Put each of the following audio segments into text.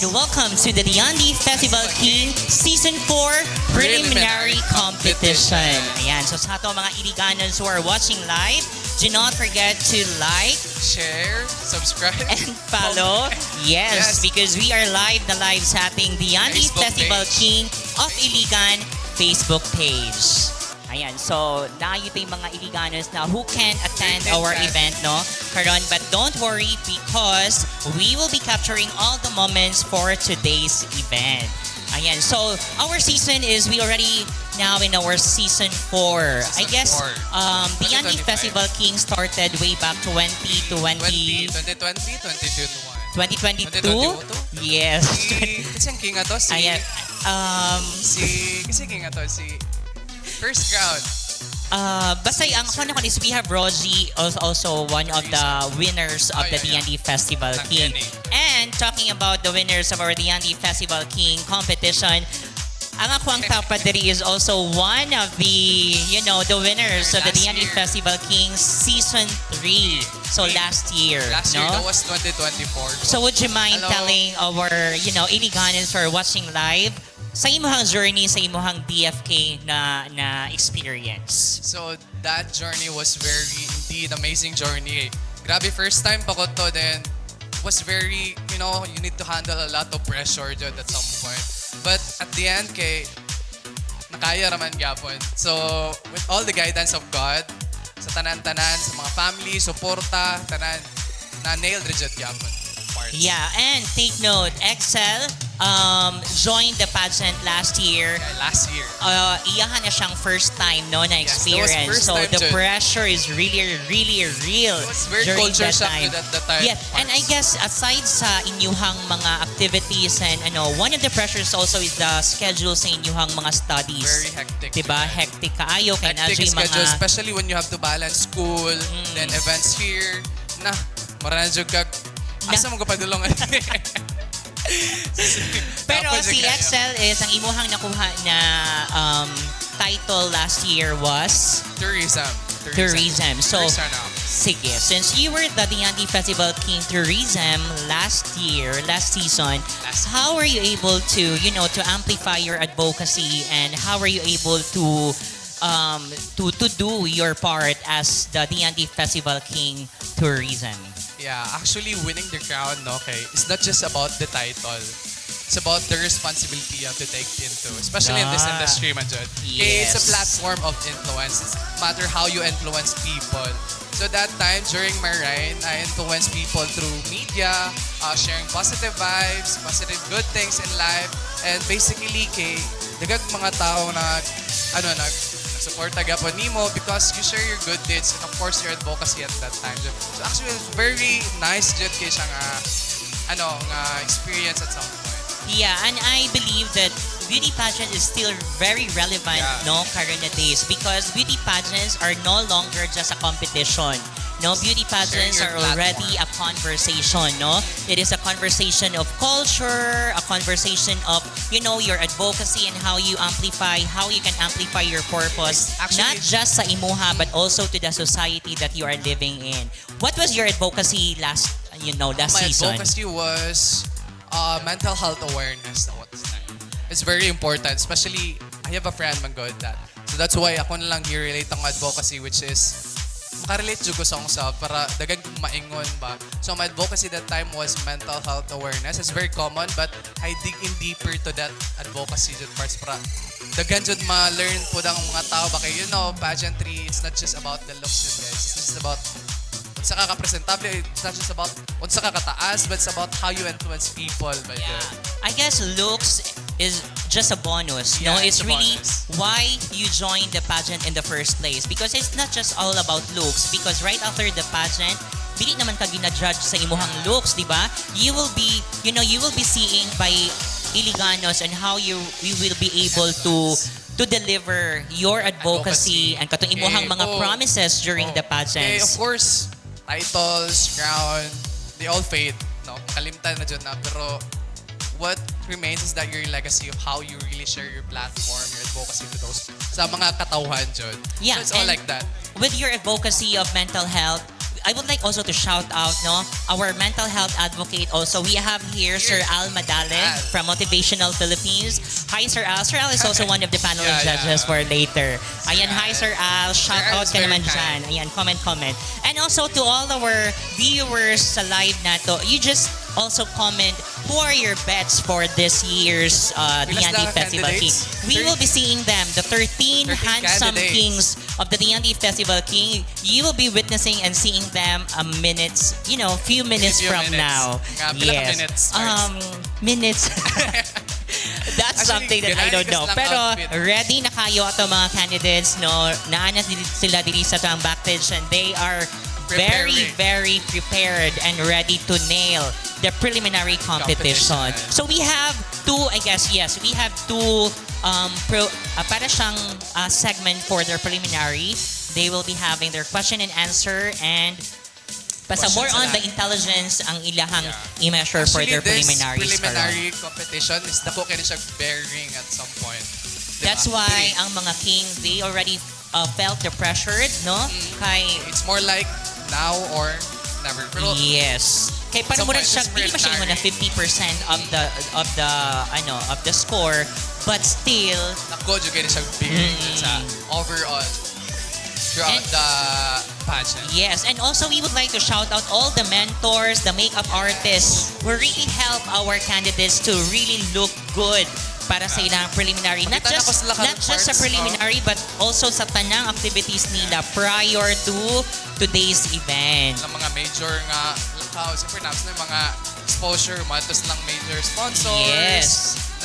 and welcome to the Diyandi Festival King Season 4 Preliminary Competition. Ayan, so sa ato mga Iliganans who are watching live, do not forget to like, share, subscribe, and follow. Yes, because we are live sa ating Diyandi Facebook Festival page. King of Iligan Facebook page. Ayan, so naayo tayong mga Iliganos na who can attend our event, no? Karon, but don't worry because we will be capturing all the moments for today's event. Ayan, so our season is, we already now in our season 4. I guess Diyandi 2025. Festival King started way back 2020. 2022. 2022? Yes. Kasi ang king to si... Ayan. Kasi king to si... First round. Basta ang fun ako is we have Rosie, also one of the winners of the Diyandi Festival King. And talking about the winners of our Diyandi Festival King competition, ang ako ang tapadiri is also one of the, the winners of the Diyandi Festival King Season 3. So last year, Last year, that was 2024. So would you mind telling our, Iliganans who are watching live, sa imuhang journey, sa imuhang DFK na experience? So that journey was very, indeed, amazing journey. Grabe, first time pa ko to, then was very, you need to handle a lot of pressure dyan at some point. But at the end, nakaya raman gyapon. So with all the guidance of God, sa tanan-tanan, sa mga family, suporta, tanan, na-nailed rin dyan gyapon. Yeah, and take note, Excel joined the pageant last year. Yeah, last year. Iyahan na siyang first time na experience. Yes, that was first so time the dyan. pressure is really, really real It was very during culture that shock time. at that time. Yeah, and I guess aside sa inyuhang mga activities and one of the pressures also is the schedule sa inyuhang mga studies. Very hectic. Diba? Hectic kaayo kay Hectic na schedule, mga especially when you have to balance school, then events here. Maranjog kag asa mo kapadulong. Pero si Excel is ang imuhang nakuha na title last year was Tourism. Tourism. So, Tourism. sige, since you were the Diyandi Festival King Tourism last season, how were you able to, to amplify your advocacy, and how were you able to do your part as the Diyandi Festival King Tourism? Yeah, actually winning the crown, it's not just about the title. It's about the responsibility you have to take into, especially in this industry, manjod. Okay, it's a platform of influence. It's matter how you influence people. So that time, during my reign, I influenced people through media, sharing positive vibes, positive good things in life, and basically, dagag mga tao nag-support agapon nimo because you share your good deeds and of course your advocacy at that time. So actually, it's very nice jud kay siya nga experience at some point. Yeah, and I believe that beauty pageant is still very relevant, current days, because beauty pageants are no longer just a competition. Beauty pageants are already a conversation, It is a conversation of culture, a conversation of, your advocacy and how you can amplify your purpose, not just sa imuha, but also to the society that you are living in. What was your advocacy last season? My advocacy was mental health awareness. It's very important, especially I have a friend man good that. So that's why ako na lang i-relate ang advocacy, which is makarelate jud ko sa akong self para dagan kong maingon ba. So my advocacy that time was mental health awareness. It's very common, but I dig in deeper to that advocacy jud parts para dagan jud ma-learn po ang mga tao ba kay pageantry, it's not just about the looks jud, guys. It's just about unsa ka ka-presentable, it's not just about unsa ka kataas, but it's about how you influence people by I guess looks is just a bonus. It's really why you joined the pageant in the first place, because it's not just all about looks, because right after the pageant, dili naman ka gina-judge sa imuhang looks, di ba? You will be seeing by Iliganos and how you will be able to deliver your advocacy and katong imuhang mga promises during the pageants. Of course, titles, crown, they all fade. Kalimtan na dyan na, pero what remains is that your legacy of how you really share your platform, your advocacy to those sa mga katauhan dyan. Yeah, so it's all like that. With your advocacy of mental health, I would like also to shout out our mental health advocate also. We have here Sir 𝙁𝙤𝙨𝙯𝙮 from Motivational Philippines. Hi Sir Al. Sir Al is also one of the panel judges for later. Ayan, hi Sir Al. Shout out ka naman dyan. Ayan, comment. And also to all our viewers sa live na to, you just also comment who are your bets for this year's Diyandi Festival King. We will be seeing them, the 13 handsome kings of the Diyandi Festival King. You will be witnessing and seeing them few minutes from now. Yes. Minutes. That's something that I don't know. Pero ready na kayo ato mga candidates, no? Naana sila diri sa ang backstage and they are very prepared and ready to nail the preliminary competition. So we have two, we have two para siyang segment for their preliminary. They will be having their question and answer and more on the intelligence ang ilahang i-measure for their preliminaries. Preliminary competition is dako kaya siya bearing at some point. Diba? That's why ang mga kings, they already felt the pressure, no? It's more like now or never. Pero yes. Kay para mo rin siya, hindi pa siya na 50% of the score, but still nako jud kaya siya bearing sa overall throughout the pageant. Yes, and also we would like to shout out all the mentors, the makeup artists who really help our candidates to really look good para sa ilang preliminary. Not just sa preliminary, but also sa tanang activities nila prior to today's event. Ang mga major nga lakaw, siyempre naps na yung mga exposure, matos lang major sponsors. Yes.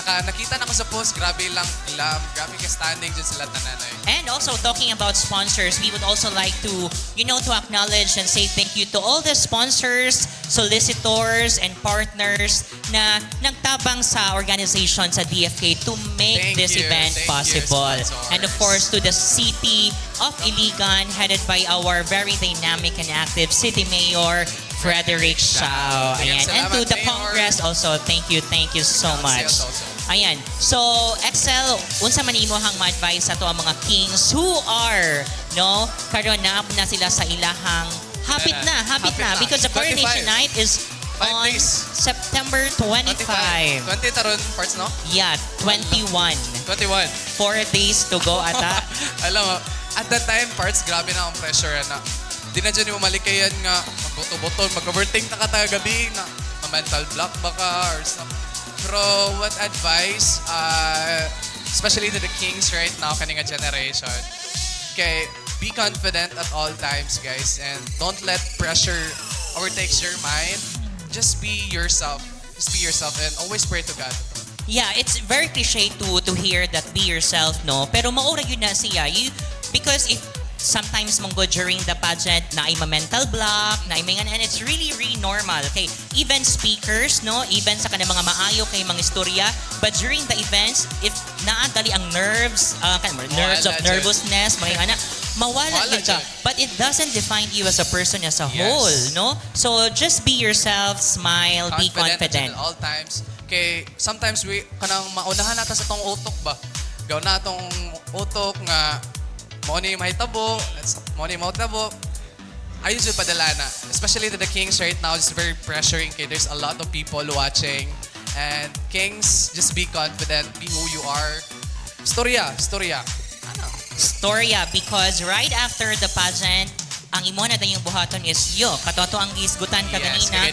Nakita na ko sa post, grabe lang glam, grabe ka standing dyan sila tananay. And also talking about sponsors, we would also like to, to acknowledge and say thank you to all the sponsors, solicitors, and partners na nagtabang sa organization sa DFK to make this event possible. And of course, to the city of Iligan, headed by our very dynamic and active City Mayor, Frederick Xiao. Ayan. And to the Congress also, thank you so much. Ayan. So, Excel, unsa man imo hang ma-advise sa to ang mga kings who are, karon na sila sa ilahang hapit na because the coronation night is on September 25. 20 taron parts, no? Yeah, 21. 21. 4 days to go ata. Alam mo, at that time, parts, grabe na ang pressure na. Di na dyan yung malikayan nga, magboto-boto, mag-overthink na katagabi na mental block baka or something. Pero what advice, especially to the kings right now, kaninga generation, okay, be confident at all times, guys, and don't let pressure overtakes your mind. Just be yourself. And always pray to God. Yeah, it's very cliche to hear that be yourself, no? Pero maura yun na siya. Because if sometimes monggo during the pageant na ay mental block, na ay and it's really normal. Okay, even speakers, even sa kanang mga maayo kay mga istorya, but during the events, if naadali ang nerves of nervousness, mga mawala yun ka. But it doesn't define you as a person as a whole, no? So just be yourself, smile, be confident. At all times. Okay, sometimes kanang maunahan natin sa tong utok ba? Gaw na tong utok nga mo ni mahitabo, mo ni mahitabo. Ayos yung padala na. Especially to the kings right now, it's very pressuring. Okay, there's a lot of people watching. And kings, just be confident, be who you are. Storya. Storya, because right after the pageant, ang imo na yung buhaton is katoto ang gisgutan ka ganina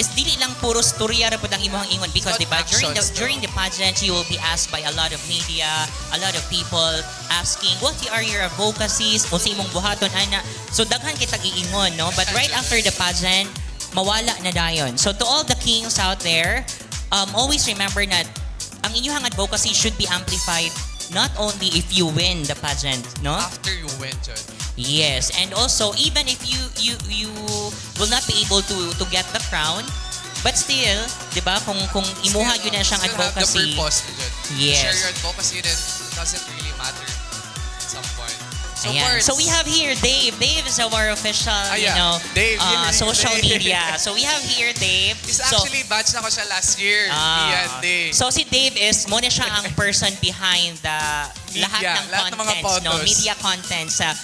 is dili lang puro storya ra pud ang imong ingon because diba during the pageant you will be asked by a lot of media, a lot of people asking what are your advocacies o sa imong buhaton ana, so daghan kita giingon, no? But right after the pageant mawala na dayon. So to all the kings out there, always remember that ang inyong advocacy should be amplified not only if you win the pageant, no? After you win, John. Yes, and also even if you will not be able to get the crown, but still, 'di ba, kung imuha yun na siyang advocacy. Have the purpose, John. Yes. Share your advocacy, then it doesn't really matter at some point. Ayan. So we have here Dave. Dave is our official, Dave, social Dave. media. So we have here Dave. He's actually batch na ko siya last year. Diyandi. So si Dave is muna siya ang person behind the lahat ng mga contents, photos. media content sa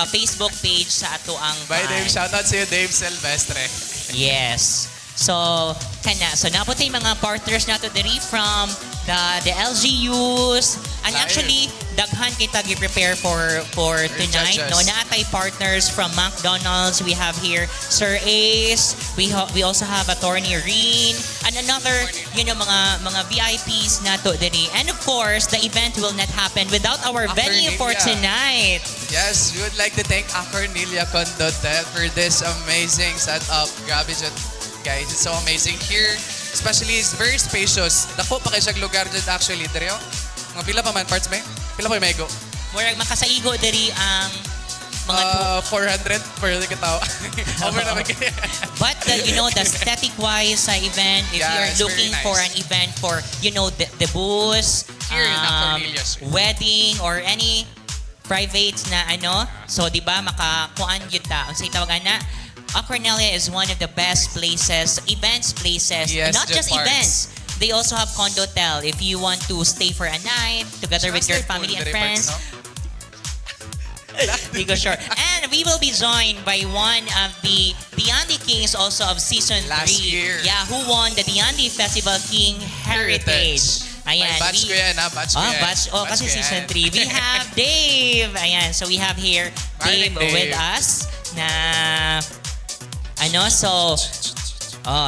Facebook page sa ato ang Bye Dave, shoutout sa iyo Dave Silvestre. Yes. So napot yung mga partners nato diri from the LGUs and Live. actually daghan kita gi-prepare for tonight. judges. No, naatay partners from McDonald's. We have here Sir Ace. We also have Attorney Reen and another mga VIPs nato diri. And of course, the event will not happen without our venue for tonight. Yes, we would like to thank Acornelia Condohotel for this amazing setup. Grabe dyan, guys. It's so amazing here. Especially, it's very spacious. Dako pa kayo siyang lugar dyan actually. Dari mga pila pa man parts ba? Pila pa yung mego? Murag makasaigo diri ang mga 400 per katao. Over na mag- But the aesthetic-wise sa event, if Yeah, you're it's looking very nice. for an event for, the booze, Here in Acornelia Street. wedding, or any private na so di ba makakuan yun ta. Ang say tawagan na, Acornelia is one of the best places, events places, Yes, not just parts. events. They also have Condohotel if you want to stay for a night together with your family and friends. Hindi ko sure. And we will be joined by one of the Diyandi Kings also of Season 3. Last year. Yeah, who won the Diyandi Festival King Heritage. Ayan. Batch ko yan, ha? Batch ko yan. Batch. Oh, Batch kasi ko Season yan. 3. We have Dave. Ayan. So we have here Dave, Morning, Dave. with us na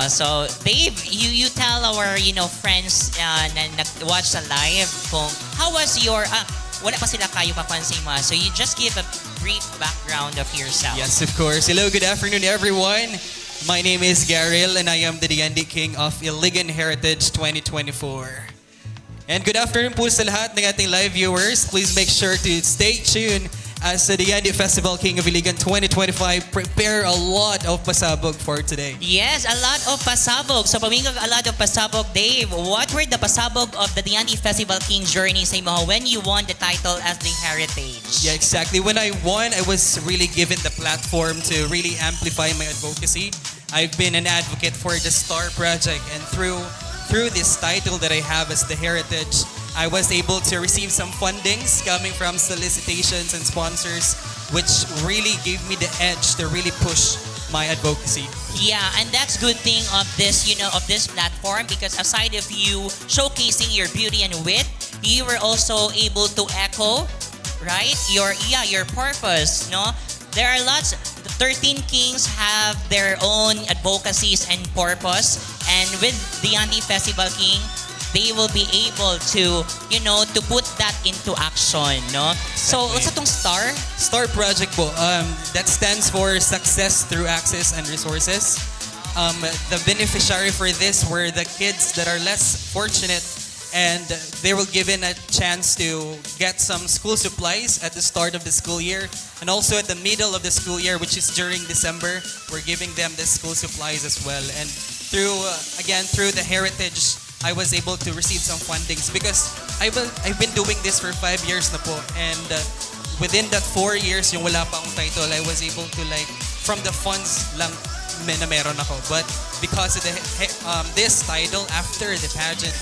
so Dave, you tell our friends na nag-watch sa live kung how was your wala pa sila kayo papansin mo. So you just give a brief background of yourself. Yes, of course. Hello, good afternoon, everyone. My name is Garyl, and I am the Diyandi King of Iligan Heritage 2024. And good afternoon po sa lahat ng ating live viewers. Please make sure to stay tuned as the Diyandi Festival King of Iligan 2025 prepare a lot of pasabog for today. Yes, a lot of pasabog. So pamingog a lot of pasabog, Dave. What were the pasabog of the Diyandi Festival King journey sa imo when you won the title as the Heritage? Yeah, exactly. When I won, I was really given the platform to really amplify my advocacy. I've been an advocate for the STAR project, and through this title that I have as the Heritage, I was able to receive some fundings coming from solicitations and sponsors, which really gave me the edge to really push my advocacy. Yeah, and that's good thing of this, of this platform, because aside of you showcasing your beauty and wit, you were also able to echo, right? Your purpose, no? There are lots. The 13 kings have their own advocacies and purpose, and with the Diyandi Festival King, they will be able to, to put that into action, no? So, what's itong STAR? STAR project po, that stands for Success Through Access and Resources. The beneficiary for this were the kids that are less fortunate, and they were given a chance to get some school supplies at the start of the school year, and also at the middle of the school year, which is during December, we're giving them the school supplies as well. And through the Heritage, I was able to receive some fundings because I've been doing this for 5 years na po, and within that 4 years yung wala pa akong title, I was able to from the funds lang na meron ako. But because of this title after the pageant,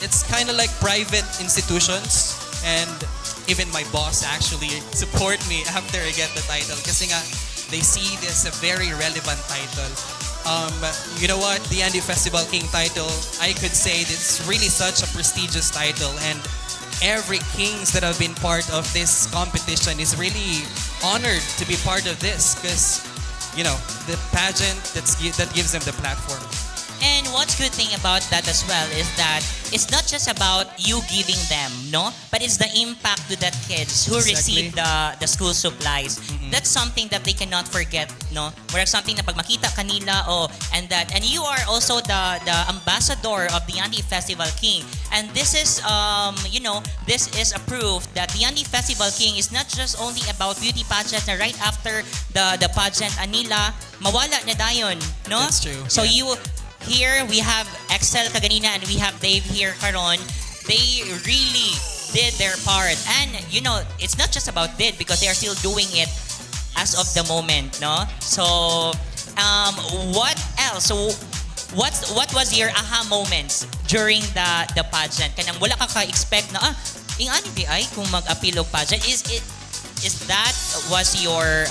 it's kind of like private institutions, and even my boss actually support me after I get the title kasi nga they see this a very relevant title. You know what? The Diyandi Festival King title, I could say it's really such a prestigious title, and every kings that have been part of this competition is really honored to be part of this because, the pageant that gives them the platform. And what's good thing about that as well is that it's not just about you giving them, no? But it's the impact to that kids who Exactly. receive the school supplies. That's something that they cannot forget, no? Whereas something na pag makita kanila, and you are also the ambassador of the Diyandi Festival King. And this is, this is a proof that the Diyandi Festival King is not just only about beauty pageant na right after the pageant anila, mawala na dayon, no? That's true, So yeah. Here we have Excel kaganina and we have Dave here karon. They really did their part. And, you know, it's not just about did because they are still doing it as of the moment, no? So, what else? So, what was your aha moments during the pageant? Kanang wala ka ka-expect na, ingani di ay kung mag-appeal og pageant. Is that was your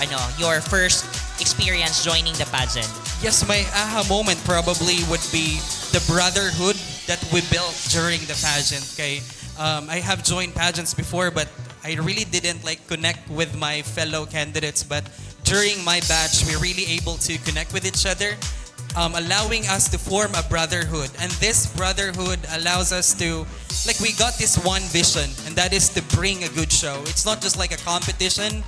first experience joining the pageant? Yes, my aha moment probably would be the brotherhood that we built during the pageant. Okay, I have joined pageants before, but I really didn't like connect with my fellow candidates. But during my batch, we're really able to connect with each other, allowing us to form a brotherhood. And this brotherhood allows us to, like, we got this one vision, and that is to bring a good show. It's not just like a competition.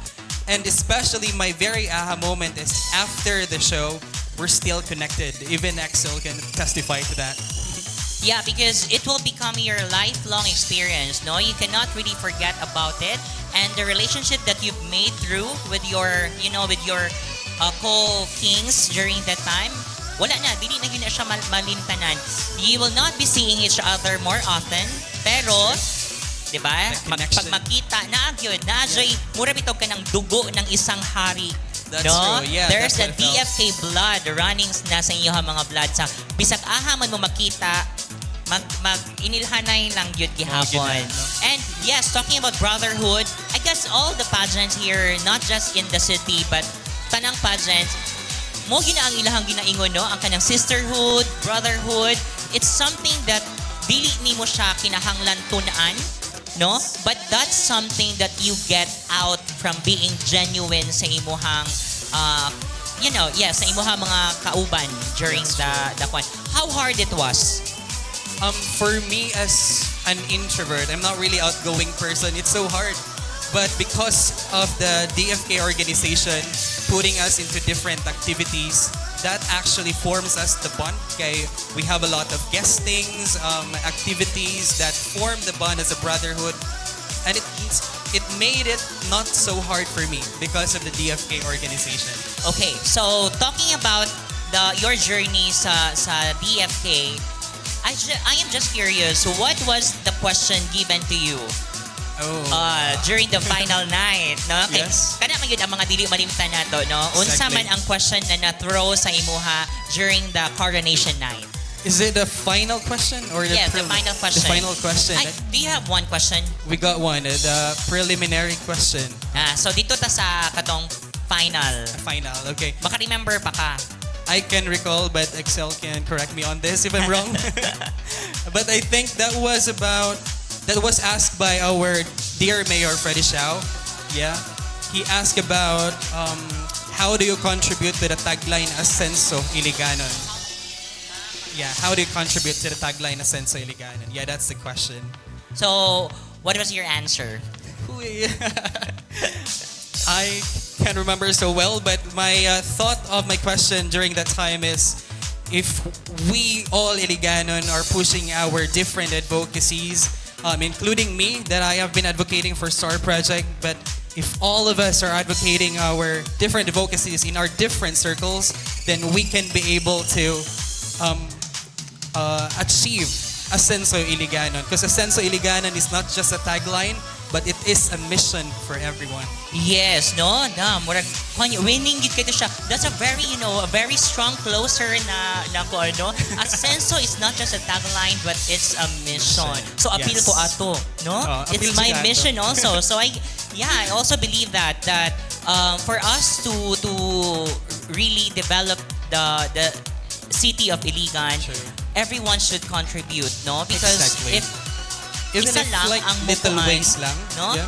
And especially my very aha moment is after the show, we're still connected. Even Axel can testify to that. Yeah, because it will become your lifelong experience, no? You cannot really forget about it. And the relationship that you've made through with your co-kings during that time, wala na, dili na yun na siya malimtanan. You will not be seeing each other more often, pero, di ba? Pag makita, naagyod, naadjay, mura bitog ka ng dugo ng isang hari. That's no? true. Yeah, There's the that's what I felt. DFK blood running na sa inyo mga blood. Sa bisag aha man mo makita, inilhanay lang yun gihapon. And yes, talking about brotherhood, I guess all the pageants here, not just in the city, but tanang pageants, mo gina ang ilahang ginaingon, no? Ang kanang sisterhood, brotherhood, it's something that dili nimo siya kinahanglan tunaan, no? But that's something that you get out from being genuine sa imuhang sa imuhang mga kauban during the kwan. How hard it was? For me as an introvert, I'm not really outgoing person. It's so hard. But because of the DFK organization putting us into different activities, that actually forms us the bond. Okay, we have a lot of guestings, activities that form the bond as a brotherhood, and it made it not so hard for me because of the DFK organization. Okay, so talking about your journey sa DFK, I am just curious, what was the question given to you during the final night? No? Okay. Yes. Kana man yun ang mga dili malimtan nato, no? Unsa man ang question na na-throw sa imuha during the coronation night? Is it the final question or Yes, the final question. The final question. Do you have one question? We got one. The preliminary question. So dito ta sa katong final. Final. Okay. Maka-remember pa ka? I can recall, but Excel can correct me on this if I'm wrong. But I think that was asked by our dear Mayor Freddy Xiao. Yeah, he asked about how do you contribute to the tagline Ascenso Iliganon? Yeah, how do you contribute to the tagline Ascenso Iliganon? Yeah, that's the question. So, what was your answer? I can't remember so well, but my thought of my question during that time is, if we all Iliganon are pushing our different advocacies, including me, that I have been advocating for STAR Project, but if all of us are advocating our different advocacies in our different circles, then we can be able to achieve Ascenso Iliganon. Because Ascenso Iliganon is not just a tagline, but it is a mission for everyone. Yes, no? Murag winning gid kayo siya. That's a very strong closer na ko ano. Ascenso is not just a tagline, but it's a mission. So appeal ko ato, no? It's my mission also. So I also believe that for us to really develop the city of Iligan, everyone should contribute, no? Because if even isa if lang like ang little mukuan, ways lang, no? yeah.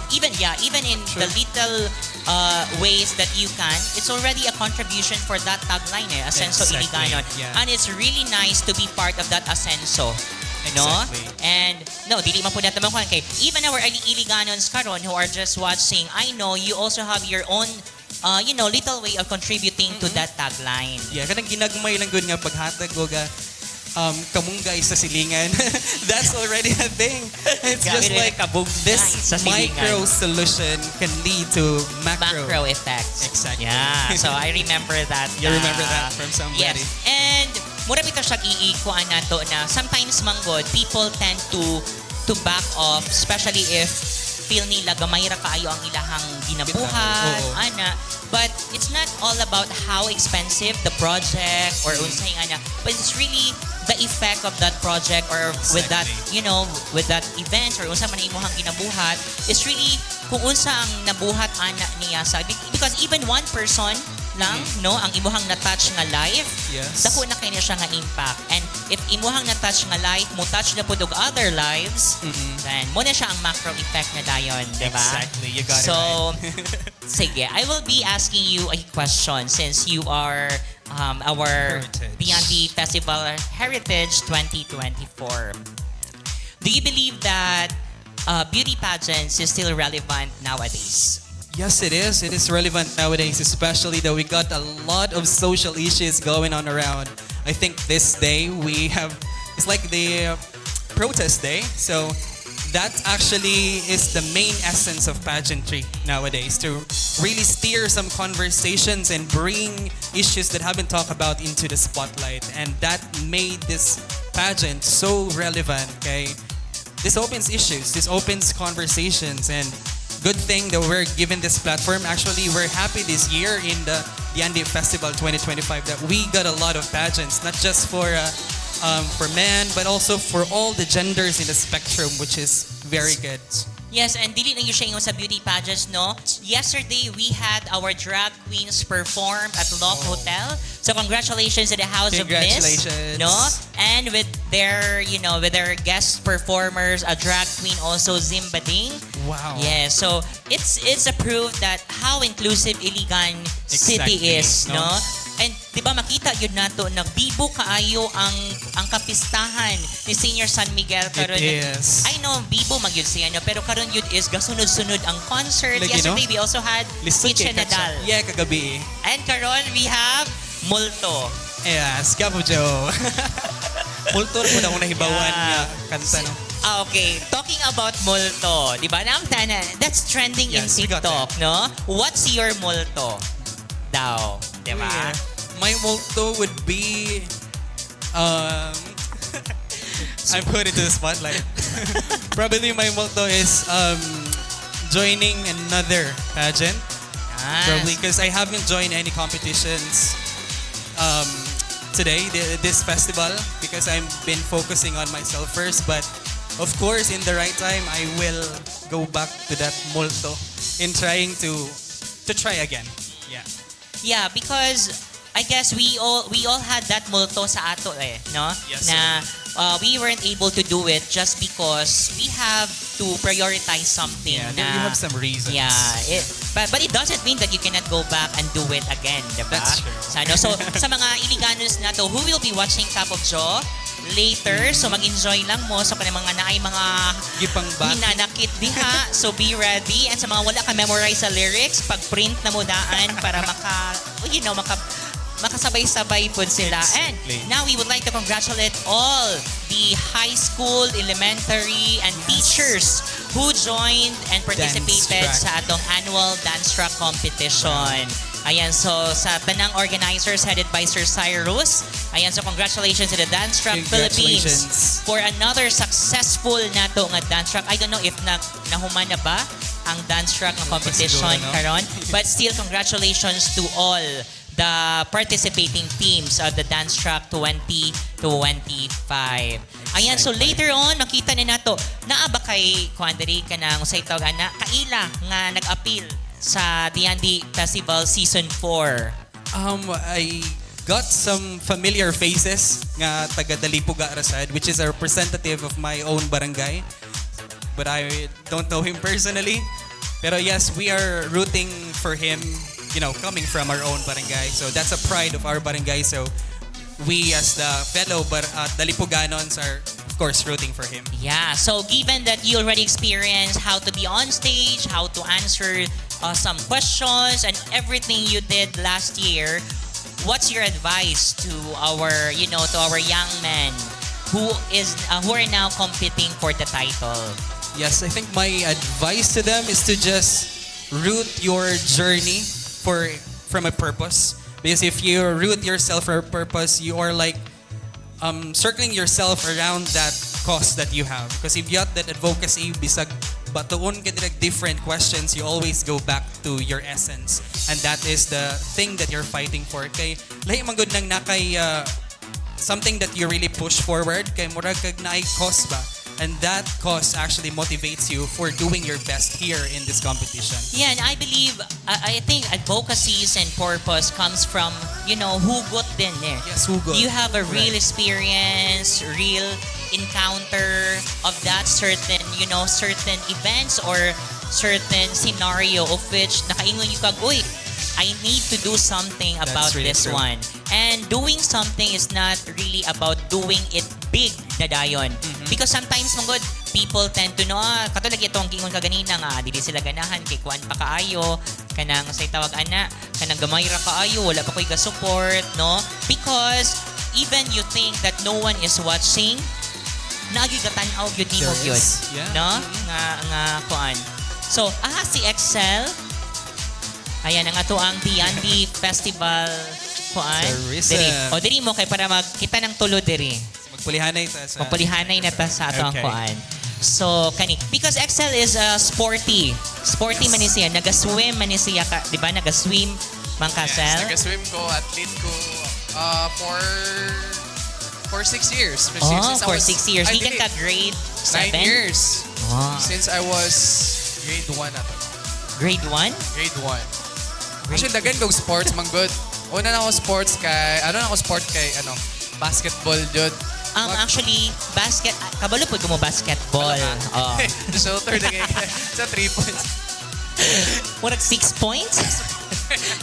Even in the little ways that you can, it's already a contribution for that tagline, Ascenso Iliganon. Yeah. And it's really nice to be part of that Ascenso. No? Exactly. And no, dili man po natin makuha kay even our Iliganons karon who are just watching, I know you also have your own little way of contributing to that tagline. Yeah, kanang ginagmay lang gud nga paghatag og kamunggay sa silingan. That's already a thing. It's just like this micro solution can lead to macro effects. Exactly. Yeah, so I remember that. You remember that from somebody. Yes. And mura bitaw siya iikuan nato na sometimes manggod people tend to to back off, especially if feel nila gamay ra kaayo ang ilahang ginabuhat, Oo. ana. But it's not all about how expensive the project or unsay ana, but it's really the effect of that project or with that, with that event or unsa man imong ginabuhat. It's really kung unsa ang nabuhat ana niya sa because even one person lang no ang imuhang na-touch nga life, Yes. dako na kay niya siya nga impact. And if imuhang na-touch nga life, mo touch na pud og other lives, then mo na siya ang macro effect na dayon, di ba? Exactly, you got it so, right. sige, I will be asking you a question since you are our Heritage. Diyandi Festival Heritage 2024. Do you believe that beauty pageants is still relevant nowadays? Yes, it is. It is relevant nowadays, especially that we got a lot of social issues going on around. I think this day it's like the protest day. So that actually is the main essence of pageantry nowadays, to really steer some conversations and bring issues that haven't talked about into the spotlight. And that made this pageant so relevant, okay? This opens issues, this opens conversations, and good thing that we're given this platform. Actually, we're happy this year in the Diyandi Festival 2025 that we got a lot of pageants, not just for men, but also for all the genders in the spectrum, which is very good. Yes, and dili lang yung siya yung sa beauty pageants, no? Yesterday, we had our drag queens perform at 𝘾𝙤𝙢𝙢𝙤𝙤. So congratulations to the House of Miss. Congratulations. No? And with their, with their guest performers, a drag queen also Zimbading. Wow. Yeah, so it's a proof that how inclusive Iligan City Exactly, is, no? no? And di ba makita yun nato nagbibo kaayo ang kapistahan ni Senior San Miguel karon. It is. I know bibo magyud siya no, pero karon yun is gasunod-sunod ang concert. Like, Yesterday we also had Lisod kay Kitchen Nadal. Yeah, kagabi. And karon we have Multo. Yes, Gabo Joe. Multo na muna akong nahibawan nga kanta, no? Okay, talking about Multo, di ba? That's trending Yes, in we got TikTok, no? What's your Multo daw, di ba? Yeah. My motto would be, I'm put into the spotlight. Probably my motto is joining another pageant. Probably because I haven't joined any competitions today, this festival, because I've been focusing on myself first. But of course, in the right time, I will go back to that motto in trying to try again. Yeah. Yeah, because I guess we all had that multo sa ato no? Yes, Na we weren't able to do it just because we have to prioritize something. Yeah, na, you have some reasons. Yeah, but it doesn't mean that you cannot go back and do it again, diba? That's true. So sa mga Iliganos na to who will be watching Top of Jaw later, so mag-enjoy lang mo sa mga naay mga Gipang bat. hinanakit diha, so be ready. And sa mga wala ka memorize sa lyrics, pag-print na mo daan para makasabay-sabay po sila. And Exactly. now we would like to congratulate all the high school, elementary, and teachers who joined and participated Dance sa track. atong annual dance track competition. Ayan, so sa tanang organizers headed by Sir Cyrus, ayan, so congratulations to the Dance Track Philippines Congratulations. for another successful nato nga dance track. I don't know if nahuman na ba ang dance track na competition Siguro, no? karon, but still congratulations to all the participating teams of the Dance Track 2025. Ayan, so later on, makita ni nato, naa ba kay Kuandari ka ng usay tawag na, kaila nga nag-appeal sa Diyandi Festival Season 4? I got some familiar faces nga taga Dalipuga Rasad, which is a representative of my own barangay. But I don't know him personally. Pero yes, we are rooting for him, coming from our own barangay. So that's a pride of our barangay. So we as the fellow Dalipuganons are, of course, rooting for him. Yeah, so given that you already experienced how to be on stage, how to answer some questions, and everything you did last year, what's your advice to our, to our young men who are now competing for the title? Yes, I think my advice to them is to just root your journey from a purpose. Because if you root yourself for a purpose, you are like circling yourself around that cause that you have. Because if you have that advocacy, bisag batuon ka direct different questions, you always go back to your essence. And that is the thing that you're fighting for. Kay, lahi man gud nang nakay something that you really push forward, kay murag kag naay cause ba? And that cause actually motivates you for doing your best here in this competition. Yeah, and I believe, I think advocacies and purpose comes from, hugot din eh. Yes, hugot. You have a real Right. experience, real encounter of that certain, certain events or certain scenario of which nakaingon you kag, uy, I need to do something about really this true. one. And doing something is not really about doing it big na dayon. Because sometimes, manggod, people tend to know, katulad itong gingon ka ganina nga, dili sila ganahan, kay kuan pa kaayo, kanang say tawag ana, kanang gamay ra kaayo, wala pa ko'y ga-support, no? Because even you think that no one is watching, nagigatan-aw yun nimo There yun. is, yeah. No? Nga kuan. So, si Excel, ayan ang ato ang Diyandi Festival kuan. Sarisa. Diri mo kay para magkita ng tulo diri. Magpulihanay ta sa... Mapulihanay na ta sa ato ang Okay. kuan. So because Excel is sporty. Sporty man ni siya, naga-swim man ni siya, di ba? Naga-swim man ka, Yes, Sel? nag-swim ko, athlete ko for 6 years. For 6 years. Di ka grade 7? 9 years. Wow. Since I was grade 1 na to. Grade 1? Grade 1. Actually, dagan kong sports, man good. Una na ako sports kay, basketball, jud. Actually, kabalo po mo basketball. Oh. The shooter na kay sa 3 points. Murag 6 points?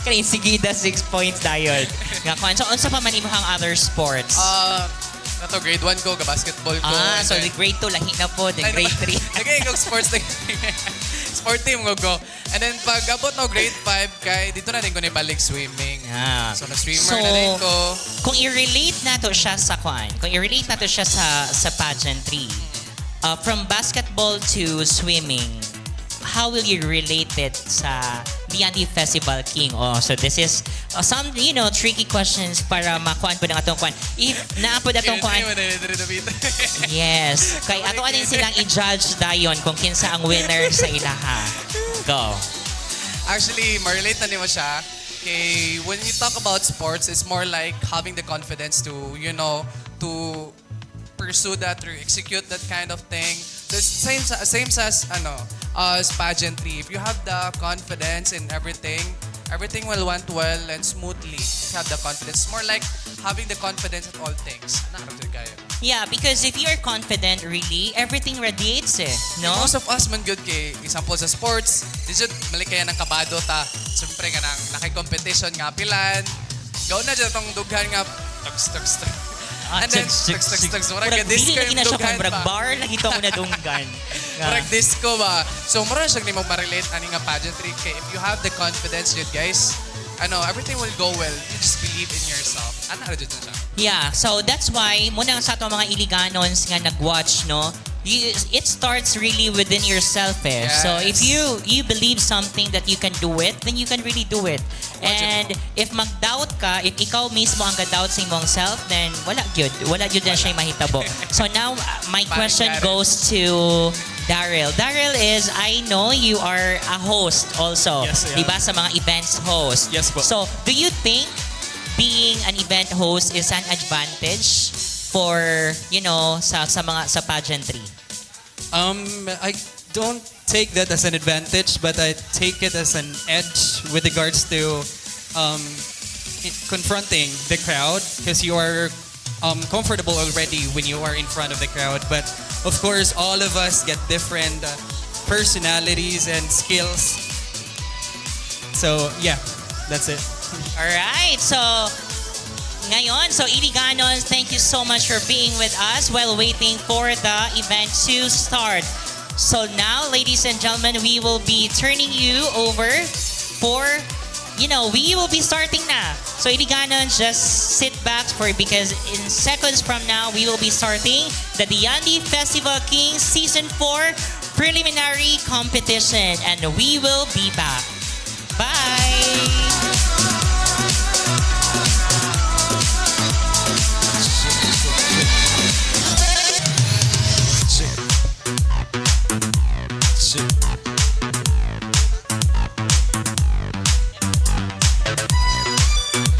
Kaya sige 6 points dayon. Nga kuan. So, unsa pa man imong other sports? Nato grade 1 ko, ka-basketball ko. So the grade 2 lahi na po, then grade 3. Nagay kong sports sport team ko. And then pag abot no grade 5 kay dito na din ko nibalik swimming. Yeah. So na swimmer na din ko. Kung i-relate nato siya sa kuan, kung i-relate nato siya sa pageantry, from basketball to swimming, how will you relate it sa Diyandi Festival King? So this is some, tricky questions para makuan po ng atong kuan. If naapod atong kuan, yes. Kay ato anin silang i-judge dayon kung kinsa ang winner sa ilaha. Go. Actually, ma-relate na nimo siya. Okay, when you talk about sports, it's more like having the confidence to, to pursue that or execute that kind of thing. So it's same as pageantry. If you have the confidence in everything will went well and smoothly. You have the confidence. It's more like having the confidence at all things. Yeah, because if you're confident, really, everything radiates no? Most of us man good kay example sa sports, disud malikaya ng kabado ta. Siyempre nga nang nakay-competition nga pilan. Gawon na dyan itong dughan nga tugs. And then, tugs. Murag disco yung dughan Murag pa. bar lagi ito na dunggan. Murag disco ba? So, mura siyang ni mo ma-relate ani nga pageantry kay if you have the confidence yun, guys, everything will go well. You just believe in yourself. Ano na dyan siya? Yeah, so that's why, muna sa ito mga Iliganons nga nag-watch, no? It starts really within yourself Yes. So if you believe something that you can do it, then you can really do it. And if mag-doubt ka, if ikaw mismo ang ga-doubt sa imong self, then wala gyud na siya mahitabo. So now my question goes to Daryl. Daryl is, I know you are a host also. Yes, I am. Diba sa mga events host? Yes po. So do you think being an event host is an advantage for, sa pageantry? I don't take that as an advantage, but I take it as an edge with regards to confronting the crowd, because you are comfortable already when you are in front of the crowd. But of course, all of us get different personalities and skills. So yeah, that's it. Alright, so Iliganos, thank you so much for being with us while waiting for the event to start. So now, ladies and gentlemen, we will be turning you over for, we will be starting na. So Iliganos, just sit back because in seconds from now, we will be starting the Diyandi Festival King Season 4 preliminary competition, and we will be back. Bye!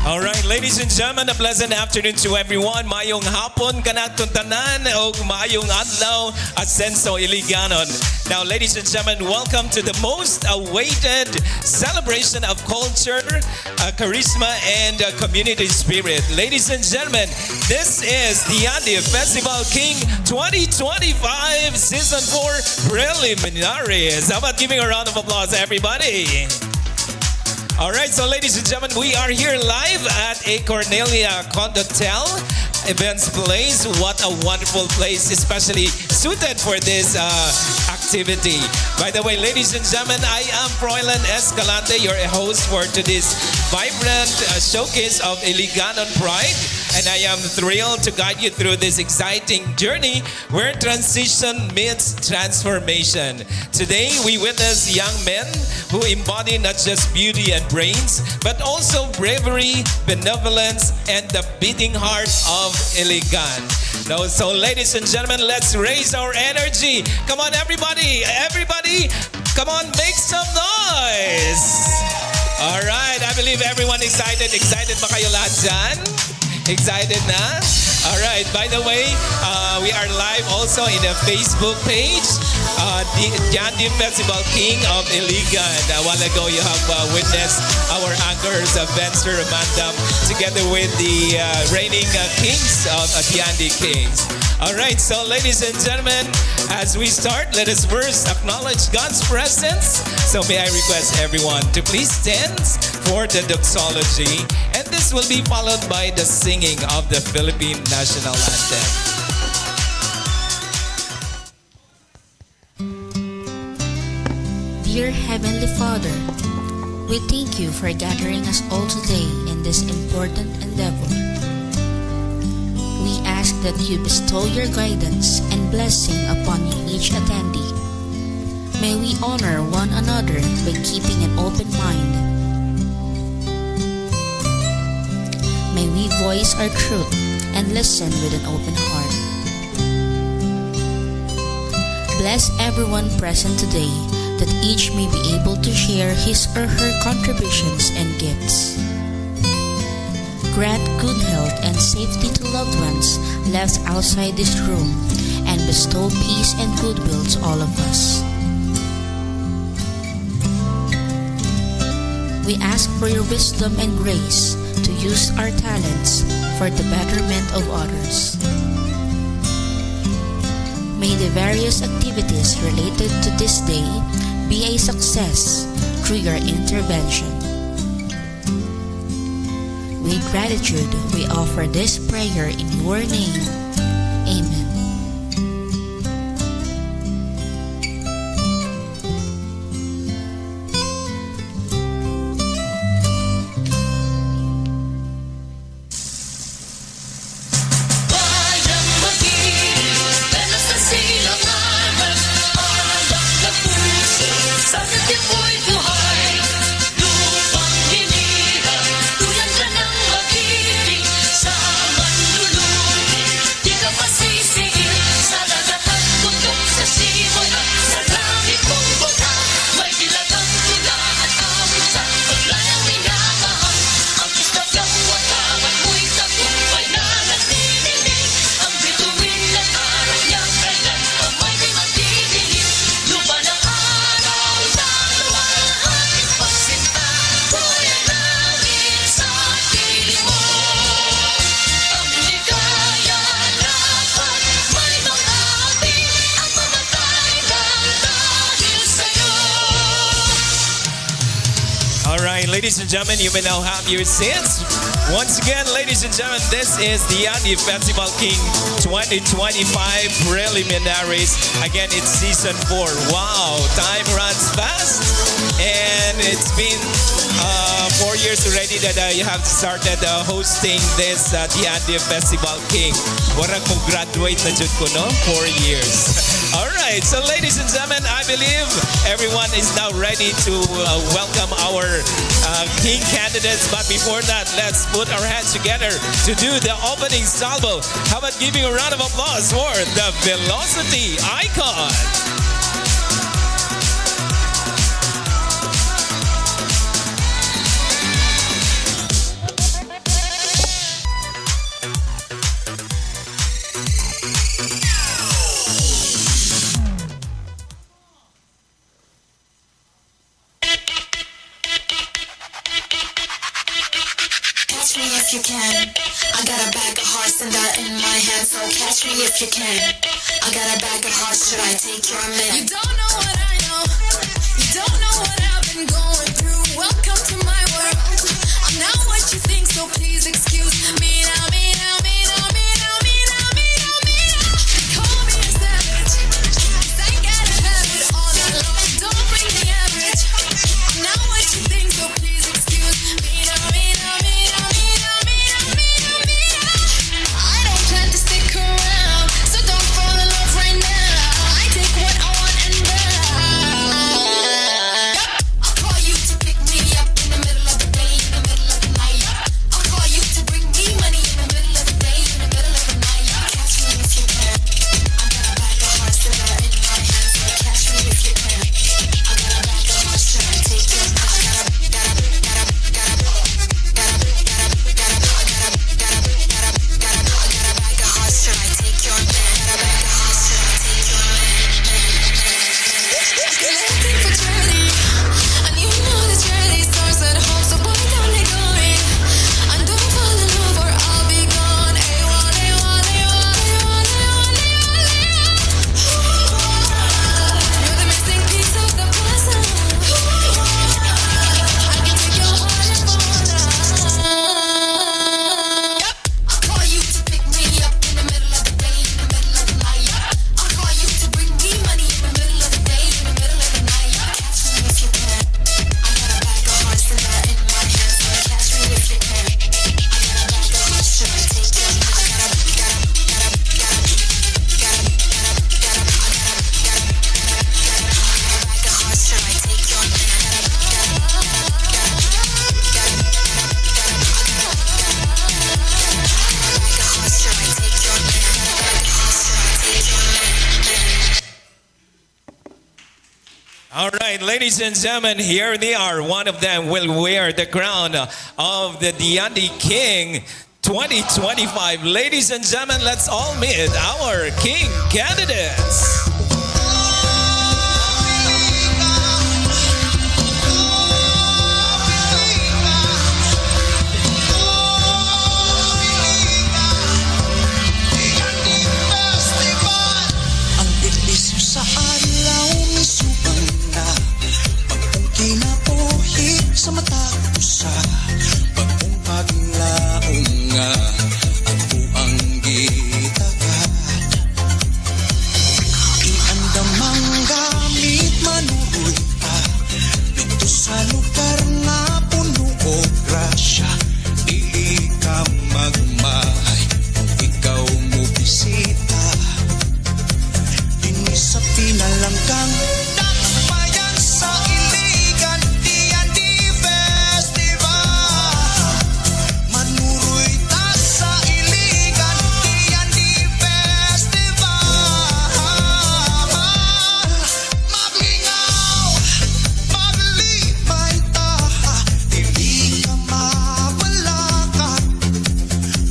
All right, ladies and gentlemen, a pleasant afternoon to everyone. Mayong hapon kanatong tanan o mayong adlaw Ascenso Iliganon. Now, ladies and gentlemen, welcome to the most awaited celebration of culture, charisma, and community spirit. Ladies and gentlemen, this is Diyandi Festival King 2025 Season 4 Preliminaries. How about giving a round of applause, everybody? All right, so ladies and gentlemen, we are here live at Acornelia Condohotel Events Place. What a wonderful place, especially suited for this activity. By the way, ladies and gentlemen, I am 𝙃𝙧𝙚𝙀𝙀, your host for today's vibrant showcase of Iligan on Pride. And I am thrilled to guide you through this exciting journey where transition meets transformation. Today, we witness young men who embody not just beauty and brains, but also bravery, benevolence, and the beating heart of Iligan. Now, so ladies and gentlemen, let's raise our energy. Come on, everybody. Everybody, come on, make some noise. All right, I believe everyone excited. Excited ba kayo lahat dyan? Excited na? Alright, by the way, we are live also in the Facebook page, Diyandi Festival King of Iligan. A while ago, you have witnessed our anchors, Vencer Amandam, together with the reigning kings of Diyandi Kings. Alright, so ladies and gentlemen, as we start, let us first acknowledge God's presence. So may I request everyone to please stand for the doxology, and this will be followed by the singing of the Philippine National Anthem. Dear Heavenly Father, we thank you for gathering us all today in this important endeavor. We ask that you bestow your guidance and blessing upon each attendee. May we honor one another by keeping an open mind. May we voice our truth and listen with an open heart. Bless everyone present today, that each may be able to share his or her contributions and gifts. Grant good health and safety to loved ones left outside this room, and bestow peace and goodwill to all of us. We ask for your wisdom and grace to use our talents for the betterment of others. May the various activities related to this day be a success through your intervention. With gratitude, we offer this prayer in your name. Amen. Ladies and gentlemen, you may now have your seats. Once again, ladies and gentlemen, this is the Diyandi Festival King 2025 Preliminaries. Again, it's Season 4. Wow, time runs fast. And it's been 4 years already that you have started hosting this Diyandi Festival King. Warang mo graduate na jud ko, no? 4 years. All right, so ladies and gentlemen, I believe everyone is now ready to welcome our King candidates. But before that, let's put our hands together to do the opening salvo. How about giving a round of applause for the Velocity Icon? if you can. I got a bag of hearts and that in my hand, so catch me if you can. I got a bag of hearts, should I take your man? You don't know what I know. You don't know what I've been going through. Welcome to my world. I'm not what you think, so please excuse me now, me now, me now, me now, me now, me now, me now. Call me a savage, 'cause I gotta have it all night long. Don't bring me average. I'm not what you think, so please excuse me now, me now, me now, me now, me now, me now, me now. I don't plan to stick around, so don't fall in love right now. I take what I want and I'll call you to pick me up in the middle of the day, in the middle of the night. I'll call you to bring me money in the middle of the day, in the middle of the night. Catch me if you can. I got a bag of hearts that are in my hands, so catch me if you can. I got a bag of hearts, should I take your man? I got a bag of hearts, should I take your man? Got a bag of hearts, should I take your man? Looking for charity, and you know the charity starts at home, so boy, don't let go of me. And don't fall in love or I'll be gone. AWOL, AWOL, AWOL, AWOL, AWOL, AWOL. You're the missing piece of the puzzle. I can take your heart and fall. I'll call you to pick me up in the middle of the day, in the middle of the night. I'll call you to bring me money in the middle of the day, in the middle of the night. Catch me if you can. I got a bag of hearts and that in my hands, so catch me if you can. I got a bag of hearts, should I take your man? I got a bag of hearts, should I take your man? All right, ladies and gentlemen, here they are. One of them will wear the crown of the Diyandi King 2025. Ladies and gentlemen, let's all meet our King candidates. Ang bilis sa alaw, misubang na. Pag-ong kinabuhi sa mata ko sa pag-ong paglaong nga. Ako ang gitagat. Iandamang gamit manuroy pa. Dito sa lugar na puno o grasya. Dili ka magmahay kung ikaw mo bisita. Sa pinalanggang dakbayan sa Iligan, Diyandi Festival. Manuroy ta sa Iligan, Diyandi Festival. Maglingaw, maglibay ta, dili ka mawalakat.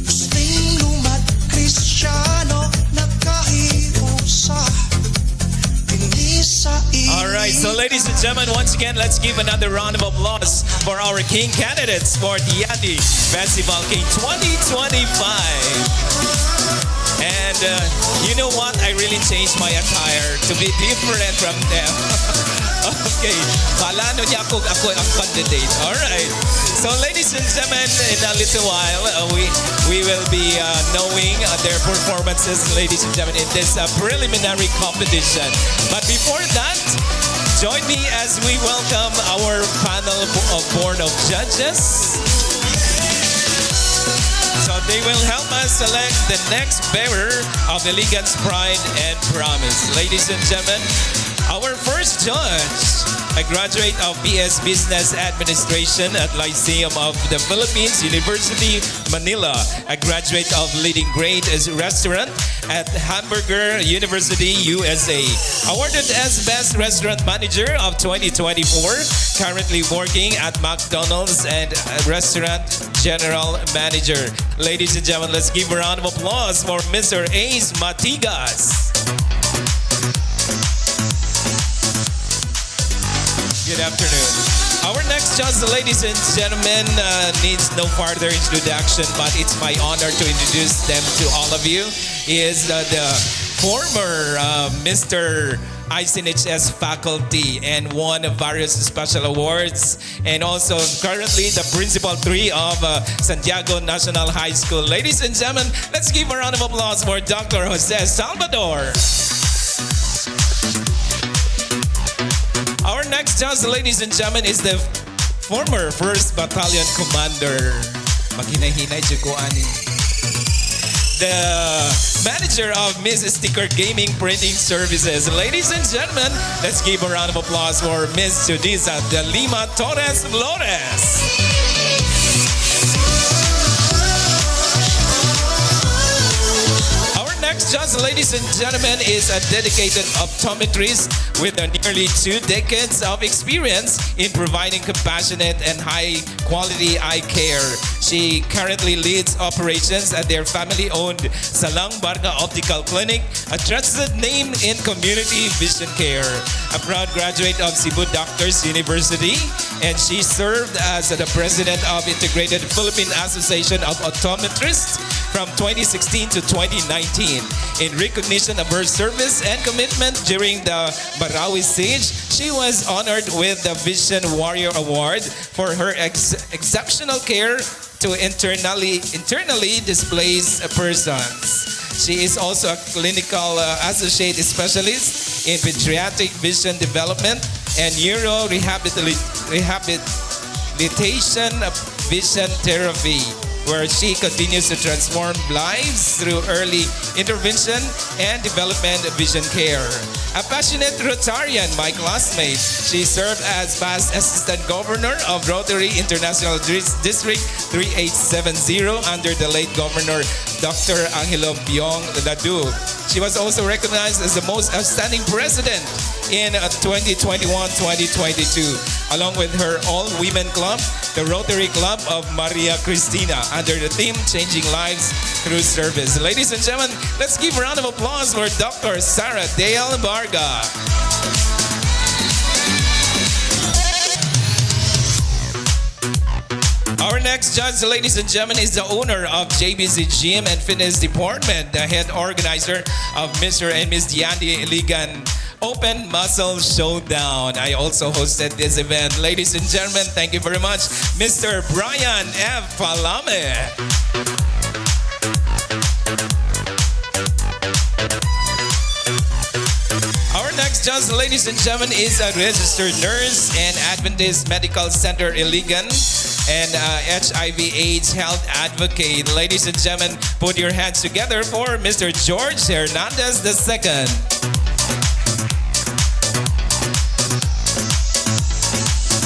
Muslim, lumad, Kristiyano, nagkahiusa. All right, so ladies and gentlemen, once again, let's give another round of applause for our King candidates for Diyandi Festival King 2025. And you know what? I really changed my attire to be different from them. Okay, kala no niya ako ang candidate. All right. So ladies and gentlemen, in a little while, we will be knowing their performances, ladies and gentlemen, in this preliminary competition. But before that, join me as we welcome our panel of board of judges. So they will help us select the next bearer of Iligan's Pride and Promise. Ladies and gentlemen, our first judge, a graduate of BS Business Administration at Lyceum of the Philippines, University, Manila, a graduate of Leading Grade as Restaurant at Hamburger University, USA, awarded as Best Restaurant Manager of 2024, currently working at McDonald's and Restaurant General Manager. Ladies and gentlemen, let's give a round of applause for Mr. Ace Matigas. Good afternoon. Our next judge, ladies and gentlemen, needs no further introduction, but it's my honor to introduce them to all of you. He is the former Mr. ICNHS faculty and won various special awards, and also currently the Principal 3 of Santiago National High School. Ladies and gentlemen, let's give a round of applause for Dr. Jose Salvador. Our next judge, ladies and gentlemen, is the former 1st Battalion Commander. Maghinay-hinay dyan ko, ani. The manager of Miss Sticker Gaming Printing Services. Ladies and gentlemen, let's give a round of applause for Miss Judisa de Lima Torres Flores. Our next judge, ladies and gentlemen, is a dedicated optometrist with nearly 2 decades of experience in providing compassionate and high-quality eye care. She currently leads operations at their family-owned Salang Barca Optical Clinic, a trusted name in community vision care. A proud graduate of Cebu Doctors University, and she served as the president of Integrated Philippine Association of Optometrists from 2016 to 2019. In recognition of her service and commitment during the Marawi Siege, she was honored with the Vision Warrior Award for her exceptional care to internally displaced persons. She is also a clinical associate specialist in pediatric vision development and neuro rehabilitation vision therapy, where she continues to transform lives through early intervention and development vision care. A passionate Rotarian, my classmate, she served as past Assistant Governor of Rotary International District 3870 under the late Governor Dr. Angelo Biong Ladu. She was also recognized as the most outstanding president in 2021-2022, along with her all-women club, the Rotary Club of Maria Cristina, under the theme Changing Lives Through Service. Ladies and gentlemen, let's give a round of applause for Dr. Sarah Dale Varga. Our next judge, ladies and gentlemen, is the owner of JBC Gym and Fitness Department, the head organizer of Mr. and Miss Diyandi Iligan Open Muscle Showdown. I also hosted this event. Ladies and gentlemen, thank you very much, Mr. Brian F. Palame. Our next judge, ladies and gentlemen, is a registered nurse and Adventist Medical Center Iligan and HIV/AIDS health advocate. Ladies and gentlemen, put your hands together for Mr. George Hernandez II.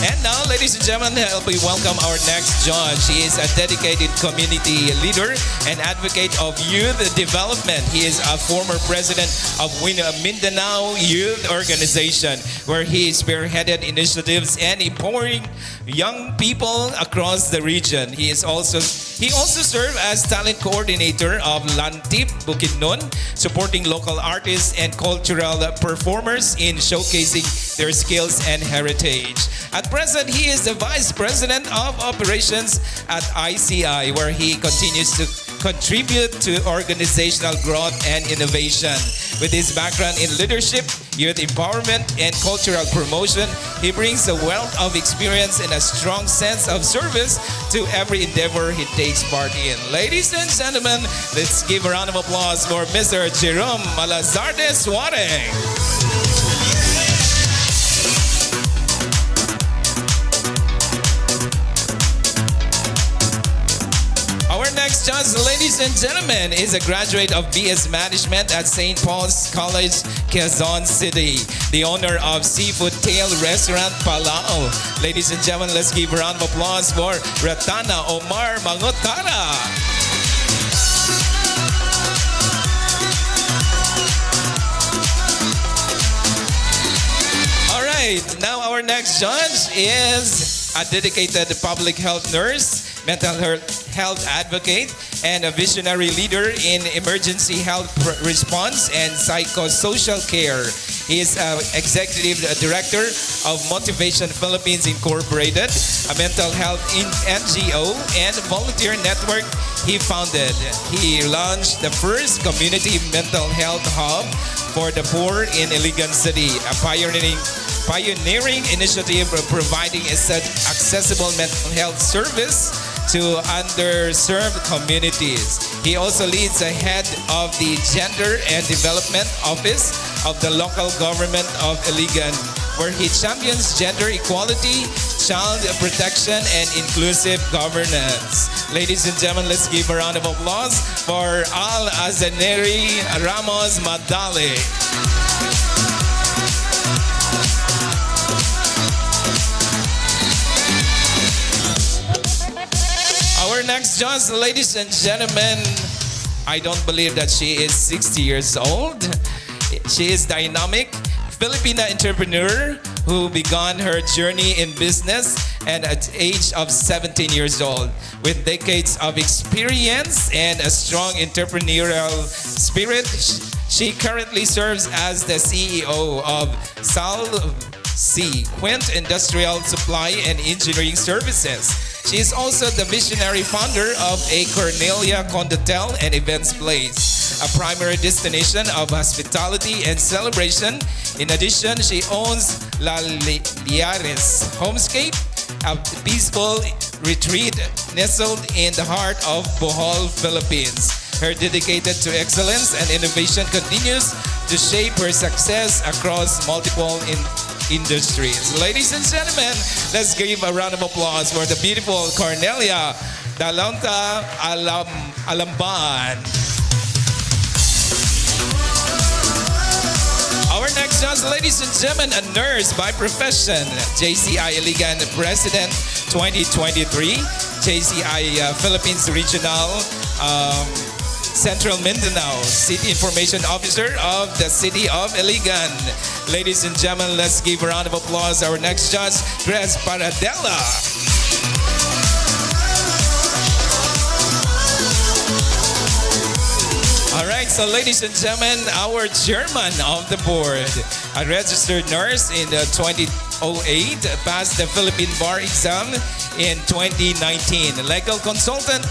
And now, ladies and gentlemen, we welcome our next judge. He is a dedicated community leader and advocate of youth development. He is a former president of Mindanao Youth Organization, where he spearheaded initiatives and empowering young people across the region. He also served as talent coordinator of Lantip Bukidnon, supporting local artists and cultural performers in showcasing their skills and heritage. At present, he is the Vice President of Operations at ICI, where he continues to contribute to organizational growth and innovation. With his background in leadership, youth empowerment, and cultural promotion, he brings a wealth of experience and a strong sense of service to every endeavor he takes part in. Ladies and gentlemen, let's give a round of applause for Mr. Jerome Malazarte Suarez. Our next judge, ladies and gentlemen, is a graduate of BS Management at St. Paul's College, Quezon City, the owner of Seafood Tail Restaurant, Palau. Ladies and gentlemen, let's give a round of applause for Ratana Omar Mangotara. All right, now our next judge is a dedicated public health nurse, mental health advocate, and a visionary leader in emergency health response and psychosocial care. He is Executive Director of Motivation Philippines Incorporated, a mental health NGO and volunteer network he founded. He launched the first community mental health hub for the poor in Iligan City, a pioneering initiative providing accessible mental health service to underserved communities. He also leads the head of the Gender and Development Office of the local government of Iligan, where he champions gender equality, child protection, and inclusive governance. Ladies and gentlemen, let's give a round of applause for 𝙁𝙚𝙨 Ramos Madali. Our next judge, ladies and gentlemen, I don't believe that she is 60 years old. She is dynamic, Filipina entrepreneur who began her journey in business and at the age of 17 years old. With decades of experience and a strong entrepreneurial spirit, she currently serves as the CEO of 𝙁𝙬𝙚 Industrial Supply and Engineering Services. She is also the visionary founder of Acornelia Condohotel and Events Place, a primary destination of hospitality and celebration. In addition, she owns 𝙆𝙤𝙤𝙤𝙤 Homestay, a peaceful retreat nestled in the heart of Bohol, Philippines. Her dedicated to excellence and innovation continues to shape her success across multiple industries. Ladies and gentlemen, let's give a round of applause for the beautiful Acornelia 𝙆𝙤𝙤𝙤𝙤. Our next judge, ladies and gentlemen, a nurse by profession, JCI Iligan President 2023, JCI Philippines Regional Central Mindanao, City Information Officer of the City of Iligan. Ladies and gentlemen, let's give a round of applause our next judge, Grace Paradela. All right, so ladies and gentlemen, our chairman of the board, a registered nurse in 2008, passed the Philippine Bar exam in 2019. Legal consultant,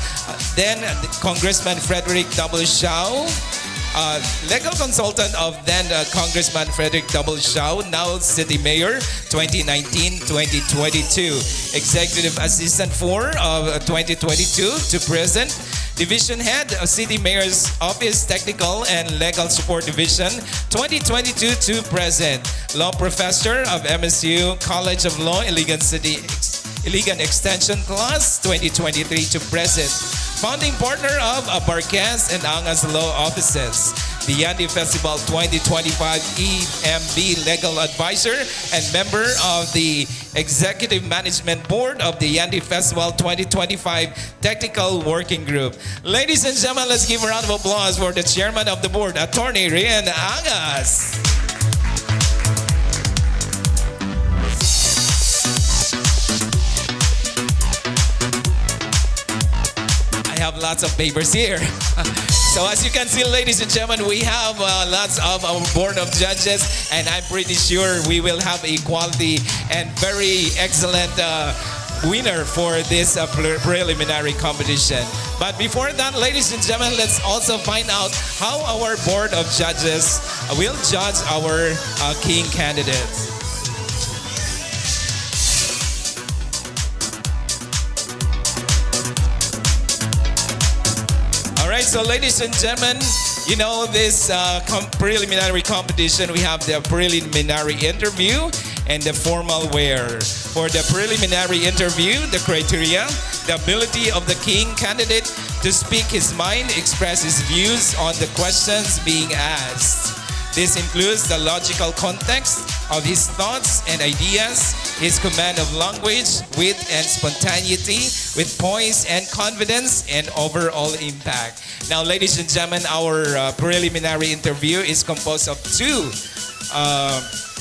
then Congressman Frederick 𝙁𝙯. Legal consultant of then Congressman Frederick 𝙁𝙯, now City Mayor 2019-2022. Executive Assistant 4 of 2022 to present. Division Head of City Mayor's Office Technical and Legal Support Division 2022 to present. Law Professor of MSU College of Law, Iligan City, Iligan Extension Class 2023 to present. Founding partner of Barquez and Angas Law Offices. Diyandi Festival 2025 EMB Legal Advisor and member of the Executive Management Board of the Diyandi Festival 2025 Technical Working Group. Ladies and gentlemen, let's give a round of applause for the Chairman of the Board, Attorney Rian Angas. I have lots of papers here. So as you can see, ladies and gentlemen, we have lots of our board of judges, and I'm pretty sure we will have equality and very excellent winner for this preliminary competition. But before that, ladies and gentlemen, let's also find out how our board of judges will judge our king candidates. Alright, so ladies and gentlemen, you know this preliminary competition, we have the preliminary interview and the formal wear. For the preliminary interview, the criteria, the ability of the king candidate to speak his mind, express his views on the questions being asked. This includes the logical context of his thoughts and ideas, his command of language, wit and spontaneity, with poise and confidence, and overall impact. Now, ladies and gentlemen, our preliminary interview is composed of two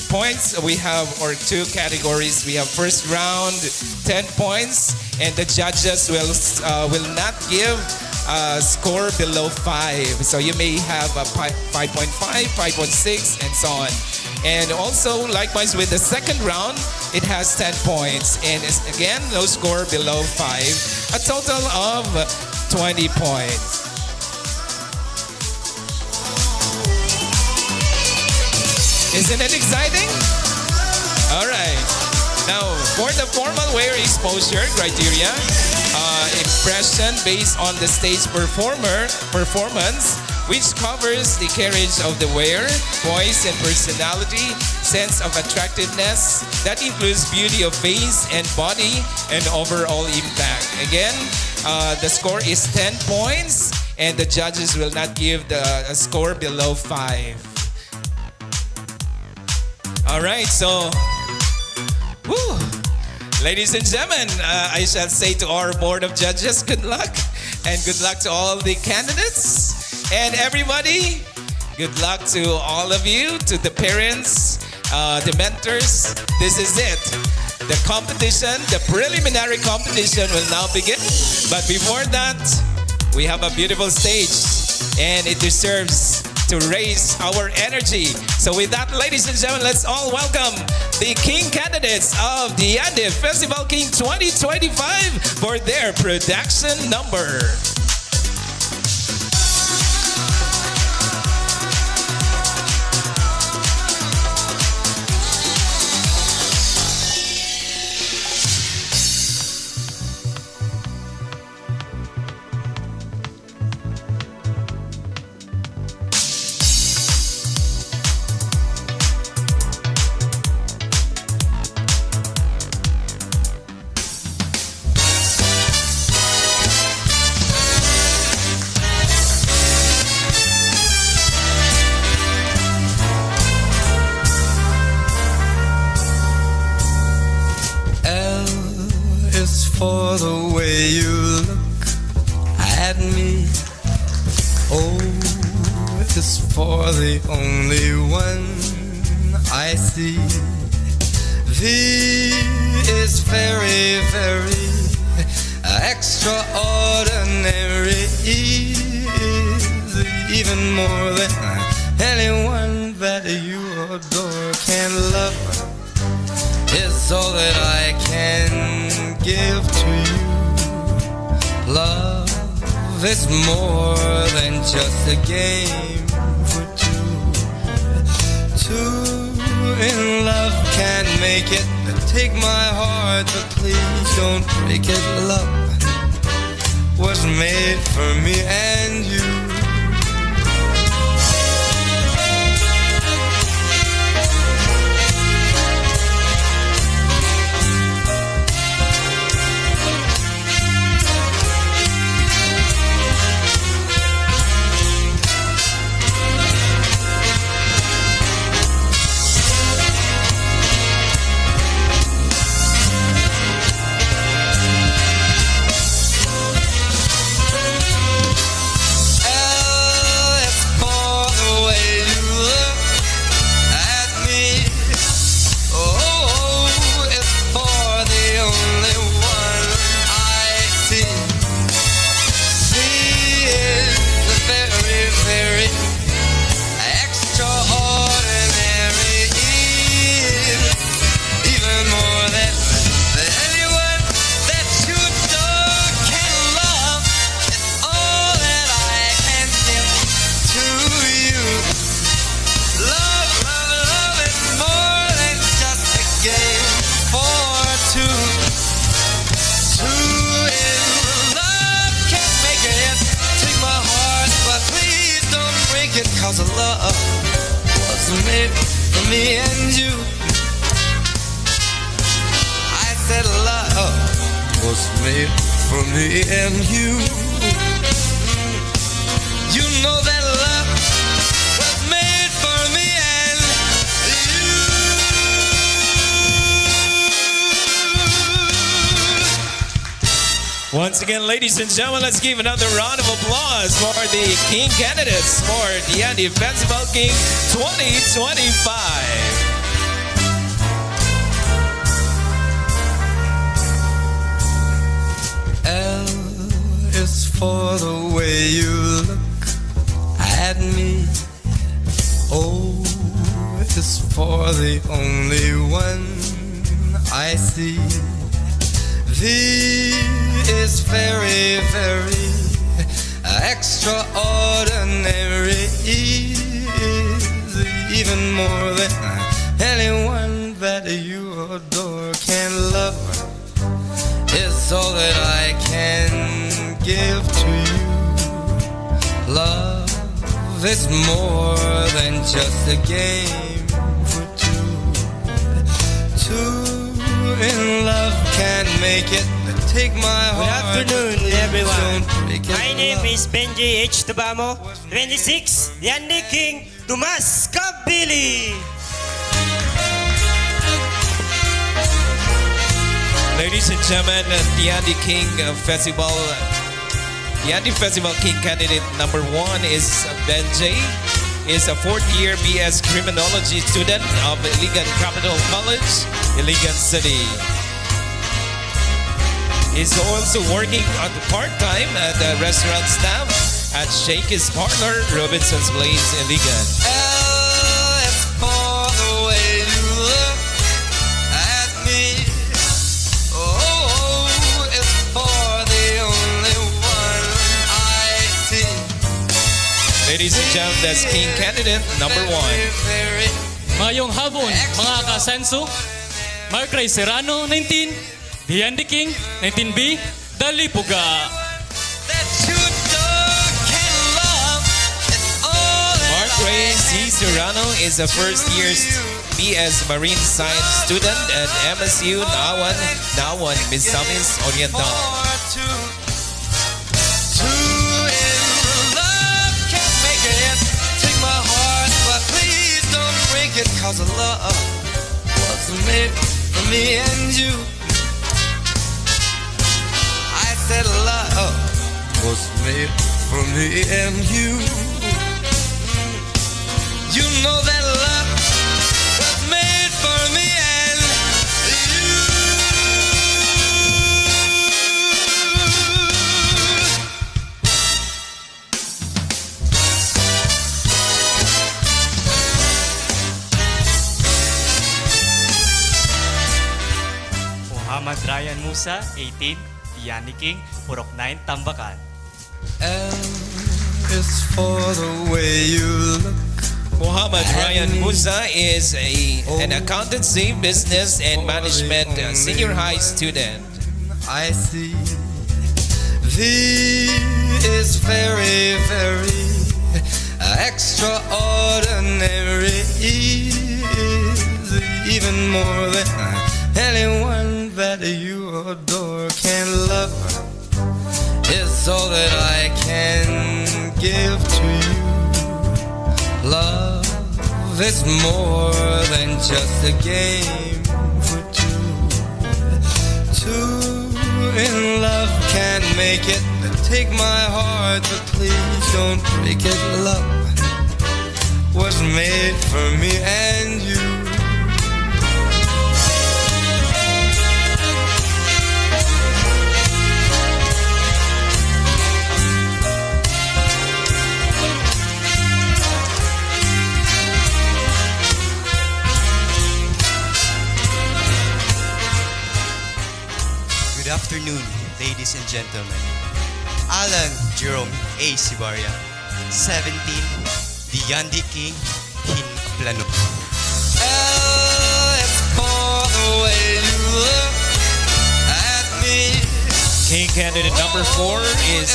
points. We have, or two categories. We have first round, 10 points, and the judges will not give score below 5. So you may have a 5.5, 5.6, and so on. And also, likewise with the second round, it has 10 points. And again, no score below 5. A total of 20 points. Isn't it exciting? All right. Now, for the formal wear exposure criteria, impression based on the stage performance, which covers the carriage of the wearer, voice and personality, sense of attractiveness, that includes beauty of face and body, and overall impact. Again, the score is 10 points, and the judges will not give a score below 5. All right, so, whew. Ladies and gentlemen, I shall say to our board of judges, good luck. And good luck to all the candidates. And everybody, good luck to all of you, to the parents, the mentors. This is it. The competition, the preliminary competition will now begin. But before that, we have a beautiful stage. And it deserves to raise our energy. So with that, ladies and gentlemen, let's all welcome the King candidates of the Diyandi Festival King 2025 for their production number. For the way you look at me. O is for the only one I see. V is very, very extraordinary. E is even more than anyone that you adore can love. It's all that I can give to you. Love is more than just a game for two. Two in love can make it. Take my heart, but please don't break it. Love was made for me and you. Cause love was made for me and you. I said love was made for me and you. You know that love was made for me and you. Once again, ladies and gentlemen, let's give another round of applause for the King candidates for the Diyandi Festival King 2025. L is for the way you look at me. O is for the only one I see. V is very, very extraordinary. E is even more than anyone that you adore can love. It's all that I can give to you. Love is more than just a game for two. Two in love can make it. Take my Good heart. afternoon, everyone. Don't break it, My name love. is 𝙁𝙧𝙚𝙀𝙧𝙀, 26, Diyandi King, Tumas Kabili. Ladies and gentlemen, Diyandi Festival King candidate number 1 is Benjay. Is a 4th-year BS Criminology student of Iligan Capital College, Iligan City. He's also working on the part-time at the restaurant staff at Shakey's Parlor, Robinson's Place, Iligan. L is for the way you look at me. O is for the only one I see. Ladies and gentlemen, that's King candidate number 1. Very, Mayong hapon, mga kasenso. Marcray Serrano, 19. Diyandi King, 19B. Dalipuga. that you can love. It's all that Mark Ray C. Serrano is a first-year BS Marine Science student at MSU Nawan, Misamis Oriental. for two. Two in love can make it. Take my heart, but please don't break it. 'Cause love was made for me and you. I said love was made for me and you. You know that love was made for me and you. Muhammad Ryan Musa, 18. Diyandi King, Purok 9, Tambakan. L is for the way you look. Muhammad Ryan Musa is an accountancy, business, and management senior high student. I see. V is very, very extraordinary. E is even more than anyone that you adore can love. It's all that I can give to you. Love is more than just a game for two. Two in love can make it. Take my heart, but please don't break it. Love was made for me and you. Good afternoon, ladies and gentlemen. Alan Jerome A. Sibaria, 17, Diyandi King, Plano. L is for the way you look at me. King candidate number 4 is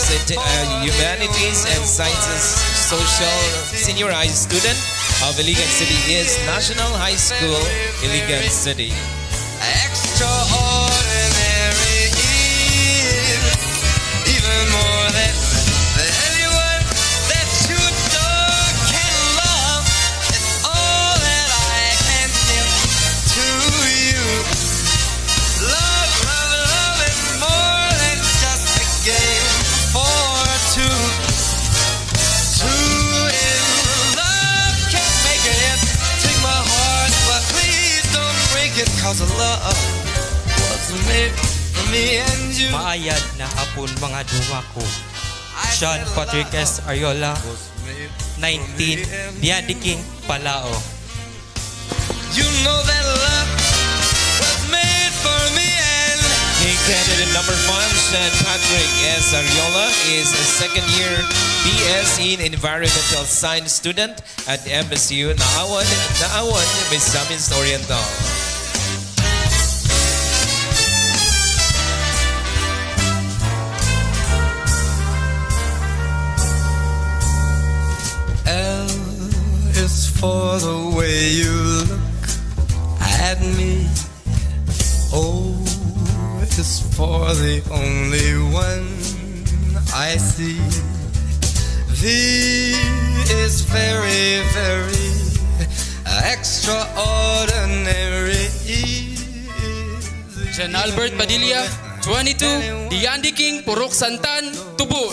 Humanities and Sciences Social senior high student of Iligan City is National High School, Iligan City. Extraordinary is even more than anyone that you adore can love. It's all that I can give to you. Love, love, love is more than just a game for two. Two in love can make it. Take my heart, but please don't break it. 'Cause love was made for me and you. Maayad na hapon mga duwa ko. Sean Patrick S. Ariola, 19, Diyandi King, Palao. You know that love was made for me and King candidate number 5, Sean Patrick S. Ariola, is a second-year BS in Environmental Science student at MSU Naawan, Misamis Oriental. L is for the way you look at me. O is for the only one I see. V is very, very extraordinary. Jan Albert Padilla, 22, Diyandi King, Purok Santan, Tubo.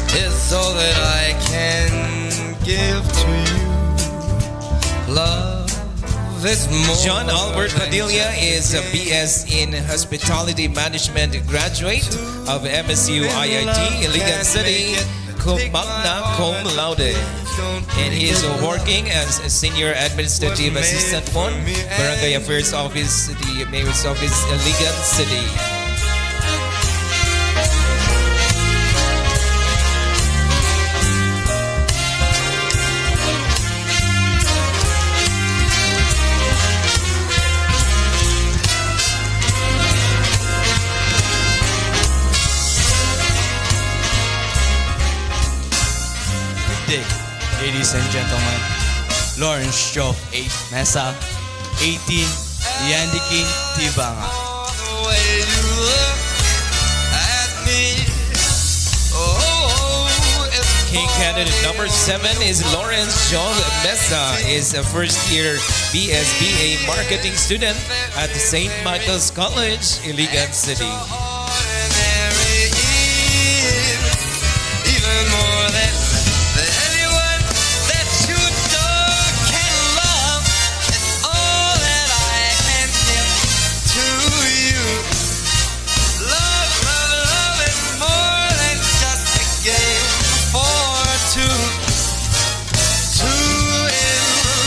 Is all that I can give to you. Love is more. John Albert than Padilla just is a a BS in Hospitality Management graduate of MSU IIT Iligan City, cum laude. And he is working as a senior administrative assistant for Barangay Affairs Office, the Mayor's Office, Iligan City. Day, ladies and gentlemen. Lawrence Joe 8 Mesa, 18 Diyandi King Tibanga. the way you look at me. Oh, it's King candidate number 7 is Lawrence John Mesa, is a first-year BSBA marketing student at St. Michael's College, Iligan City. extraordinary. Even more than anyone that you adore can love. It's all that I can give to you. Love, love, love is more than just a game for two. Two in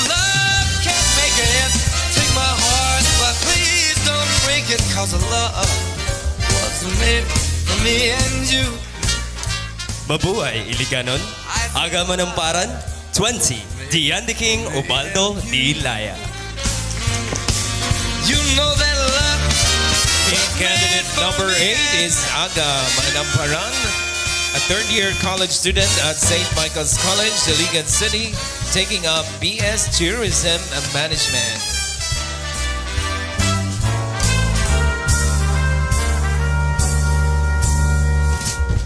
love can't make it. Take my heart, but please don't break it. 'Cause love was made for me and you. Mabuhay, Iliganon. Aga Manamparan, 20 Diyandi King Ubaldo Dilaya. You know that love. King candidate number 8 is Aga Manamparan, a third-year college student at St. Michael's College, Iligan City, taking up BS Tourism and Management.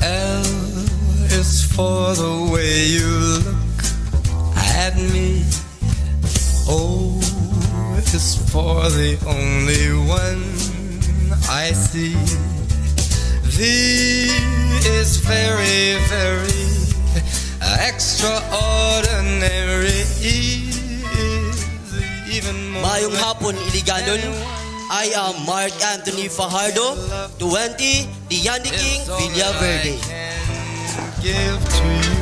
L is for the way you look at me. O is for the only one I see. V is very, very extraordinary. Even more Mayong than hapon, Iliganon. I am Mark Anthony Fajardo, 20, Diyandi King, Villaverde. Give to you.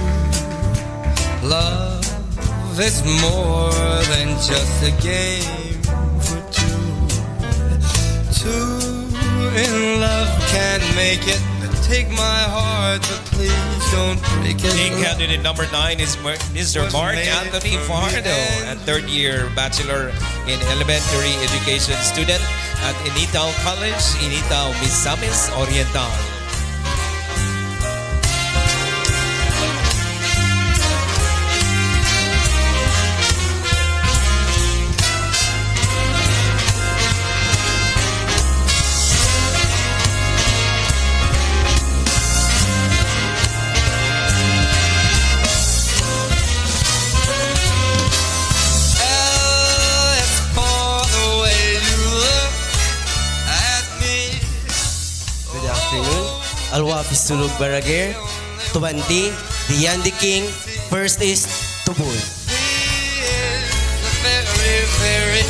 Love is more than just a game for two. Two in love can't make it. Take my heart, but please don't break it. King candidate number 9 is Mr. Mark Anthony Fajardo, a third-year Bachelor in Elementary Education student at Initaw College, Initaw, Misamis Oriental. L is for the way you look at me. Good afternoon. Alwafi Sulog Barager, 20, Diyandi King, first is Tubul. Very, very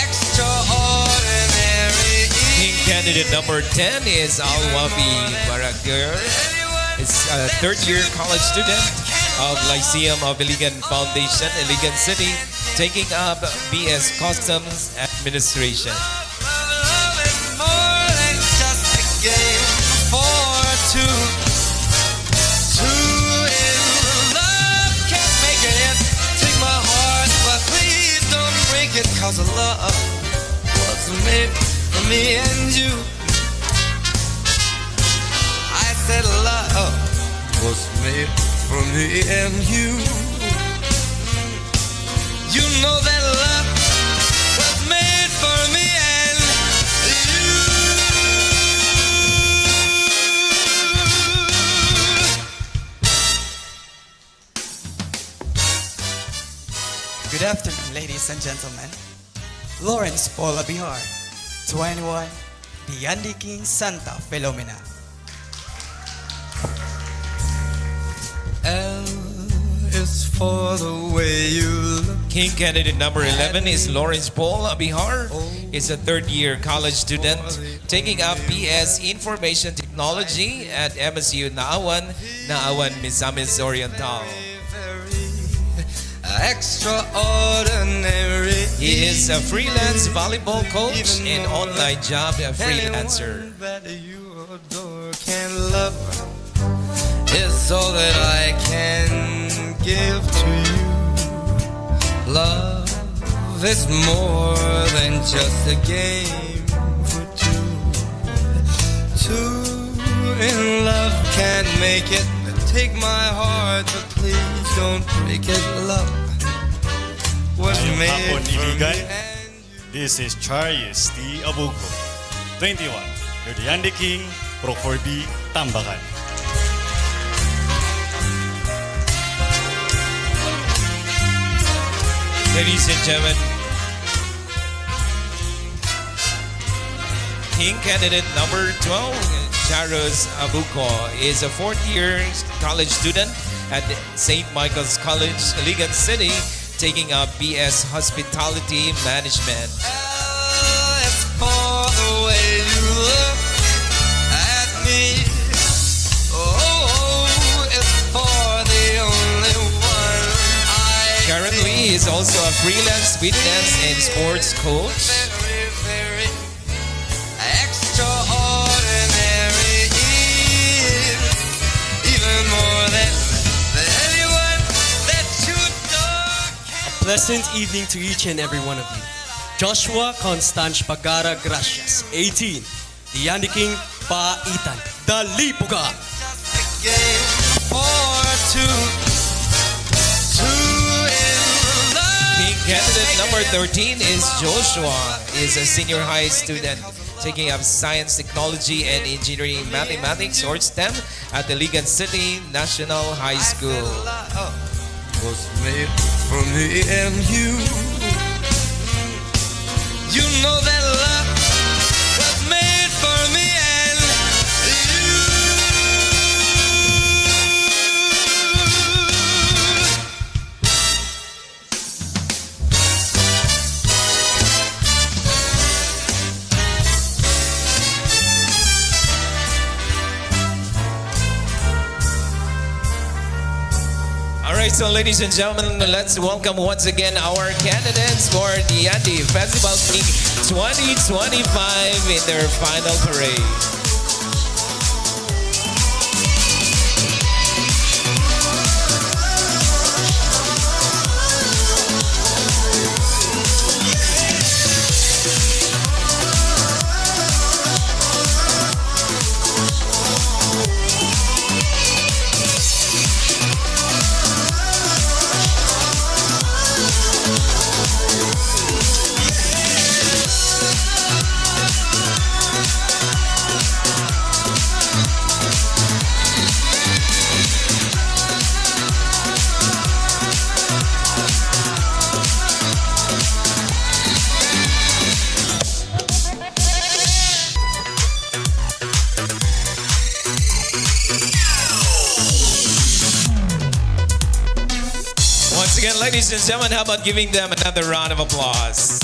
extraordinary. King candidate number 10 is Alwabi Barager. It's a third-year college student of Lyceum of Iligan Foundation, Iligan City, taking up BS Customs Administration. Love is more than just a game for two. Two in love can't make it. Take my heart, but please don't break it. 'Cause love was made for me and you. I said love was made for me and you. You know that love was made for me and you. Good afternoon, ladies and gentlemen. Lawrence Paul Abihar, 21, Diyandi King Santa Filomena. L is for the way you look. King candidate number 11 is Lawrence Paul Abihar. Is a third-year college student taking up BS Information Technology at MSU Naawan Misamis Oriental. Extraordinary. He is a freelance volleyball coach and online job freelancer. That you adore can love is all that I can give to you. Love is more than just a game for two. Two in love can't make it. Take my heart, but please don't break it. Love was Ngayong made hapon, for me Iligan. and This is 𝘾𝙤𝙧𝙮, 21, your Diyandi King, Pro 4B, Tambakan. Ladies and gentlemen, King candidate number 12, Charos Abuko, is a fourth-year college student at St. Michael's College, Iligan City, taking up BS Hospitality Management. it's for the way you look at me. Oh, it's for the only one I Currently, he is also a freelance fitness and sports coach. very, very extraordinary. Even more than anyone that you know. Pleasant evening to each and every one of you. Joshua Constance Pagara Gracias, 18, Diyandi King Paitan, Dalipuga. Game for two. Two in love. King candidate number 13 is Joshua, is a senior high student taking up science, technology, and engineering mathematics or STEM at the Iligan City National High School. Love was made for me and you. You know that love was made for me and you. Alright, so ladies and gentlemen, let's welcome once again our candidates for the Diyandi Festival King 2025 in their final parade. Once again, ladies and gentlemen, how about giving them another round of applause?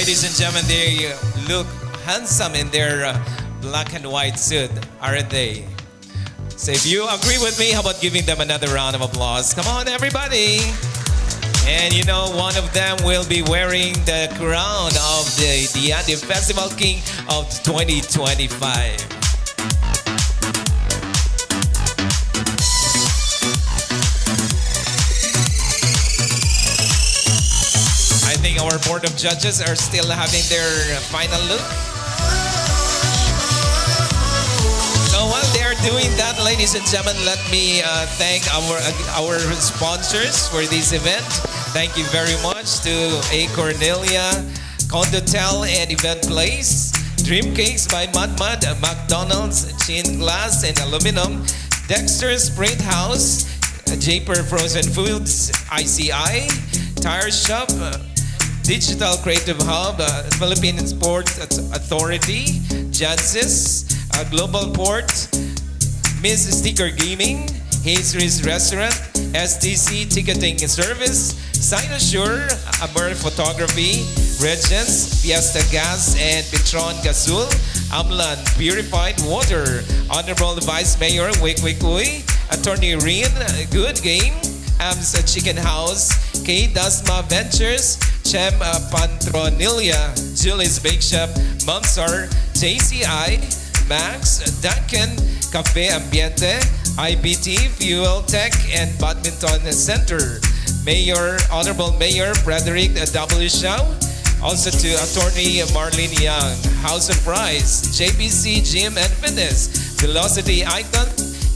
ladies and gentlemen, they look handsome in their black and white suit, aren't they? So if you agree with me, how about giving them another round of applause? Come on, everybody. And you know, one of them will be wearing the crown of the Diyandi Festival King of 2025. I think our board of judges are still having their final look. So while they're doing that, ladies and gentlemen, let me thank our sponsors for this event. Thank you very much to Acornelia, Condohotel and Event Place, Dream Cakes by Mud, McDonald's, Chin Glass and Aluminum, Dexter's Print House, Japer Frozen Foods, ICI, Tire Shop, Digital Creative Hub, Philippine Sports Authority, Jansis, Global Port, Miss Sticker Gaming, Hazery's Restaurant, STC Ticketing Service, Sinosure, Aber Photography, Regents, Fiesta Gas and Petron Gasul, Amlan Purified Water, Honorable Vice Mayor 𝙃𝙧𝙚𝙀𝙀, Attorney Rin, Good Game, Am's Chicken House, K. Dasma Ventures, Chem Pantronelia, Julie's Bake Shop, Mumsar, JCI, Max, Duncan, Cafe Ambiente, IBT, Fuel Tech, and Badminton Center. Mayor, Honorable Mayor Frederick W. Shaw, also to Attorney Marlene Young, House of Rice, JBC Gym and Fitness, Velocity Icon,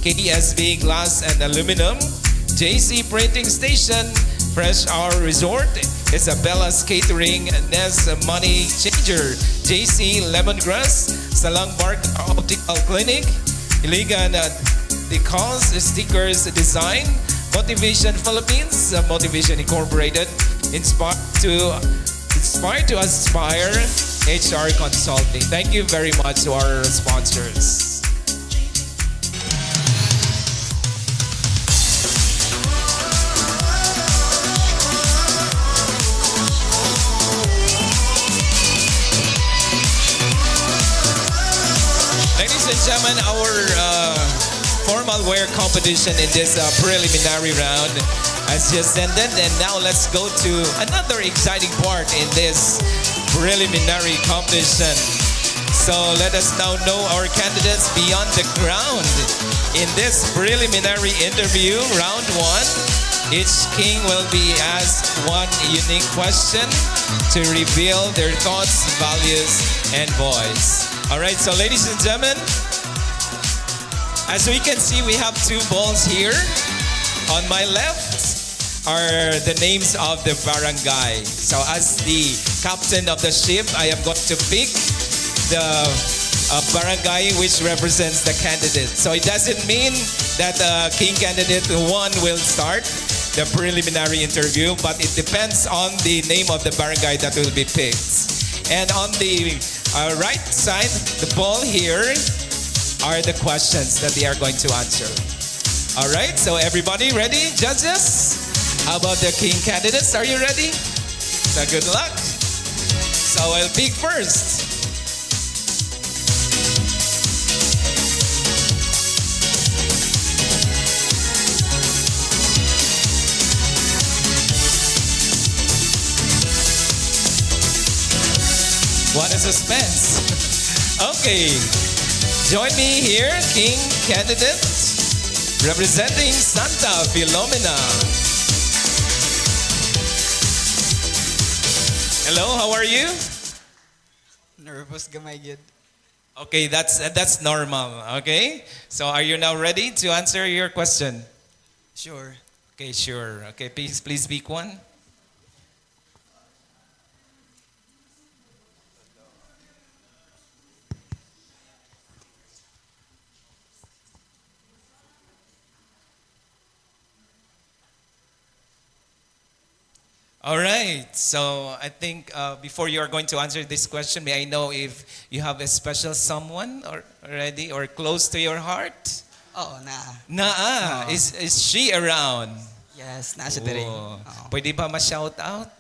KSB Glass and Aluminum, JC Printing Station, Fresh Hour Resort, Isabella's Catering, Ness Money Changer, JC Lemongrass, Salang Bark Optical Clinic, Iligan Decals Stickers Design, Motivation Philippines, Motivation Incorporated, Inspire to Aspire, HR Consulting. Thank you very much to our sponsors. Ladies and gentlemen, our formal wear competition in this preliminary round has just ended, and now let's go to another exciting part in this preliminary competition. So let us now know our candidates beyond the ground. In this preliminary interview, round one, each king will be asked one unique question to reveal their thoughts, values, and voice. All right, so ladies and gentlemen, as we can see, we have two balls here. On my left are the names of the barangay. So as the captain of the ship, I am going to pick the barangay which represents the candidate. So it doesn't mean that king candidate one will start the preliminary interview, but it depends on the name of the barangay that will be picked. And on the right side, the ball here, are the questions that they are going to answer. All right, so everybody ready, judges? How about the king candidates? Are you ready? So good luck. So I'll pick first. What a suspense. Okay. Join me here, King candidate, representing Santa Filomena. Hello, how are you? Nervous gamay gid. Okay, that's normal, okay? So are you now ready to answer your question? Sure. Okay, sure. Okay, please pick one. All right. So I think before you are going to answer this question, may I know if you have a special someone already or close to your heart? Oh, nah. Naa. Is she around? Yes, nasa diri. Pwede ba ma-shout out?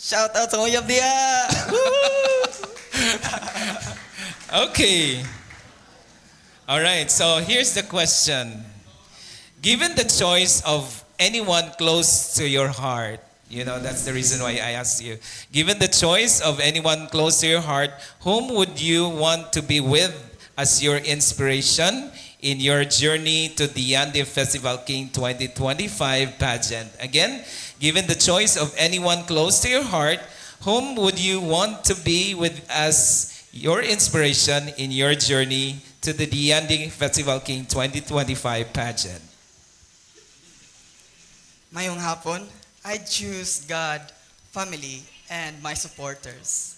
Shout out sa Uyab Dia! Okay. All right, so here's the question. Given the choice of anyone close to your heart, you know, that's the reason why I asked you. Given the choice of anyone close to your heart, whom would you want to be with as your inspiration in your journey to the Diyandi Festival King 2025 pageant? Again, given the choice of anyone close to your heart, whom would you want to be with as your inspiration in your journey to the Diyandi Festival King 2025 pageant? Mayong hapon, I choose God, family, and my supporters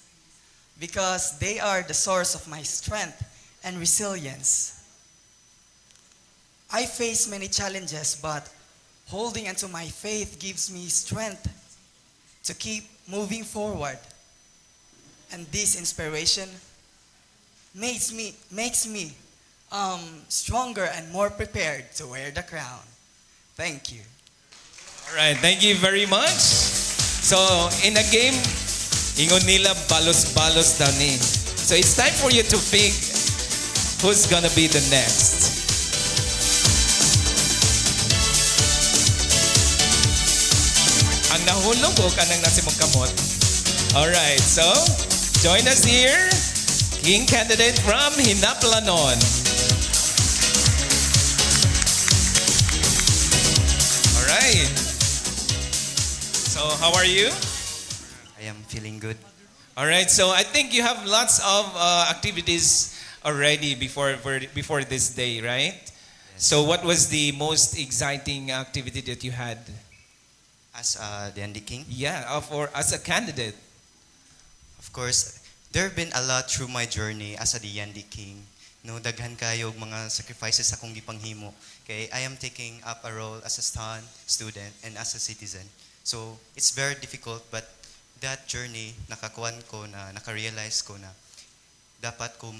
because they are the source of my strength and resilience. I face many challenges, but holding onto my faith gives me strength to keep moving forward. And this inspiration makes me stronger and more prepared to wear the crown. Thank you. All right, thank you very much. So, in a game, ingon nila balos-balos daw ni. So, it's time for you to pick who's gonna be the next. Ang nahulog o kanang nasimong kamot? All right, so, join us here, King candidate from Hinaplanon. All right. So, how are you? I am feeling good. All right. So, I think you have lots of activities already before this day, right? Yes. So, what was the most exciting activity that you had? As a Diyandi King? Yeah, as a candidate. Of course, there have been a lot through my journey as a Diyandi King. No, daghan kayo mga sacrifices akong gipanghimo. Okay, I am taking up a role as a student, and as a citizen. So, it's very difficult, but that journey, naka-realize ko na dapat ko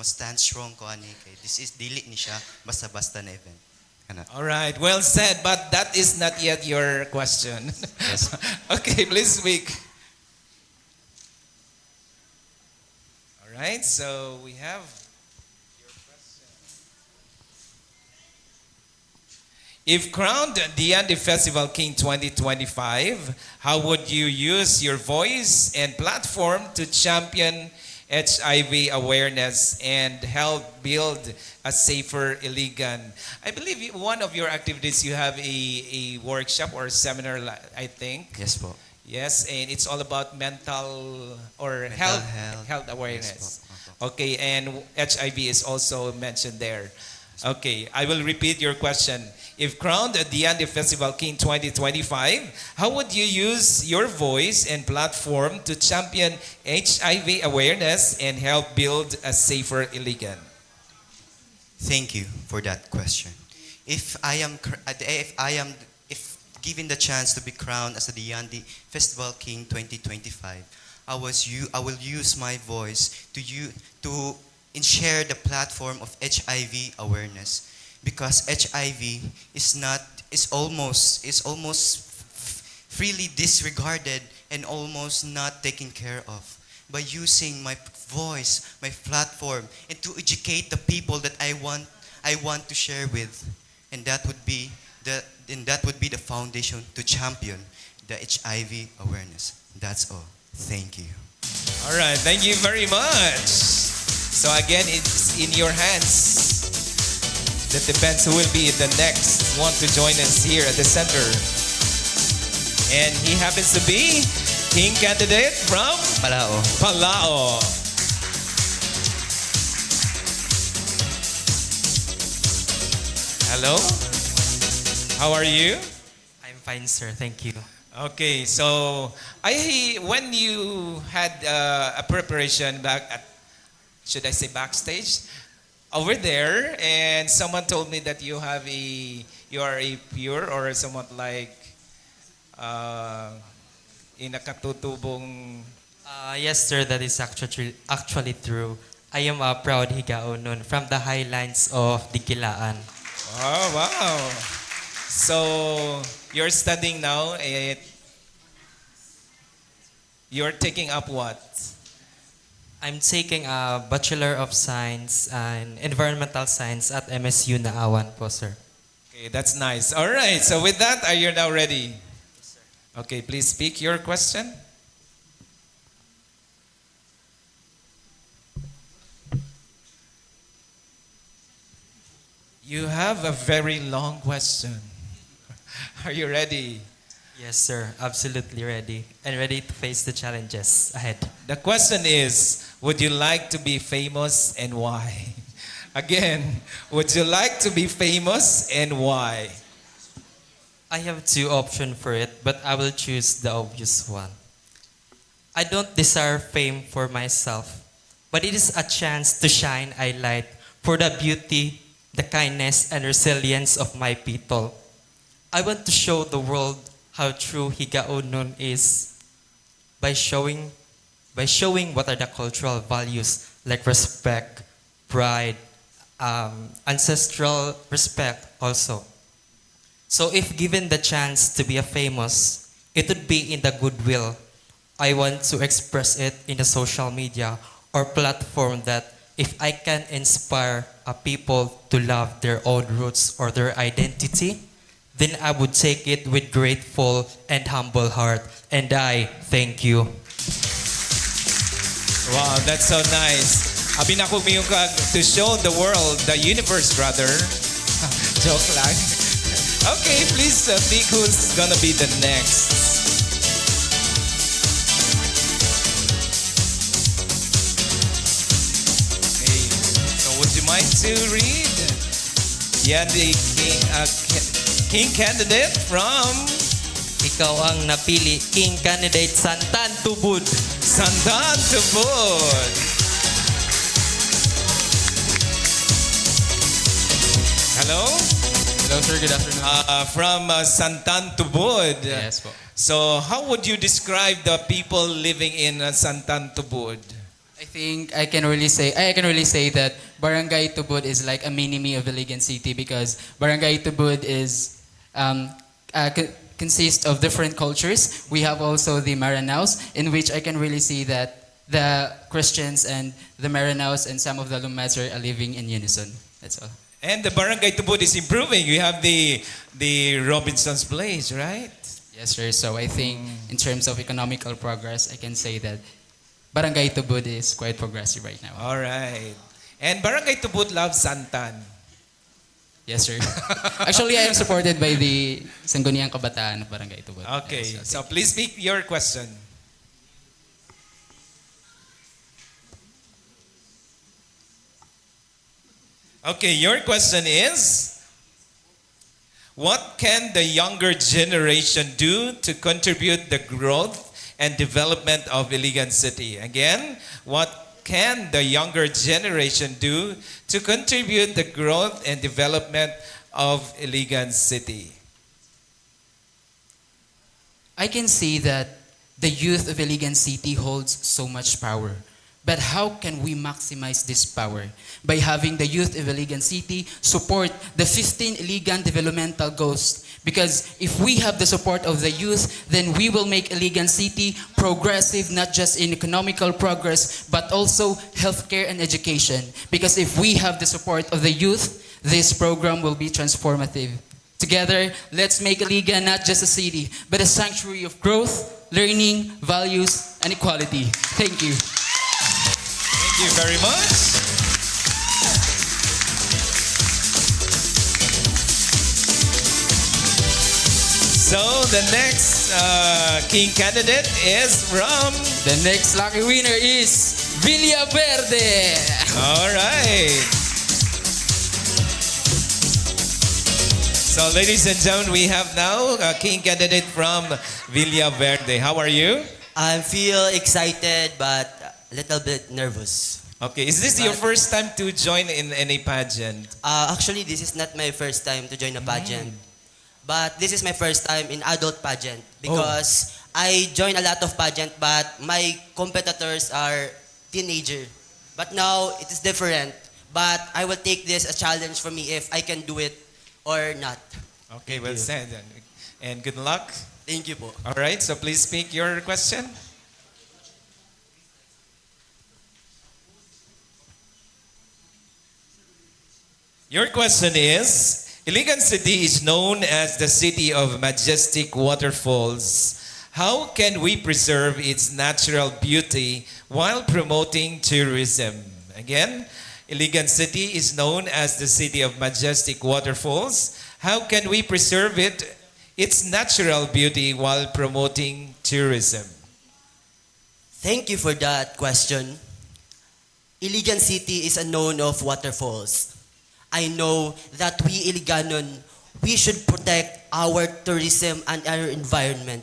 stand strong ko ani kay this is dili ni siya basta-basta na event. All right, well said, but that is not yet your question. Yes. Okay, please speak. All right, so we have your question. If crowned Diyandi Festival King 2025, how would you use your voice and platform to champion HIV awareness and help build a safer Iligan? I believe one of your activities, you have a workshop or seminar, I think. Yes po. Yes, and it's all about mental health awareness. Yes, okay, and HIV is also mentioned there. Okay, I will repeat your question. If crowned at the Diyandi Festival King 2025, how would you use your voice and platform to champion HIV awareness and help build a safer Iligan? Thank you for that question. If given the chance to be crowned as a Diyandi Festival King 2025, I will use my voice to share the platform of HIV awareness, because HIV is almost freely disregarded and almost not taken care of. By using my voice, my platform, and to educate the people that I want to share with, and that would be the foundation to champion the HIV awareness. That's all. Thank you. All right, thank you very much. So again, it's in your hands. That depends who will be the next one to join us here at the center. And he happens to be King candidate from Palao. Hello. How are you? I'm fine, sir. Thank you. Okay, so when you had a preparation back at, should I say backstage, over there, and someone told me that you are a pure or somewhat like in a katutubong. Yes, sir. That is actually true. I am a proud Higaonon from the highlands of Dikilaan. Oh, wow. So, you're studying now at You're taking up what? I'm taking a Bachelor of Science and Environmental Science at MSU Naawan po, sir. Okay, that's nice. All right, so with that, are you now ready? Yes, sir. Okay, please speak your question. You have a very long question. Are you ready? Yes, sir. Absolutely ready. And ready to face the challenges ahead. The question is, would you like to be famous and why? Again, would you like to be famous and why? I have two options for it, but I will choose the obvious one. I don't desire fame for myself, but it is a chance to shine a light for the beauty, the kindness, and resilience of my people. I want to show the world how true 𝙃𝙀𝙀𝙀 is by showing what are the cultural values like respect, pride, ancestral respect also. So if given the chance to be a famous, it would be in the goodwill. I want to express it in the social media or platform that if I can inspire a people to love their own roots or their identity, then I would take it with grateful and humble heart. And I thank you. Wow, that's so nice. Abinako mo yung to show the world, the universe, brother. Joke lang. Okay, please pick who's gonna be the next. Okay, so would you mind to read? Diyandi King candidate from? Ikaw ang napili, King Candidate Santan Tubod. Santan Tubod. Hello? Hello, sir. Good afternoon. From Santan Tubod. Yes po. So, how would you describe the people living in Santan Tubod? I think I can really say that Barangay Tubod is like a mini-me of Iligan City because Barangay Tubod is consists of different cultures. We have also the Maranaos, in which I can really see that the Christians and the Maranaos and some of the Lumads are living in unison. That's all. And the Barangay Tubod is improving. You have the Robinson's Place, right? Yes, sir. So I think in terms of economical progress, I can say that Barangay Tubod is quite progressive right now. All right. And Barangay Tubod loves Santan. Yes, sir. Actually, I am supported by the Sangguniang Kabataan of Barangay Tubod. Okay. Yes, So please speak your question. Okay, your question is, what can the younger generation do to contribute the growth and development of Iligan City? Again, what can the younger generation do to contribute the growth and development of Iligan City? I can see that the youth of Iligan City holds so much power. But how can we maximize this power? By having the youth of Iligan City support the 15 Iligan developmental goals. Because if we have the support of the youth, then we will make Iligan City progressive, not just in economical progress, but also healthcare and education. Because if we have the support of the youth, this program will be transformative. Together, let's make Iligan not just a city, but a sanctuary of growth, learning, values, and equality. Thank you. Thank you very much. So the next King candidate is from? The next lucky winner is Villaverde. All right. So ladies and gentlemen, we have now a King candidate from Villaverde. How are you? I feel excited but a little bit nervous. Okay, is this your first time to join in any pageant? Actually, this is not my first time to join a pageant. But this is my first time in adult pageant because I joined a lot of pageant but my competitors are teenager. But now it is different. But I will take this as a challenge for me if I can do it or not. Okay, well said. And good luck. Thank you po. All right, so please speak your question. Your question is, Iligan City is known as the city of majestic waterfalls. How can we preserve its natural beauty while promoting tourism? Again, Iligan City is known as the city of majestic waterfalls. How can we preserve its natural beauty while promoting tourism? Thank you for that question. Iligan City is a known of waterfalls. I know that we Iliganon, we should protect our tourism and our environment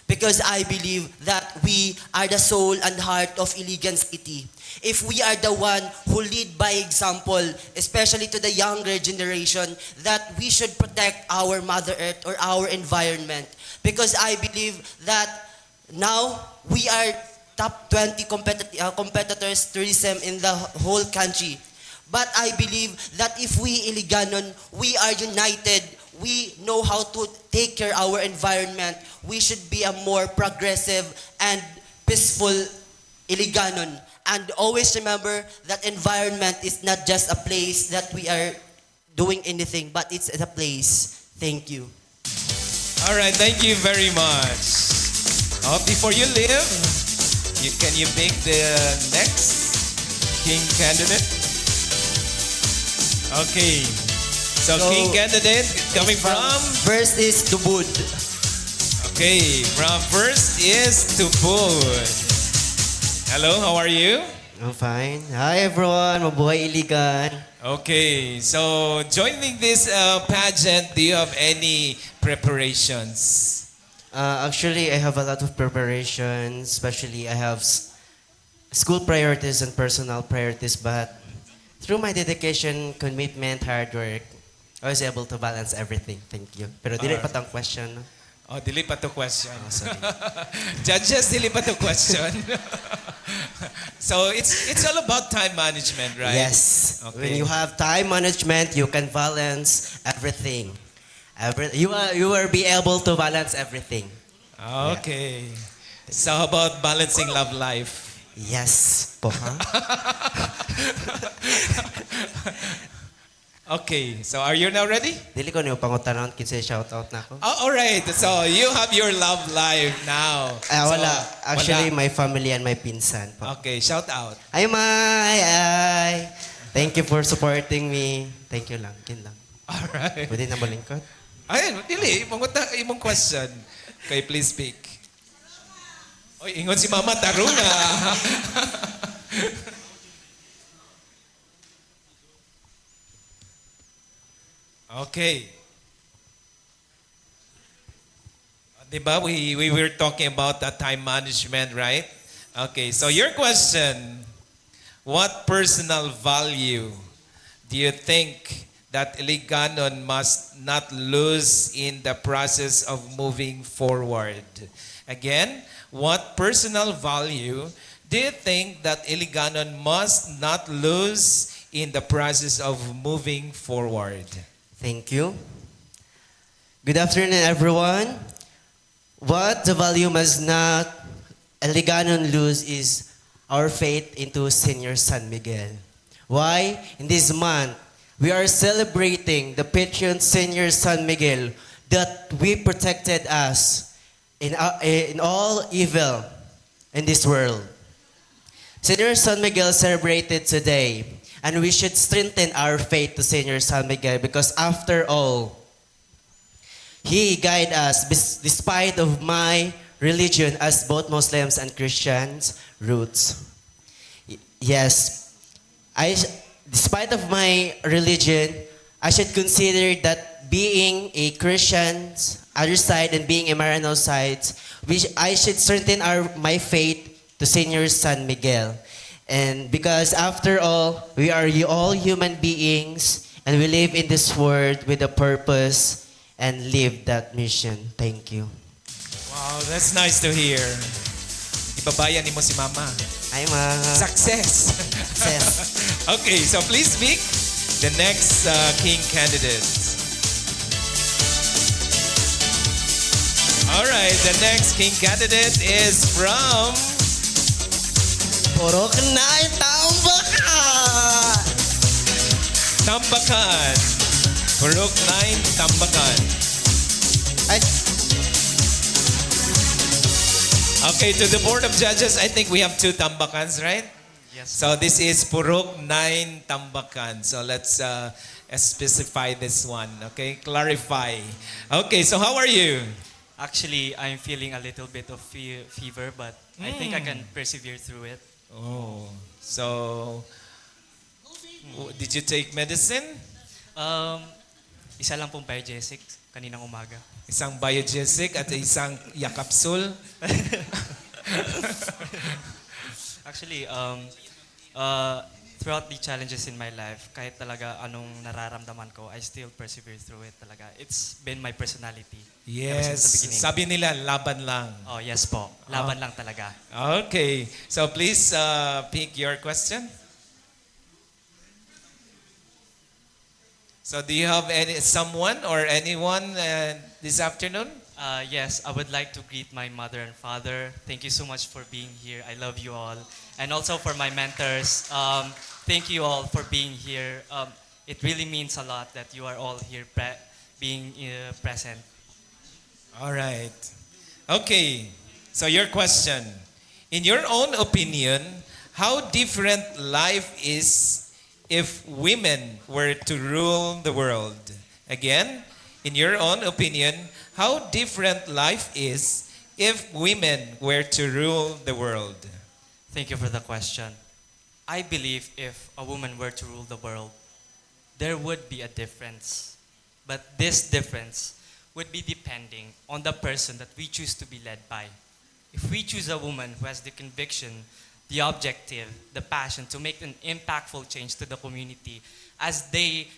because I believe that we are the soul and heart of Iligan City. If we are the one who lead by example, especially to the younger generation, that we should protect our Mother Earth or our environment because I believe that now we are top 20 competitors tourism in the whole country. But I believe that if we Iliganon, we are united, we know how to take care of our environment, we should be a more progressive and peaceful Iliganon. And always remember that environment is not just a place that we are doing anything, but it's a place. Thank you. All right, thank you very much. Before you leave, can you pick the next King candidate? Okay. So King candidate coming from? First is Tubud. Okay, from first is Tubud. Hello, how are you? I'm fine. Hi everyone, mabuhay Iligan. Okay, so joining this pageant, do you have any preparations? Actually, I have a lot of preparations, especially I have school priorities and personal priorities, but through my dedication, commitment, hard work, I was able to balance everything. Thank you. Pero dili pa tong question. Oh, dili pa to question. Oh, sorry. Judges, dili pa to question. So it's all about time management, right? Yes. Okay. When you have time management, you can balance everything. You will be able to balance everything. Okay. So how about balancing love life? Yes. Po, huh? Okay, so are you now ready? Dili ko niyo pangutanon kinsa shout out na ako. Oh, all right. So you have your love life now. Wala. So, Actually, wala. my family and my pinsan po. Okay, shout out. Ay, May! Ay! Thank you for supporting me. Thank you lang. Yun lang. All right. Pwede na malingkod? Ayun, dili. Imong question. Okay, please speak. Oy, ingon si Mama Taruna. Okay. Diba, we were talking about time management, right? Okay, so your question, what personal value do you think that Iliganon must not lose in the process of moving forward? Again, what personal value do you think that Iliganon must not lose in the process of moving forward? Thank you. Good afternoon, everyone. What the value must not Iliganon lose is our faith into Senior San Miguel. Why? In this month, we are celebrating the patron Senior San Miguel that we protected us in all evil in this world. Senior San Miguel celebrated today, and we should strengthen our faith to Senior San Miguel because after all, he guided us despite of my religion as both Muslims and Christians roots. Yes, despite of my religion, I should consider that being a Christian other side and being a Marano side, I should strengthen my faith to Senior San Miguel. And because after all, we are all human beings and we live in this world with a purpose and live that mission. Thank you. Wow, that's nice to hear. Ibabayan ni mo si Mama. Hi, Ma. Success. Success. Okay, so please speak the next King candidate. All right, the next King candidate is from... Puro ka na, tamba ka! Tambakan. Purok 9, Tambakan. Okay, to the board of judges, I think we have 2 Tambakans, right? Yes. So this is Purok 9, Tambakan. So let's specify this one, okay? Clarify. Okay, so how are you? Actually, I'm feeling a little bit of fever, but I think I can persevere through it. Oh, so did you take medicine? Isa lang pong biogesic kaninang umaga. Isang biogesic at isang yakapsul? Actually, throughout the challenges in my life, kahit talaga anong nararamdaman ko, I still persevere through it talaga. It's been my personality. Ever since the Yes. beginning. Sabi nila, laban lang. Oh, yes po. Laban lang talaga. Okay. So please pick your question. So do you have someone or anyone this afternoon? Yes, I would like to greet my mother and father. Thank you so much for being here. I love you all. And also for my mentors. Thank you all for being here. It really means a lot that you are all here being present. All right. Okay. So your question. In your own opinion, how different life is if women were to rule the world? Again, in your own opinion, how different life is if women were to rule the world? Thank you for the question. I believe if a woman were to rule the world, there would be a difference. But this difference would be depending on the person that we choose to be led by. If we choose a woman who has the conviction, the objective, the passion to make an impactful change to the community as they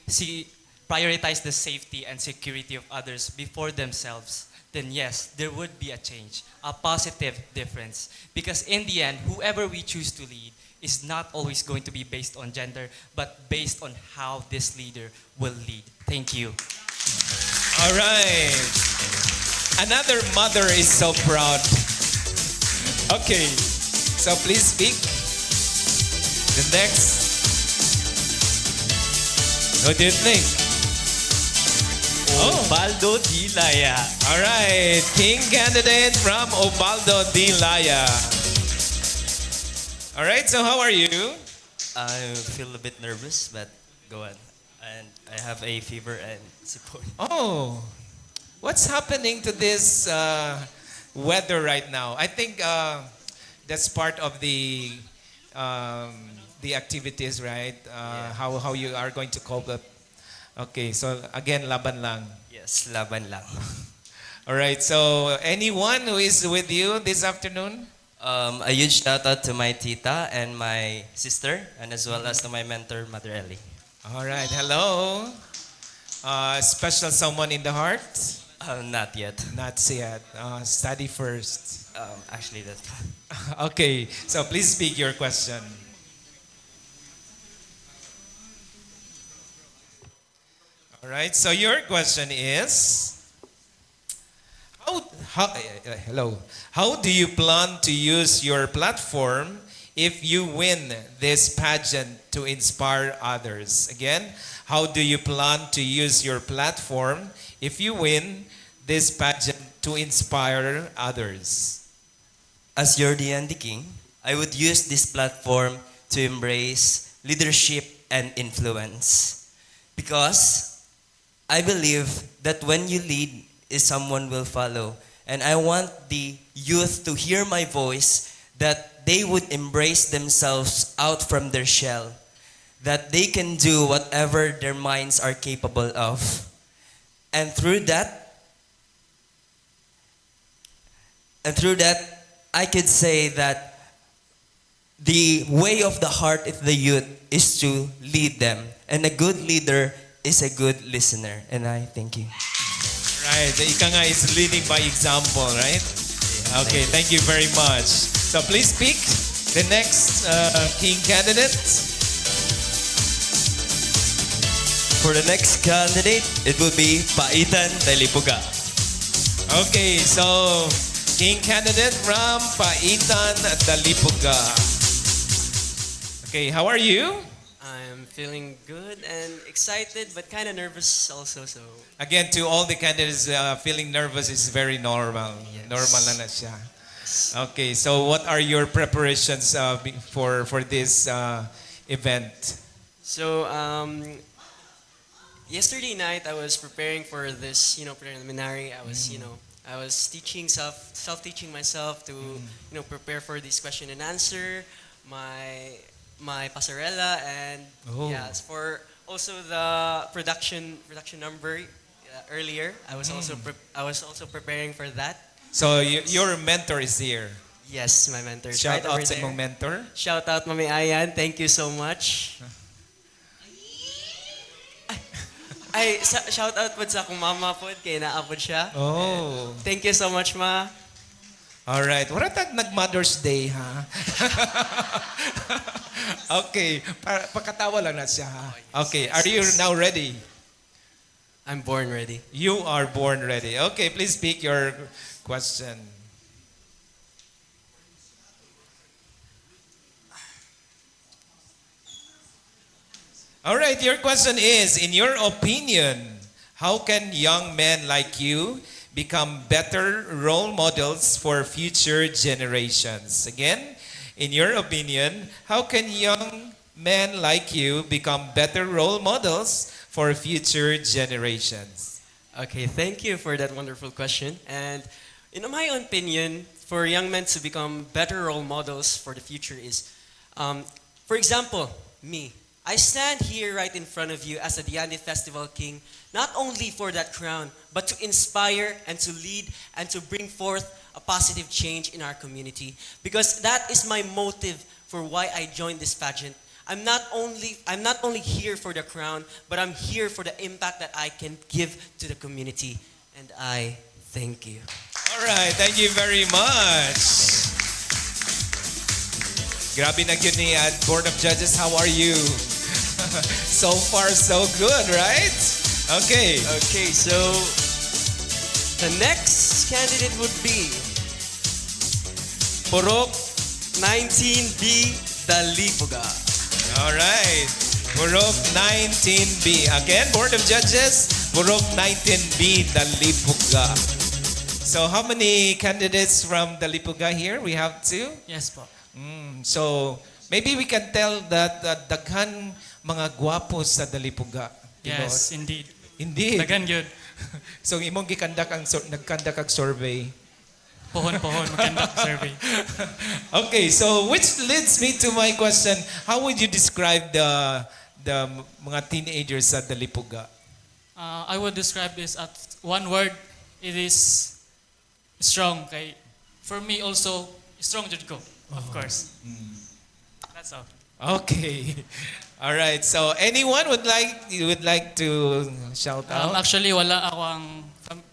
prioritize the safety and security of others before themselves, then yes, there would be a change, a positive difference. Because in the end, whoever we choose to lead is not always going to be based on gender, but based on how this leader will lead. Thank you. All right. Another mother is so proud. Okay. So please speak. The next. What do you think? 𝙁𝙤𝙀𝙀. All right. King candidate from 𝙁𝙤𝙀𝙀. All right. So how are you? I feel a bit nervous, but go on. And I have a fever and sipon. Oh, what's happening to this weather right now? I think that's part of the activities, right? How you are going to cope up. Okay, so again, laban lang. Yes, laban lang. All right, so anyone who is with you this afternoon? A huge shout out to my tita and my sister, and as well as to my mentor, Mother Ellie. All right, hello. Special someone in the heart? Not yet. Not yet. Study first. Actually, that's... Okay, so please speak your question. All right, so your question is, how do you plan to use your platform if you win this pageant to inspire others? Again, how do you plan to use your platform if you win this pageant to inspire others? As your Diyandi King, I would use this platform to embrace leadership and influence. Because I believe that when you lead, someone will follow. And I want the youth to hear my voice, that they would embrace themselves out from their shell, that they can do whatever their minds are capable of. And through that, I could say that the way of the heart of the youth is to lead them. And a good leader is a good listener. And I thank you. Right, the ika nga is leading by example, right? Okay, thank you very much. So please pick the next King candidate. For the next candidate, it will be 𝙁𝙤𝙀𝙀. Okay, so King candidate from 𝙁𝙤𝙀𝙀. Okay, how are you? I'm feeling good and excited, but kind of nervous also. So Again, to all the candidates, feeling nervous is very normal. Normal lang na siya. Okay, so what are your preparations for this event? So yesterday night I was preparing for this, preliminary. I was, I was teaching self-teaching myself to, prepare for this question and answer, my pasarela, and it's for also the production number earlier. I was also preparing for that. So your mentor is here. Yes, my mentor. Shout right out over sa there. mong mentor. Shout out, Mami Ayan. Thank you so much. Shout out po sa akong mama po, kaya naapod siya. Oh. Thank you so much, ma. Alright. Wala tag nag-Mother's Day, ha? Okay. Pakatawa lang na siya, ha? Okay. Are you now ready? I'm born ready. You are born ready. Okay. Please speak your question. All right, your question is, in your opinion, how can young men like you become better role models for future generations? Again, in your opinion, how can young men like you become better role models for future generations? Okay, thank you for that wonderful question. And in my opinion, for young men to become better role models for the future is, for example, me. I stand here right in front of you as a Diyandi Festival King, not only for that crown, but to inspire and to lead and to bring forth a positive change in our community. Because that is my motive for why I joined this pageant. I'm not only here for the crown, but I'm here for the impact that I can give to the community. And I thank you. All right, thank you very much. Grabe na yun ni Board of Judges. How are you? So far, so good, right? Okay. Okay, so the next candidate would be Purok 19B Dalipuga. All right. Purok 19B. Again, Board of Judges, Purok 19B Dalipuga. So how many candidates from Dalipuga here? We have two? Yes po. So maybe we can tell that daghan mga gwapos sa Dalipuga. Yes, indeed. Indeed. Daghan yun. So imong gikandak ang nagkandak ang survey. Pohon, magkandak survey. Okay, so which leads me to my question. How would you describe the mga teenagers sa Dalipuga? I would describe this at one word. It is strong. Okay? For me also, strong jud ko, of course. That's all. Okay. All right. So anyone would like to shout out? Actually, wala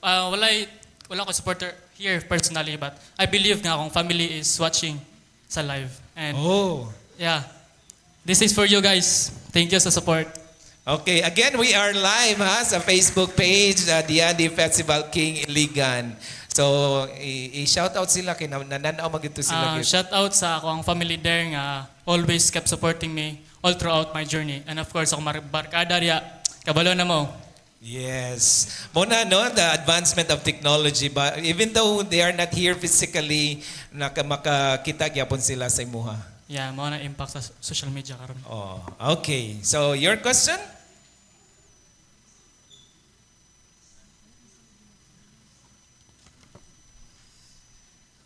ako supporter here personally, but I believe na akong family is watching sa live. And yeah, this is for you guys. Thank you sa support. Okay, again, we are live sa Facebook page, Diyandi Festival King Iligan. So, i-shout out sila kay nananaw magito sila. Shout out sa akong family there nga always kept supporting me all throughout my journey. And of course, akong barkada diya, kabalo na mo. Yes. Muna, no, the advancement of technology, but even though they are not here physically, makakita gyapon sila sa imuha. Yeah, mo na impact sa social media karon. Oh, okay. So, your question?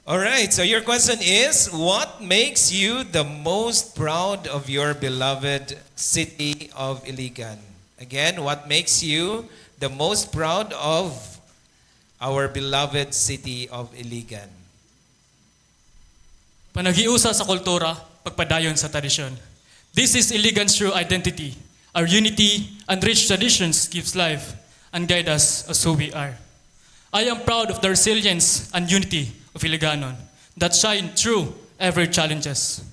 All right. So, your question is, what makes you the most proud of your beloved city of Iligan? Again, what makes you the most proud of our beloved city of Iligan? Panagiusa sa kultura, pagpadayon sa tradisyon. This is Iligan's true identity. Our unity and rich traditions gives life and guide us as who we are. I am proud of the resilience and unity of Iliganon that shine through every challenges.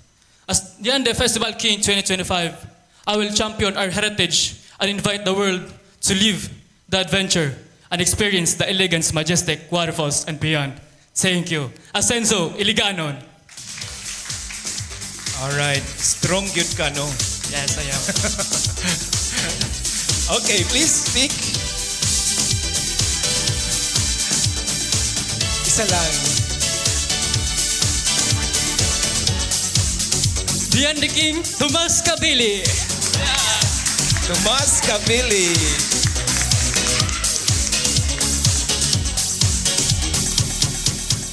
As Diyandi Festival King 2025, I will champion our heritage and invite the world to live the adventure and experience the Iligan's majestic waterfalls and beyond. Thank you. Ascenso, Iliganon. All right. Strong good ka, no? Yes, I am. Okay, please speak. Isa lang. Diyandi King, 𝙾𝙤𝙤𝙤𝙀𝙗. 𝘾𝙤𝙢𝙤𝙀.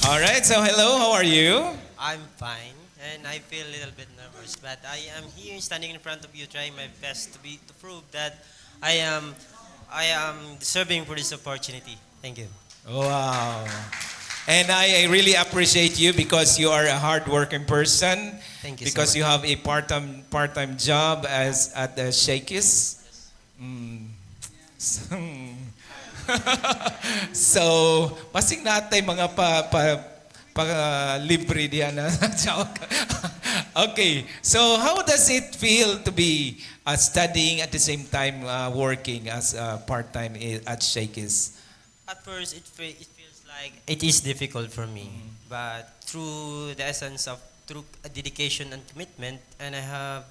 All right, so hello, how are you? I'm fine, and I feel a little bit nervous, but I am here standing in front of you, trying my best to prove that I am deserving for this opportunity. Thank you. Wow. And I really appreciate you because you are a hardworking person. Thank you so Because much. you have a part-time job as at the 𝘾𝙧𝙚𝙀𝙧. So, pasing natin mga libre diyan na joke. Okay, so how does it feel to be studying at the same time working as part-time at 𝘾𝙧𝙀𝙧? At first, it feels like it is difficult for me, but through the essence of through dedication and commitment, and I have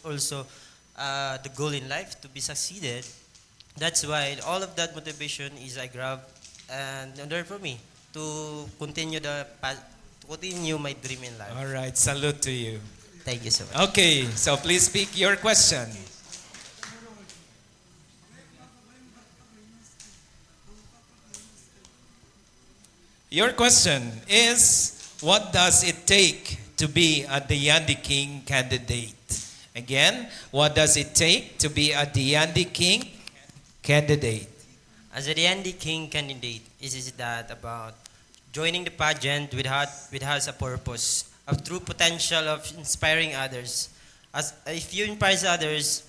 also the goal in life to be succeeded. That's why all of that motivation is I grab and in order for me to continue my dream in life. All right, salute to you. Thank you so much. Okay, so please speak your question. Your question is, what does it take to be a Diyandi King candidate? Again, what does it take to be a Diyandi King candidate? As a Diyandi King candidate, is that about joining the pageant with has a purpose, a true potential of inspiring others. As if you inspire others,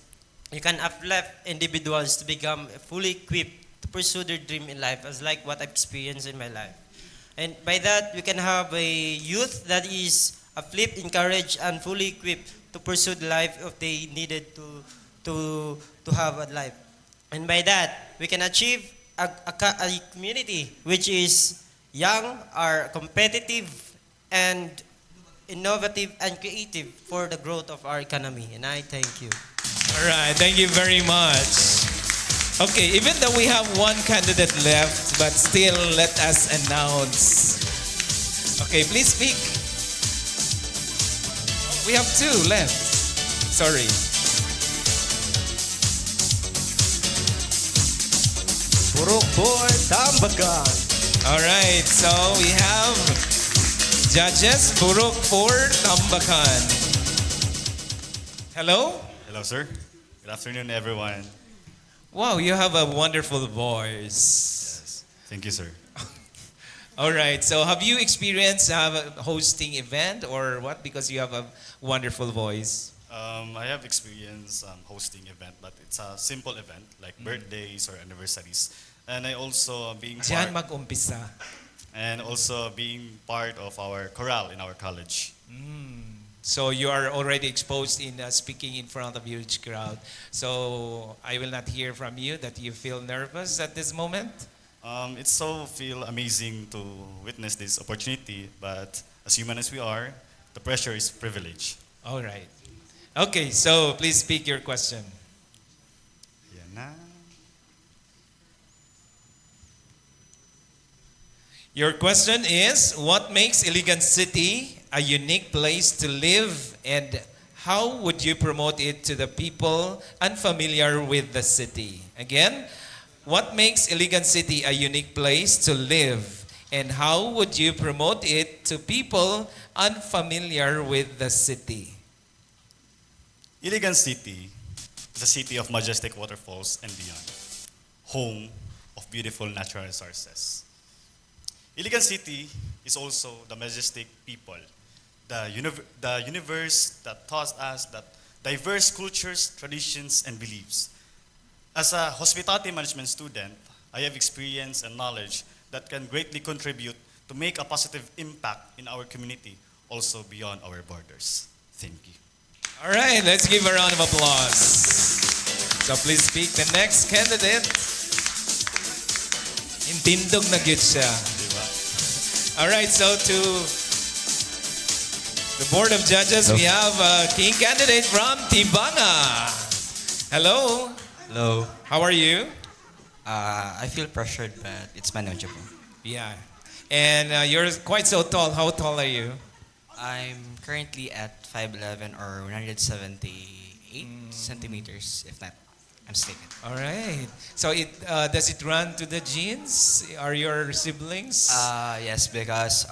you can uplift individuals to become fully equipped to pursue their dream in life, as like what I've experienced in my life. And by that, we can have a youth that is uplift, encouraged, and fully equipped to pursue the life if they needed to have a life. And by that, we can achieve a community which is young, are competitive, and innovative and creative for the growth of our economy. And I thank you. All right, thank you very much. Okay, even though we have one candidate left, but still let us announce. Okay, please speak. We have two left. Sorry. Purok Boy Tambakan. All right, so we have judges Purok for Tambakan. Hello? Hello, sir. Good afternoon, everyone. Wow, you have a wonderful voice. Yes. Thank you, sir. All right, so have you experienced hosting event or what? Because you have a wonderful voice. I have experience hosting event, but it's a simple event like birthdays or anniversaries. And I also being Diyan part, mag-umpisa. and also being part of our chorale in our college. So you are already exposed in speaking in front of a huge crowd. So I will not hear from you that you feel nervous at this moment. It's so feel amazing to witness this opportunity, but as human as we are, the pressure is privilege. All right. Okay, so please speak your question. Yan na. Your question is, what makes Iligan City a unique place to live, and how would you promote it to the people unfamiliar with the city? Again, what makes Iligan City a unique place to live, and how would you promote it to people unfamiliar with the city? Iligan City is a city of majestic waterfalls and beyond, home of beautiful natural resources. Iligan City is also the majestic people, the universe that taught us that diverse cultures, traditions, and beliefs. As a hospitality management student, I have experience and knowledge that can greatly contribute to make a positive impact in our community, also beyond our borders. Thank you. All right, let's give a round of applause. So please speak the next candidate. Intindog na gyud siya. All right, so to The board of judges, we have King candidate from Tibanga. Hello. Hello. How are you? I feel pressured, but it's manageable. Yeah. And you're quite so tall. How tall are you? I'm currently at 5'11" or 178 centimeters, if not, I'm mistaken. All right. So does it run to the genes? Are your siblings? Yes, because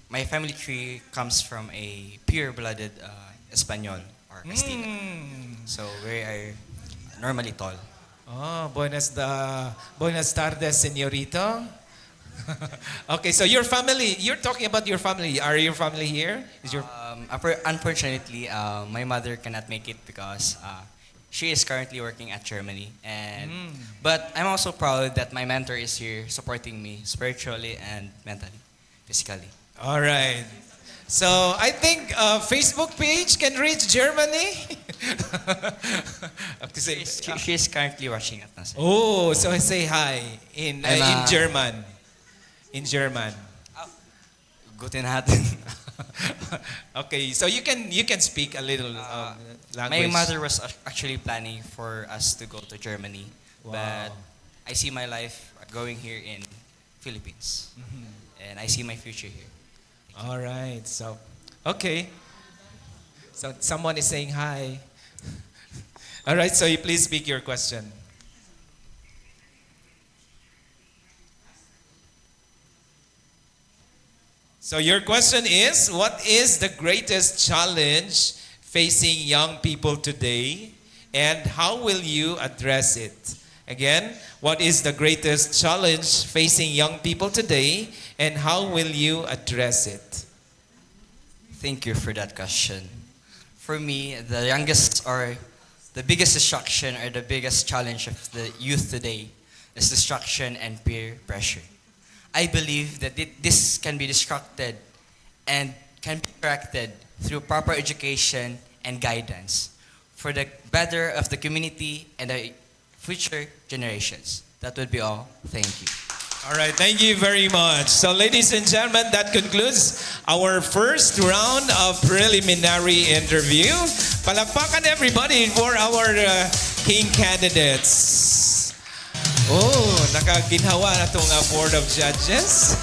my family tree comes from a pure-blooded Espanol or Castilla. So we are normally tall. Oh, buenas tardes, señorito. Okay, so your family, you're talking about your family. Are your family here? Is your Unfortunately, my mother cannot make it because she is currently working at Germany. But I'm also proud that my mentor is here supporting me spiritually and mentally, physically. All right. So I think Facebook page can reach Germany. She is currently watching it now, sir. Oh, so say hi in German. In German. Guten Abend. Okay, so you can speak a little language. My mother was actually planning for us to go to Germany, but I see my life going here in Philippines, and I see my future here. All right. So, okay. So someone is saying hi. All right. So you please speak your question. So your question is, what is the greatest challenge facing young people today, and how will you address it? Again, what is the greatest challenge facing young people today, and how will you address it? Thank you for that question. For me, the youngest or the biggest distraction or the biggest challenge of the youth today is distraction and peer pressure. I believe that this can be distracted and can be corrected through proper education and guidance for the better of the community and the future generations. That would be all. Thank you. All right, thank you very much. So ladies and gentlemen, that concludes our first round of preliminary interview. Palakpakan everybody for our King candidates. Oh, nakaginhawa na itong board of judges.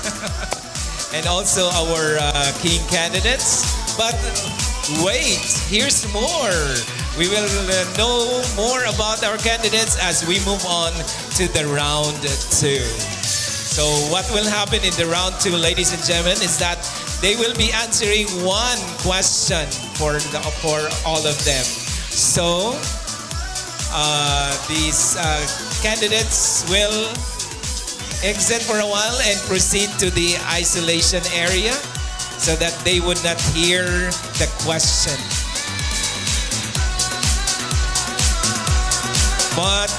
And also our King candidates. But wait, here's more. We will know more about our candidates as we move on to the round 2. So what will happen in the round 2, ladies and gentlemen, is that they will be answering one question for all of them. So these candidates will exit for a while and proceed to the isolation area so that they would not hear the question. But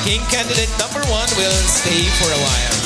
King candidate number 1 will stay for a while.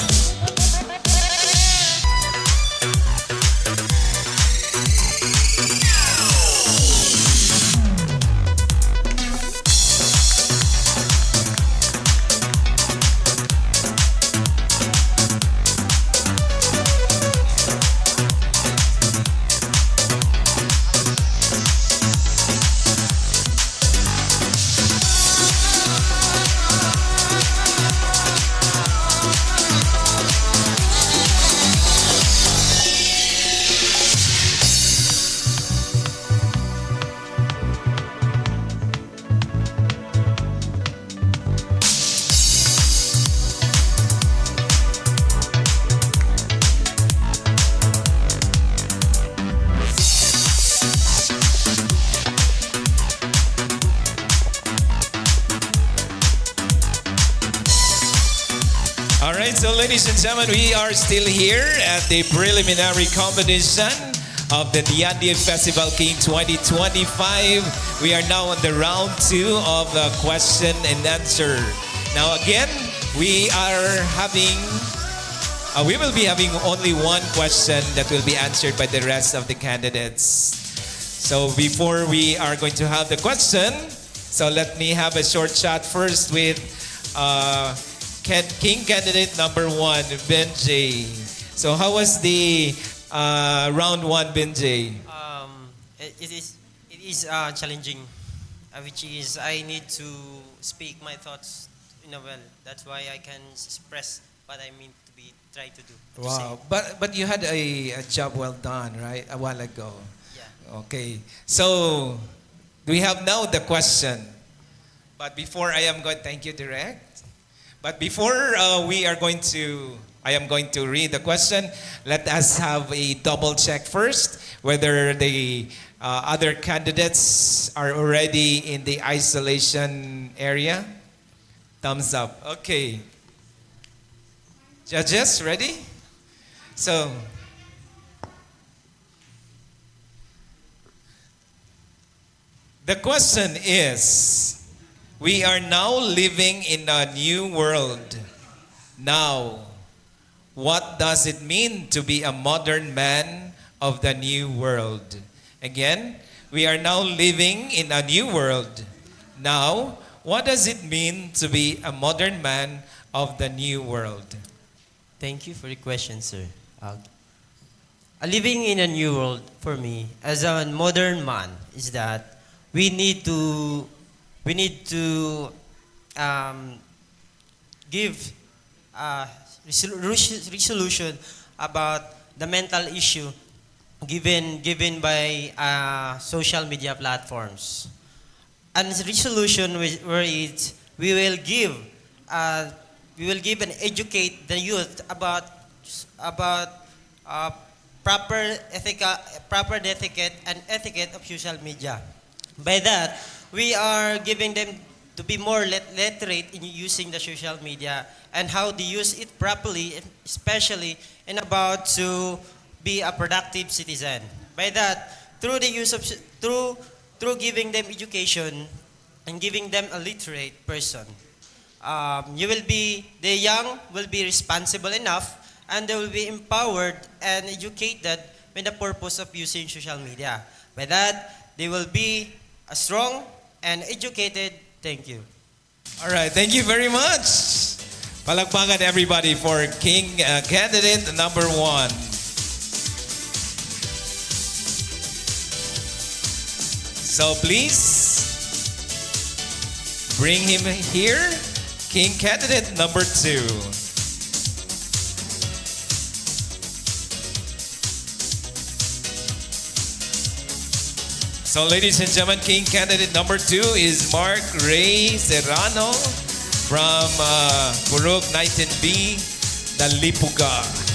So ladies and gentlemen, we are still here at the preliminary competition of the Diyandi Festival King 2025. We are now on the round 2 of the question and answer. Now again, we will be having only one question that will be answered by the rest of the candidates. So before we are going to have the question, so let me have a short chat first with King candidate number 1, Benji. So how was the round one, Benjay? It is challenging, which is I need to speak my thoughts in a well. That's why I can express what I mean to be try to do. To say. Wow, but you had a job well done, right? A while ago. Yeah. Okay, so we have now the question. But before I am going, thank you, Direct. But before I am going to read the question. Let us have a double check first whether the other candidates are already in the isolation area. Thumbs up. Okay. Judges, ready? So, the question is, we are now living in a new world. Now, what does it mean to be a modern man of the new world? Again, we are now living in a new world. Now, what does it mean to be a modern man of the new world? Thank you for the question, sir. Living in a new world for me as a modern man is that we need to give resolution about the mental issue given by social media platforms. And resolution where we will give and educate the youth about proper etiquette and etiquette of social media. By that, we are giving them to be more literate in using the social media and how to use it properly, especially in about to be a productive citizen. By that, through the use of through giving them education and giving them a literate person, the young will be responsible enough and they will be empowered and educated with the purpose of using social media. By that, they will be strong and educated. Thank you. All right, thank you very much. Palakpakan everybody for King candidate number 1. So please bring him here, King candidate number 2. So ladies and gentlemen, King candidate number 2 is 𝘾𝙤𝙢𝙧𝙮 from 𝘾𝙤𝙢𝙢𝙧𝙮, 19B, Dalipuga.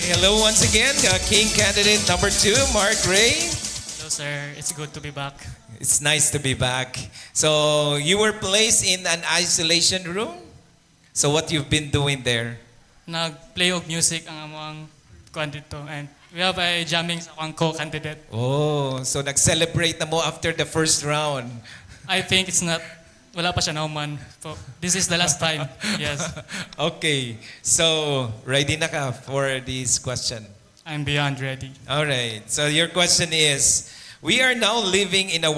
Hello once again, King candidate number 2, 𝘾𝙤𝙢𝙧𝙮. Hello, sir. It's good to be back. It's nice to be back. So you were placed in an isolation room? So what you've been doing there? Nag-play of music ang among kuan dito, and we have a jamming sa akong co-candidate. Oh, so nag-celebrate na mo after the first round. I think it's not, wala pa siya nauman. So, this is the last time. Yes. Okay, so ready na ka for this question? I'm beyond ready. All right, so your question is, we are now living in a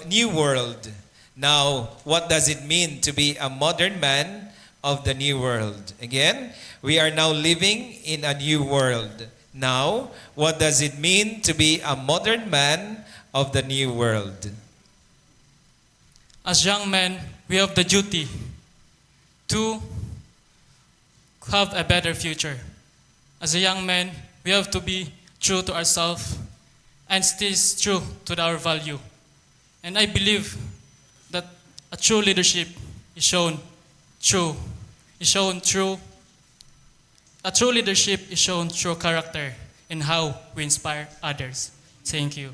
new world. Now, what does it mean to be a modern man of the new world? Again, we are now living in a new world. Now, what does it mean to be a modern man of the new world? As young men, we have the duty to have a better future. As a young man, we have to be true to ourselves and stay true to our value. And I believe that a true leadership is shown through a true leadership is shown through character and how we inspire others. Thank you.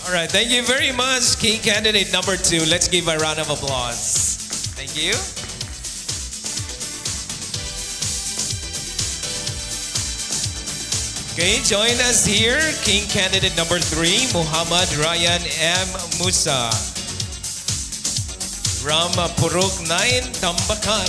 All right, thank you very much, King candidate number 2. Let's give a round of applause. Thank you. Okay, join us here, King candidate number 3, Muhammad Ryan M. Musa. from Purok 9, Tambakan.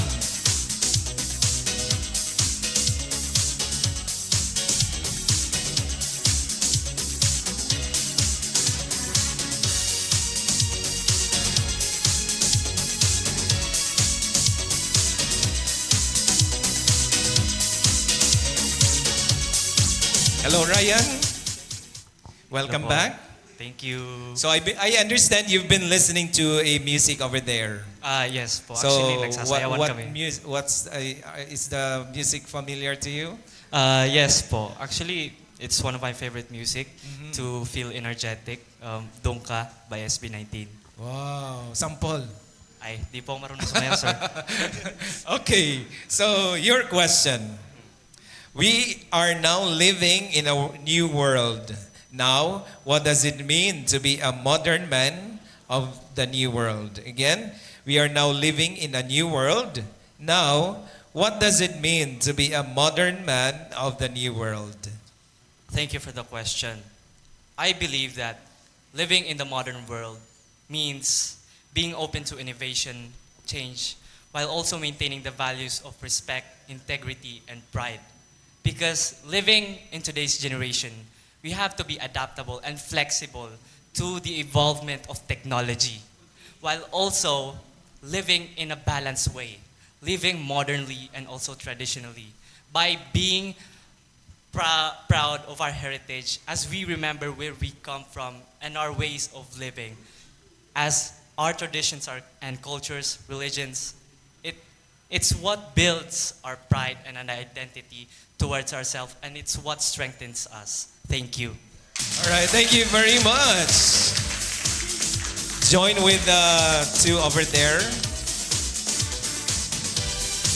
Hello, Ryan. Welcome Hello po. back. Thank you. So I understand you've been listening to a music over there. Yes po. So Actually, nagsasayawan what kami. is the music familiar to you? Yes po. Actually, it's one of my favorite music to feel energetic. 𝙁𝙤𝙀𝙀 by SB19. Wow, sample. Ay, di po ako marunong sumayaw, sir. Okay, so your question. We are now living in a new world. Now, what does it mean to be a modern man of the new world? Again, we are now living in a new world. Now, what does it mean to be a modern man of the new world? Thank you for the question. I believe that living in the modern world means being open to innovation, change, while also maintaining the values of respect, integrity, and pride. Because living in today's generation, we have to be adaptable and flexible to the evolvement of technology, while also living in a balanced way, living modernly and also traditionally, by being proud of our heritage as we remember where we come from and our ways of living, as our traditions and cultures, religions. It's what builds our pride and an identity towards ourselves, and it's what strengthens us. Thank you. All right, thank you very much. Join with the two over there.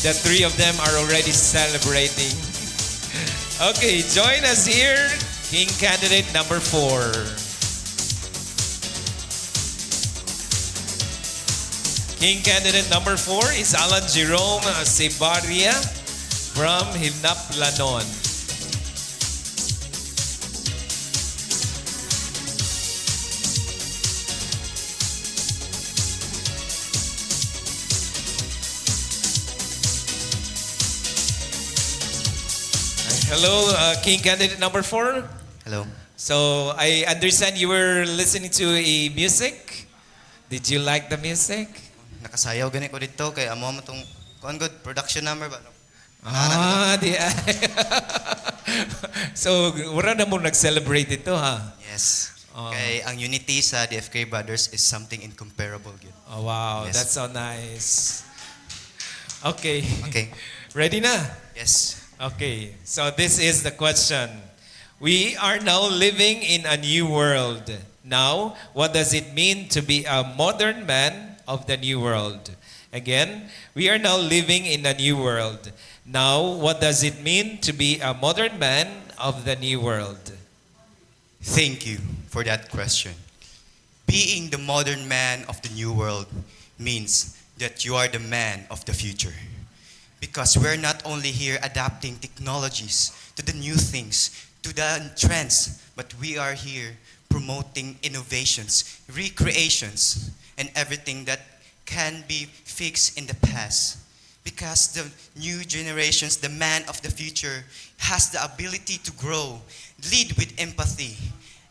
The three of them are already celebrating. Okay, join us here, King Candidate number 4. King Candidate number 4 is Alan Jerome Sebaria from Hinaplanon. Hello, King Candidate number 4. Hello. So I understand you were listening to a music. Did you like the music? Nakasayaw gani ko dito kay amo mo tong good production number ba? Di So, wala na mo nag-celebrate ito, ha? Yes. Kay ang unity sa DFK Brothers is something incomparable. Good. Oh, wow. Yes. That's so nice. Okay. Okay. Ready na? Yes. Okay. So, this is the question. We are now living in a new world. Now, what does it mean to be a modern man of the new world? Again, we are now living in a new world. Now, what does it mean to be a modern man of the new world? Thank you for that question. Being the modern man of the new world means that you are the man of the future. Because we're not only here adapting technologies to the new things, to the trends, but we are here promoting innovations, recreations, and everything that can be fixed in the past. Because the new generations, the man of the future, has the ability to grow, lead with empathy,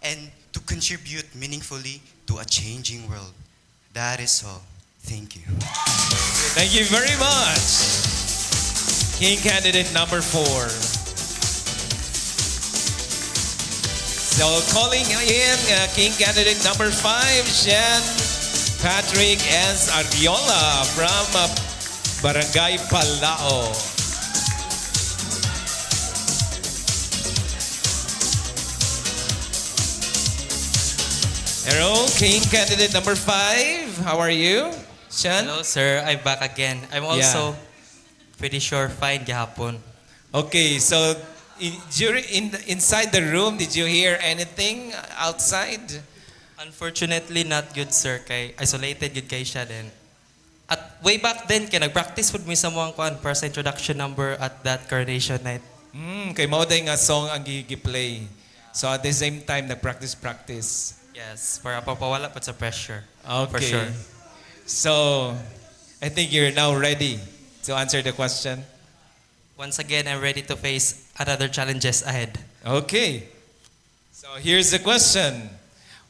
and to contribute meaningfully to a changing world. That is all. Thank you. Thank you very much. King Candidate number 4. So calling in King Candidate number 5, Jean Patrick S. Ariola from Barangay Palao. Hello, King Candidate number 5. How are you, Sean? Hello, sir. I'm back again. I'm also pretty sure fine gihapon. Okay, so inside the room, did you hear anything outside? Unfortunately, not good, sir. Kay isolated good kay siya din. At way back then, kay nag-practice with me sa mga kuan para sa introduction number at that coronation night. Kay mao day nga song ang gi-play. So at the same time, nag-practice. Yes, para papawala pa sa pressure. Okay. For sure. So, I think you're now ready to answer the question. Once again, I'm ready to face another challenges ahead. Okay. So here's the question.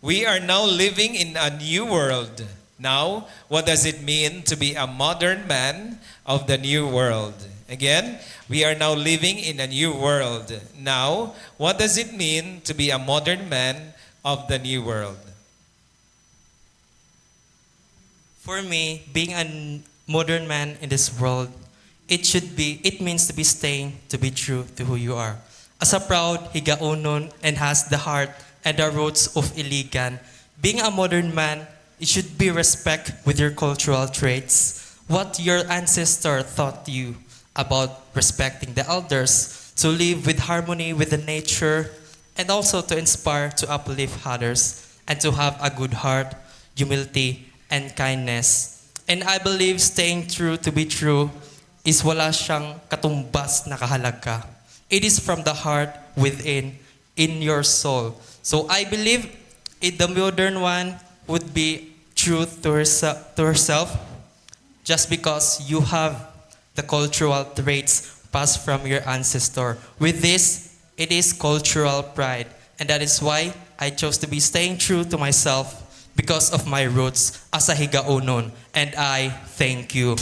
We are now living in a new world. Now, what does it mean to be a modern man of the new world? Again, we are now living in a new world. Now, what does it mean to be a modern man of the new world? For me, being a modern man in this world, it means to be staying, to be true to who you are. As a proud 𝙰𝙤𝙢𝙤𝙤 and has the heart and the roots of Iligan, being a modern man, it should be respect with your cultural traits. What your ancestor taught you about respecting the elders, to live with harmony with the nature, and also to inspire to uplift others, and to have a good heart, humility, and kindness. And I believe staying true to be true is wala siyang katumbas na kahalaga. It is from the heart within, in your soul. So I believe the modern one would be true to herself just because you have the cultural traits passed from your ancestor. With this, it is cultural pride. And that is why I chose to be staying true to myself because of my roots as a 𝙰𝙤𝙢𝙢𝙤. And I thank you.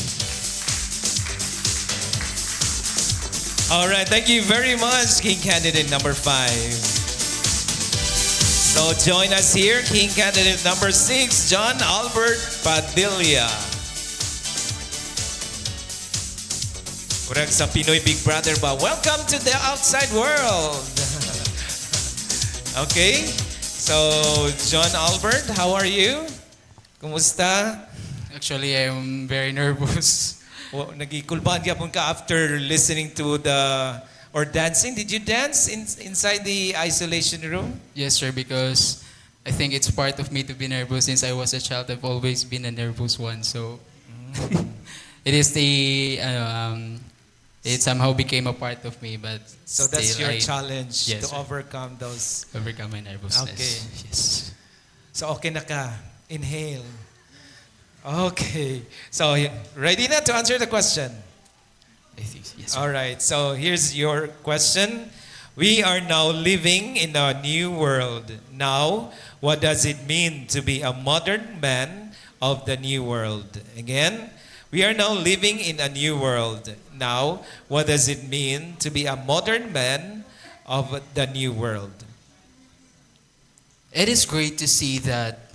All right, thank you very much, King Candidate number 5. So join us here, King Candidate number 6, John Albert Padilla. Correct sa Pinoy Big Brother ba? Welcome to the outside world. Okay, so John Albert, how are you? Kumusta? Actually, I'm very nervous. Nagikulban gyapon ka after listening to or dancing. Did you dance inside the isolation room? Yes, sir, because I think it's part of me to be nervous. Since I was a child, I've always been a nervous one. So it is it somehow became a part of me. But so that's still, your challenge, yes, to sir. overcome those. Overcome my nervousness. Okay. Yes. So okay na ka. Inhale. Okay. So ready na to answer the question? I think yes, sir. All right. So here's your question. We are now living in a new world. Now, what does it mean to be a modern man of the new world? Again, we are now living in a new world. Now, what does it mean to be a modern man of the new world? It is great to see that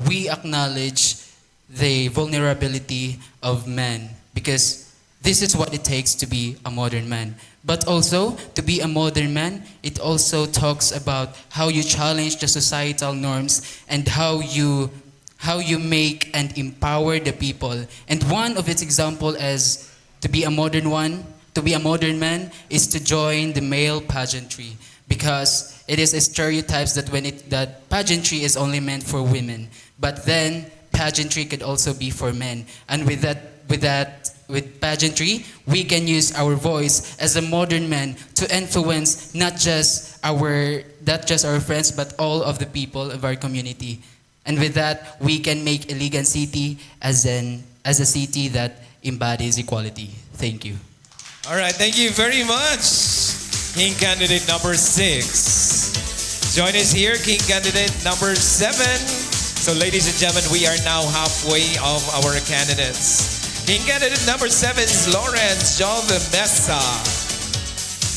we acknowledge the vulnerability of men, because this is what it takes to be a modern man. But also, to be a modern man, it also talks about how you challenge the societal norms and how you make and empower the people. And one of its example is to be a modern man is to join the male pageantry, because it is a stereotypes that pageantry is only meant for women. But then pageantry could also be for men. And with pageantry, we can use our voice as a modern man to influence not just our friends, but all of the people of our community. And with that, we can make Iligan City as a city that embodies equality. Thank you. All right, thank you very much, King Candidate number 6. Join us here, King Candidate number 7. So ladies and gentlemen, we are now halfway of our candidates. King Candidate number 7 is Lawrence Jove Mesa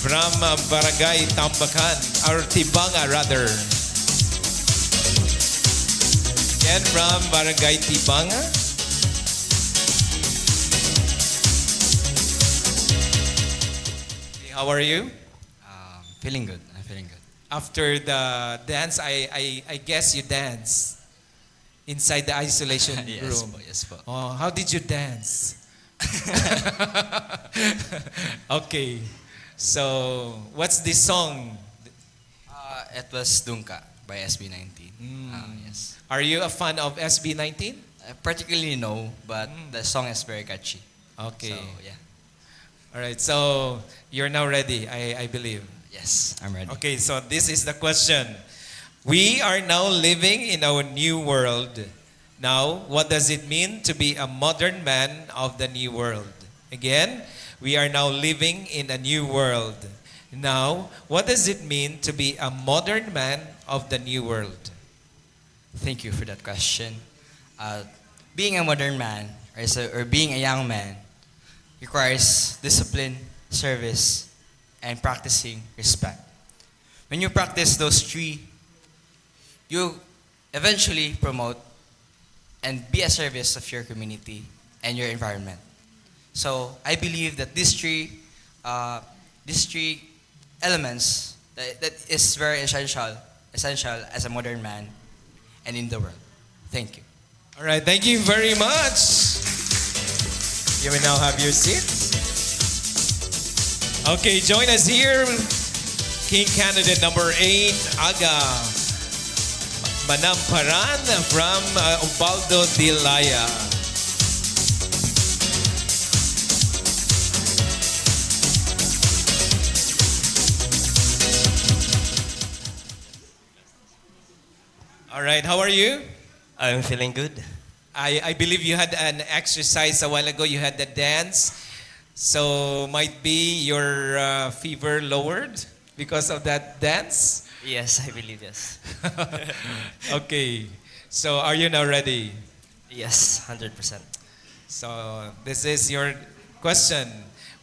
from Barangay Tambakan, or Tibanga rather. Again from Barangay Tibanga. How are you? Feeling good. I'm feeling good. After the dance, I guess you dance inside the isolation Yes room. po, yes po. Oh, how did you dance? Okay. So, what's the song? It was Dunka by SB19. Yes. Are you a fan of SB19? Particularly no, but the song is very catchy. Okay. So, yeah. All right. So, you're now ready, I believe. Yes, I'm ready. Okay, so this is the question. We are now living in our new world. Now, what does it mean to be a modern man of the new world? Again, we are now living in a new world. Now, what does it mean to be a modern man of the new world? Thank you for that question. Being a modern man or being a young man requires discipline, service, and practicing respect. When you practice those three, you eventually promote and be a service of your community and your environment. So I believe that these three elements that is very essential as a modern man and in the world. Thank you. All right, thank you very much. You may now have your seat. Okay, join us here. King candidate number 8, Aga Manamparan from 𝘿𝙞𝙤𝙤𝙤𝙤. All right, how are you? I'm feeling good. I believe you had an exercise a while ago. You had the dance. So might be your fever lowered because of that dance? Yes, I believe yes. Okay. So are you now ready? Yes, 100%. So this is your question.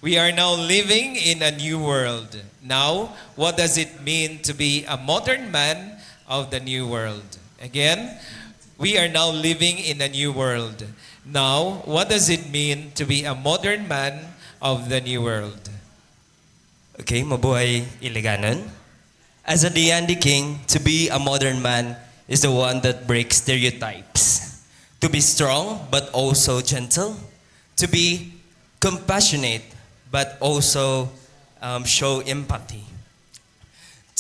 We are now living in a new world. Now, what does it mean to be a modern man of the new world? Again, we are now living in a new world. Now, what does it mean to be a modern man of the new world? Okay, mabuhay Iliganon. As a Diyandi King, to be a modern man is the one that breaks stereotypes. To be strong but also gentle. To be compassionate but also show empathy.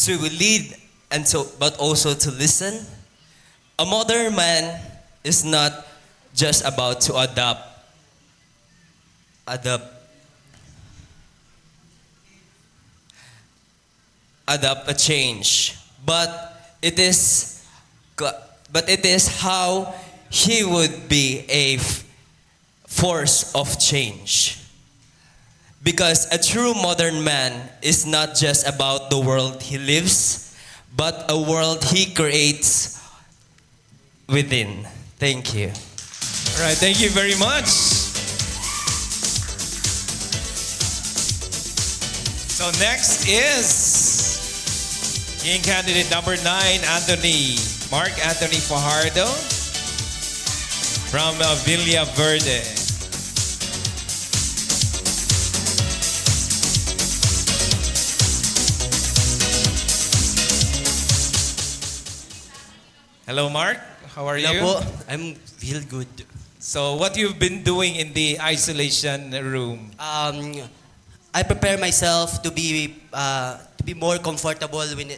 To lead but also to listen. A modern man is not just about to adapt a change, but it is how he would be a force of change. Because a true modern man is not just about the world he lives, but a world he creates within. Thank you. All right, thank you very much. So next is King candidate number 9, Mark Anthony Fajardo from Villa Verde. Hello, Mark. How are you? Hello po. I'm feel good. So, what you've been doing in the isolation room? I prepare myself to be more comfortable when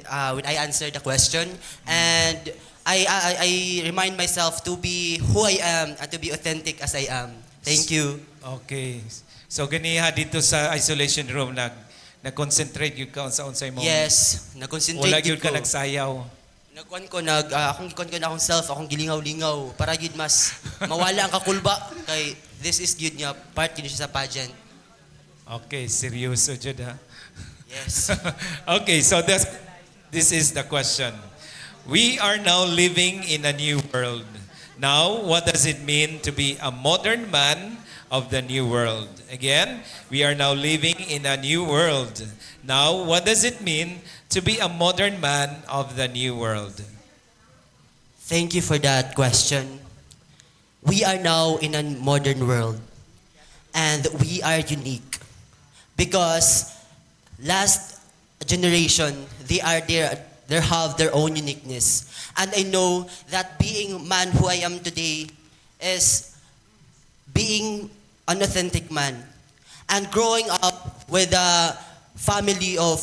I answer the question, and I remind myself to be who I am and to be authentic as I am. Thank you. Okay. So, ganiha dito sa isolation room nag-concentrate yun ka sa unsay mo? Yes, nag-concentrate Wala yun ko. ka nagsayaw? Akong self, akong gilingaw-lingaw para yun mas mawala ang kakulba kay this is yun nga part yun siya sa pageant. Okay, seryoso jud ha? Yes. Okay, so this is the question. We are now living in a new world. Now, what does it mean to be a modern man of the new world? Again, we are now living in a new world. Now, what does it mean to be a modern man of the new world? Thank you for that question. We are now in a modern world, and we are unique because last generation they have their own uniqueness, and I know that being man who I am today is being an authentic man and growing up with a family of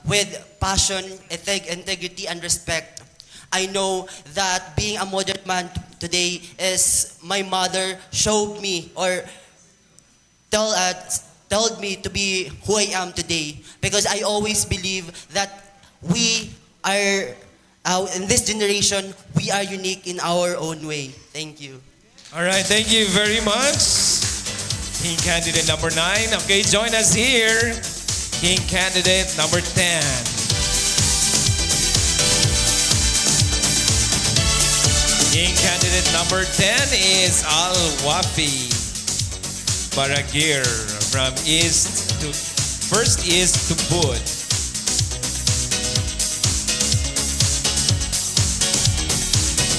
with passion, integrity, and respect. I know that being a modern man today is my mother showed me or told me to be who I am today. Because I always believe that we are, in this generation, we are unique in our own way. Thank you. All right, thank you very much. King candidate number 9. Okay, join us here. King candidate number 10. King candidate number 10 is Al Wafi Baragir from First East to Bud.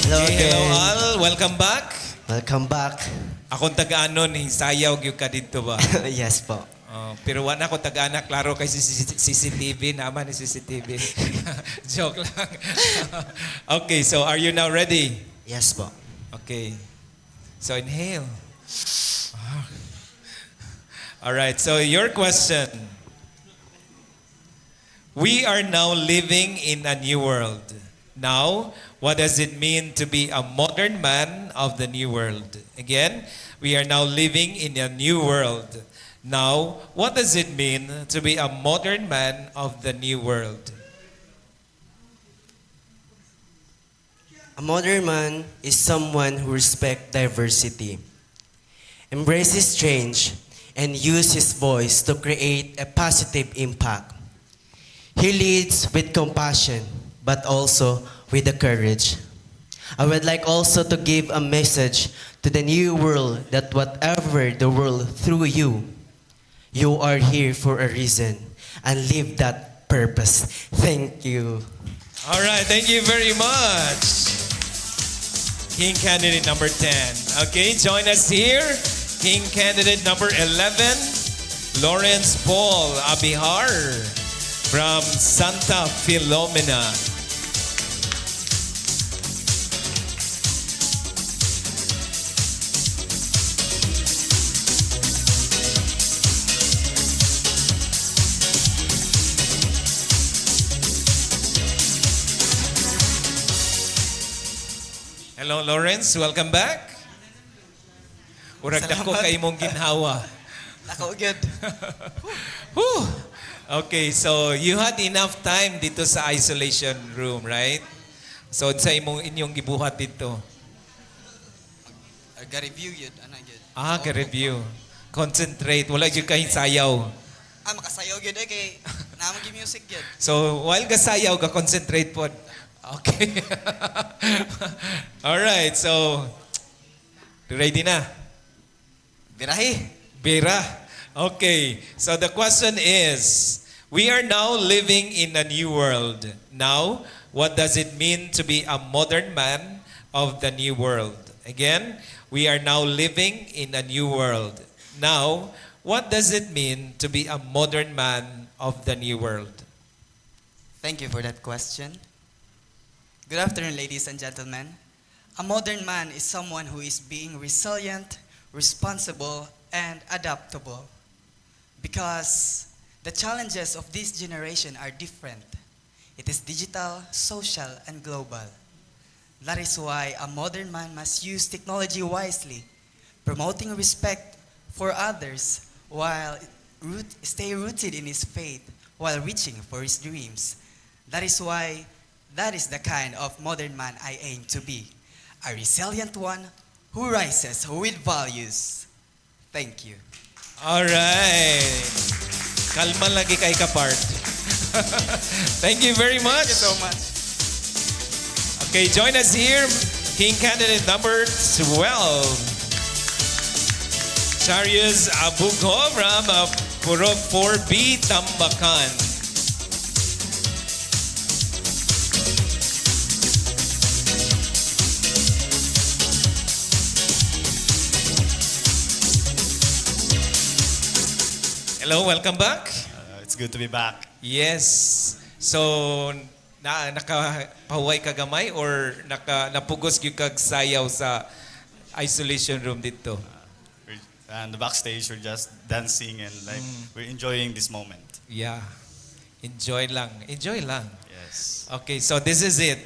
Hello Okay, hello again. Al, welcome back. Welcome back. Akong taga-anon, sayaw gyud ka dito ba? Yes po. Pero wala ko taga-anak, klaro kay CCTV naman ni CCTV. Joke lang. Okay, so are you now ready? Yes po. Okay. So inhale. All right, so your question. We are now living in a new world. Now, what does it mean to be a modern man of the new world? Again, we are now living in a new world. Now, what does it mean to be a modern man of the new world? A modern man is someone who respects diversity, embraces change, and uses his voice to create a positive impact. He leads with compassion, but also with the courage. I would like also to give a message to the new world that whatever the world through you, you are here for a reason and live that purpose. Thank you. All right, thank you very much. King candidate number 10. Okay, join us here. King candidate number 11, Lawrence Paul Abihar from Santa Filomena. Hello, Lawrence. Welcome back. Urag dako kay imong ginhawa. Ako good. Okay, so you had enough time dito sa isolation room, right? So sa inyong gibuhat dito. Ga-review yun. Ano yun? Ga-review. Concentrate. Wala yung kayo sayaw. Makasayaw yun kay namang music yun. So while gasayaw, ga-concentrate po. Okay. All right, so ready na? Birahi. Bira. Okay, so the question is, we are now living in a new world. Now, what does it mean to be a modern man of the new world? Again, we are now living in a new world. Now, what does it mean to be a modern man of the new world? Thank you for that question. Good afternoon, ladies and gentlemen. A modern man is someone who is being resilient, responsible, and adaptable. Because the challenges of this generation are different. It is digital, social, and global. That is why a modern man must use technology wisely, promoting respect for others while stay rooted in his faith while reaching for his dreams. That is the kind of modern man I aim to be. A resilient one who rises with values. Thank you. All right. Kalma lagi kay kapart. Thank you very much. Thank you so much. Okay, join us here. King candidate number 12. Charius Abugho from Puro 4B Tambakan. Hello, welcome back. It's good to be back. Yes. So, nakapahuway ka gamay or napugos gyud kag sayaw sa isolation room dito? And the backstage, we're just dancing and we're enjoying this moment. Yeah. Enjoy lang. Enjoy lang. Yes. Okay, so this is it.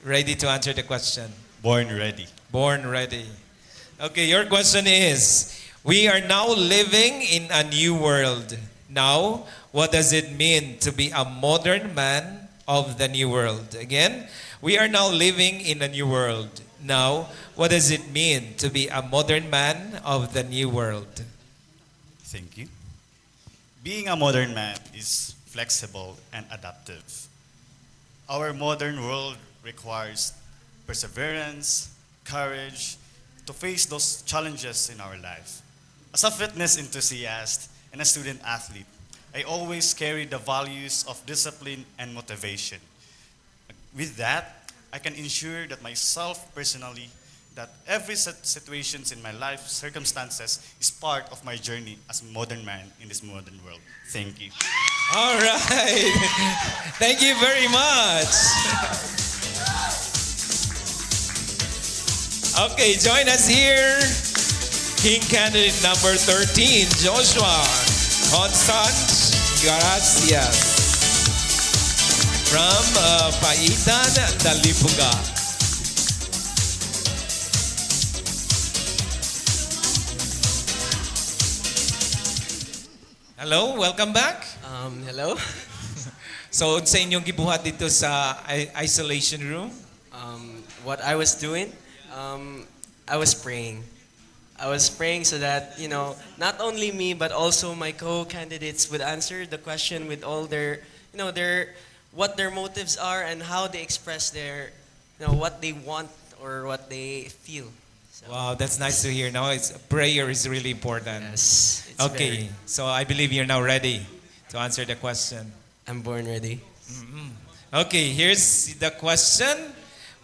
Ready to answer the question? Born ready. Born ready. Okay, your question is, We are now living in a new world. Now, what does it mean to be a modern man of the new world? Again, we are now living in a new world. Now, what does it mean to be a modern man of the new world? Thank you. Being a modern man is flexible and adaptive. Our modern world requires perseverance, courage to face those challenges in our life. As a fitness enthusiast and a student athlete, I always carry the values of discipline and motivation. With that, I can ensure that myself personally, that every situations in my life circumstances is part of my journey as a modern man in this modern world. Thank you. All right. Thank you very much. Okay, join us here. King candidate number 13, Joshua Constance Gracias from Paitan, Dalipuga. Hello, welcome back. Hello. So, sa inyong gibuhat dito sa isolation room? What I was doing, I was praying. I was praying so that, not only me, but also my co-candidates would answer the question with all their, what their motives are and how they express their, what they want or what they feel. So. Wow, that's nice to hear. Now, prayer is really important. Yes. Okay, so I believe you're now ready to answer the question. I'm born ready. Okay, here's the question.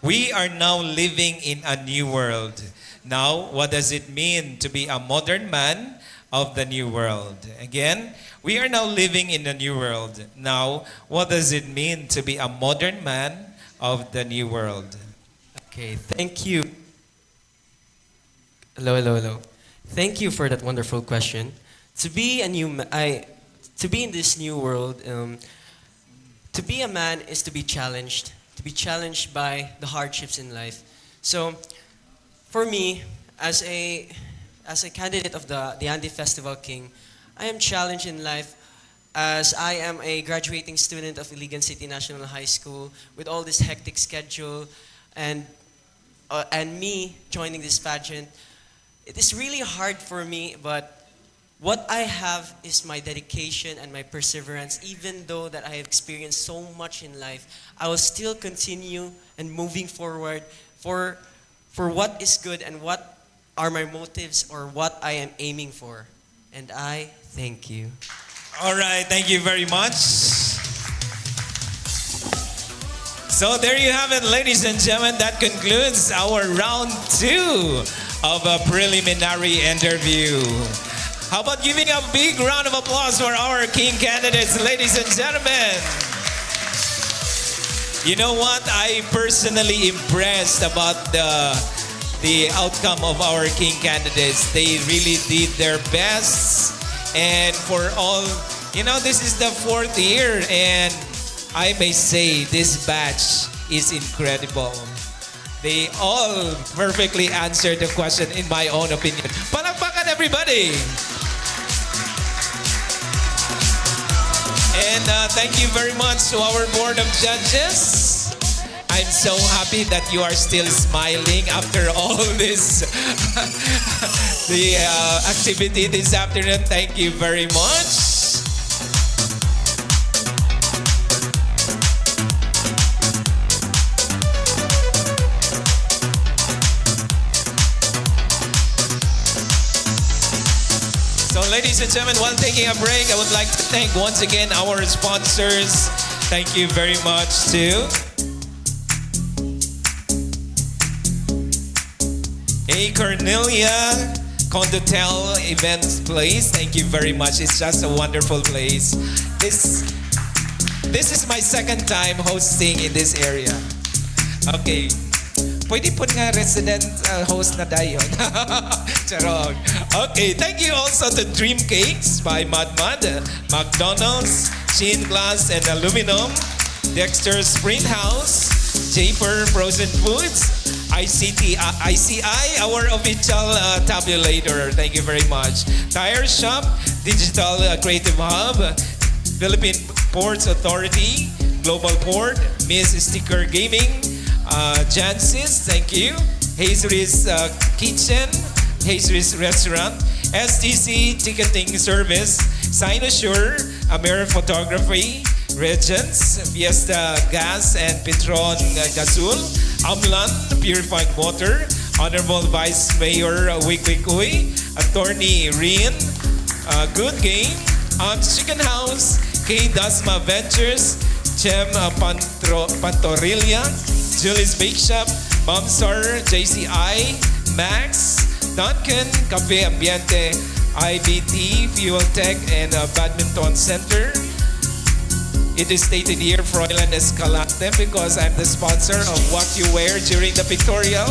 We are now living in a new world. Now, what does it mean to be a modern man of the new world? Again, we are now living in a new world. Now, what does it mean to be a modern man of the new world? Okay, thank you. Hello. Thank you for that wonderful question. To be in this new world, to be a man is to be challenged by the hardships in life. So, for me, as a candidate of the Diyandi Festival King, I am challenged in life as I am a graduating student of Iligan City National High School with all this hectic schedule and me joining this pageant. It is really hard for me, but what I have is my dedication and my perseverance. Even though that I have experienced so much in life, I will still continue and moving forward for what is good and what are my motives or what I am aiming for. And I thank you. All right, thank you very much. So there you have it, ladies and gentlemen. That concludes our round 2 of a preliminary interview. How about giving a big round of applause for our King candidates, ladies and gentlemen? You know what? I personally impressed about the outcome of our King candidates. They really did their best. And for all, this is the 4th year. And I may say this batch is incredible. They all perfectly answered the question in my own opinion. Palakpakan, everybody! And thank you very much to our board of judges. I'm so happy that you are still smiling after all this the activity this afternoon. Thank you very much. So ladies and gentlemen, while taking a break, I would like to thank once again our sponsors. Thank you very much to Acornelia Condohotel Event Place. Thank you very much. It's just a wonderful place. This is my 2nd time hosting in this area. Okay. Pwede po nga resident host na dayon. Charot. Okay, thank you also to Dream Cakes by Madmad, McDonald's, Sheen Glass and Aluminum, Dexter's Sprint House, Japer Frozen Foods, ICI, our official tabulator. Thank you very much. Tire Shop, Digital Creative Hub, Philippine Ports Authority, Global Port, Miss Sticker Gaming, Jansis, thank you. 𝙃𝙧𝙚𝙀 Kitchen, 𝙃𝙧𝙚 Restaurant, STC Ticketing Service, Sinosure, Amer Photography, Regents, Fiesta Gas and Petron Gasul, Amlan Purified Water, Honorable Vice Mayor 𝙃𝙧𝙚𝙀𝙀, Attorney Rian, Good Game, Chicken House, K. Dasma Ventures, Chem Pantorilla, Julie's Bake Shop, Momstar, JCI, Max, Duncan, Cafe Ambiente, IBT, Fuel Tech, and Badminton Center. It is stated here, Froilan Escalante, because I'm the sponsor of what you wear during the pictorial.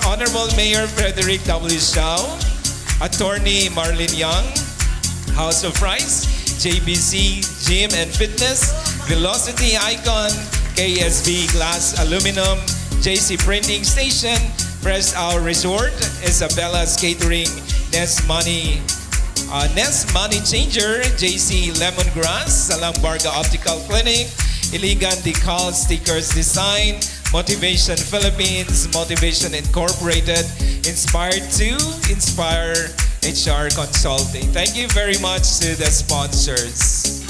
Honorable Mayor Frederick W. Shao, Attorney Marlene Young, House of Rice, JBC Gym and Fitness, Velocity Icon, KSV Glass Aluminum, JC Printing Station, Press Our Resort, Isabella's Catering, Nest Money Changer, JC Lemongrass, Salang Barga Optical Clinic, Iligan Decal Stickers Design, Motivation Philippines, Motivation Incorporated, Inspired to Inspire HR Consulting. Thank you very much to the sponsors.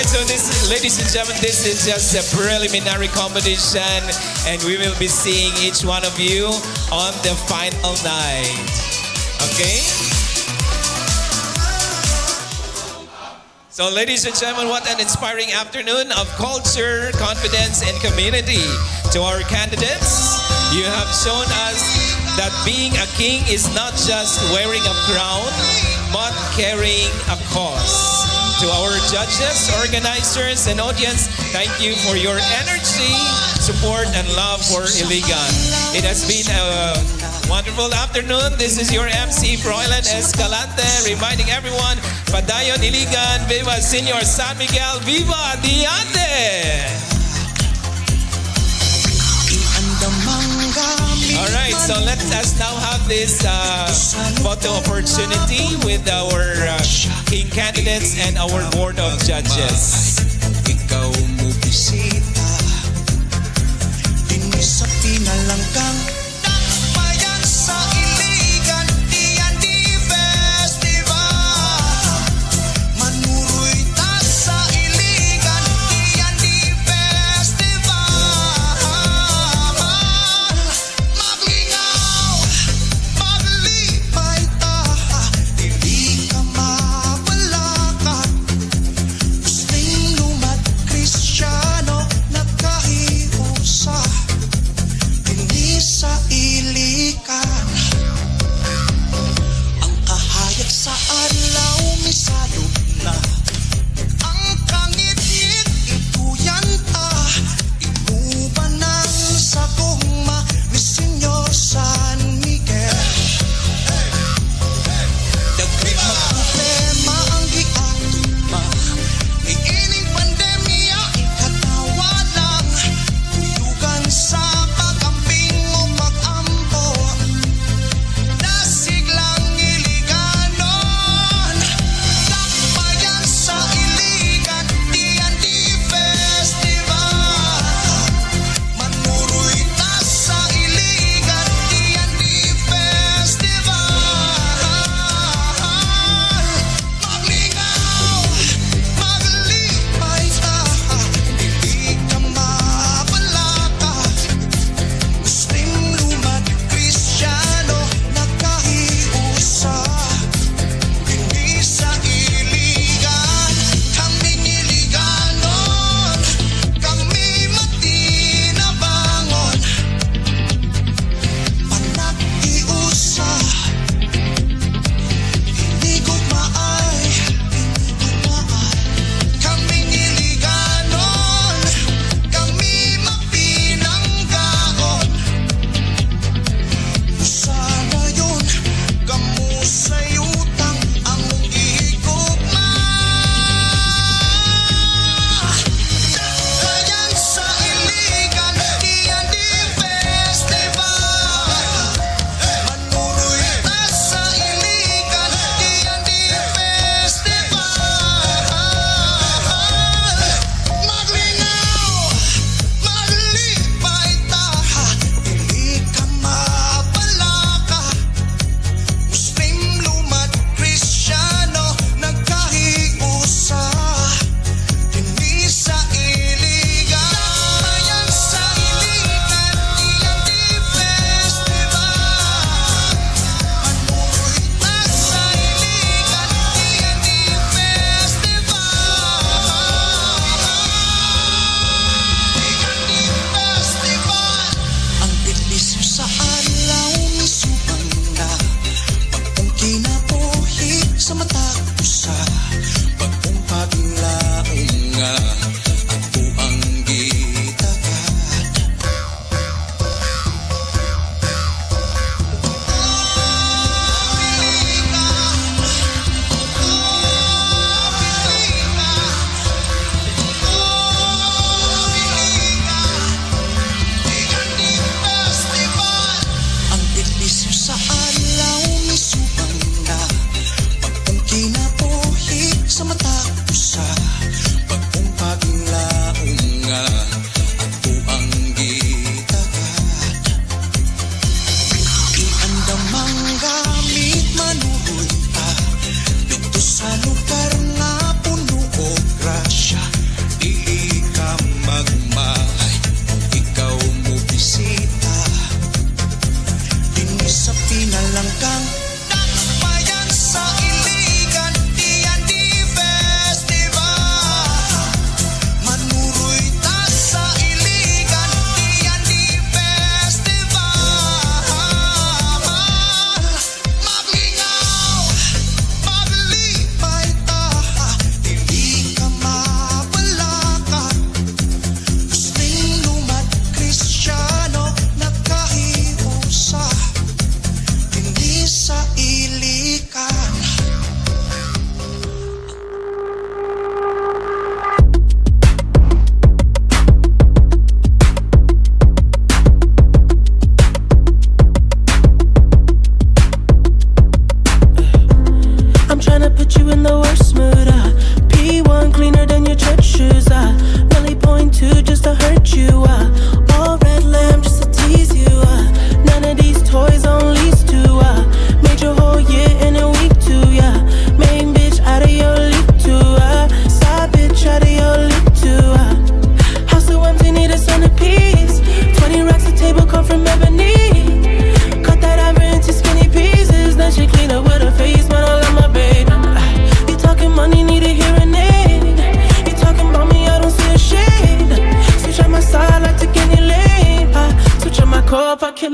So this, ladies and gentlemen, this is just a preliminary competition, and we will be seeing each one of you on the final night. Okay? So ladies and gentlemen, what an inspiring afternoon of culture, confidence, and community. To our candidates, you have shown us that being a king is not just wearing a crown, but carrying a cause. To our judges, organizers, and audience, thank you for your energy, support, and love for Iligan. It has been a wonderful afternoon. This is your MC, Froilan Escalante, reminding everyone, Padayon Iligan, Viva Senior San Miguel, Viva Diyandi! Alright, so let us now have this photo opportunity with our king candidates and our board of judges. Ikaw mo bisita din sa pinalanggang dakbayan sa Iligan Diyandi Festival. Manuroy ta sa Iligan Diyandi Festival. Maglingaw, maglipay ta, dili ka mabalakat. Gusting lumad Kristiyano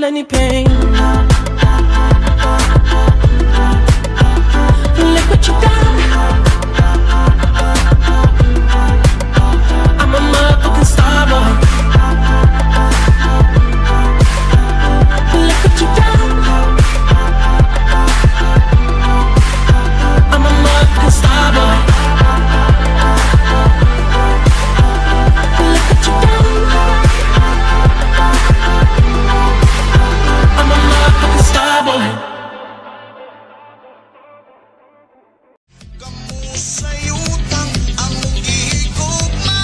any pain. Look what you done. I'm a motherfucking star boy. Look what you done. I'm a motherfucking star boy. Look what you done. I'm a motherfucking star boy. Sayutang ang gihigugma.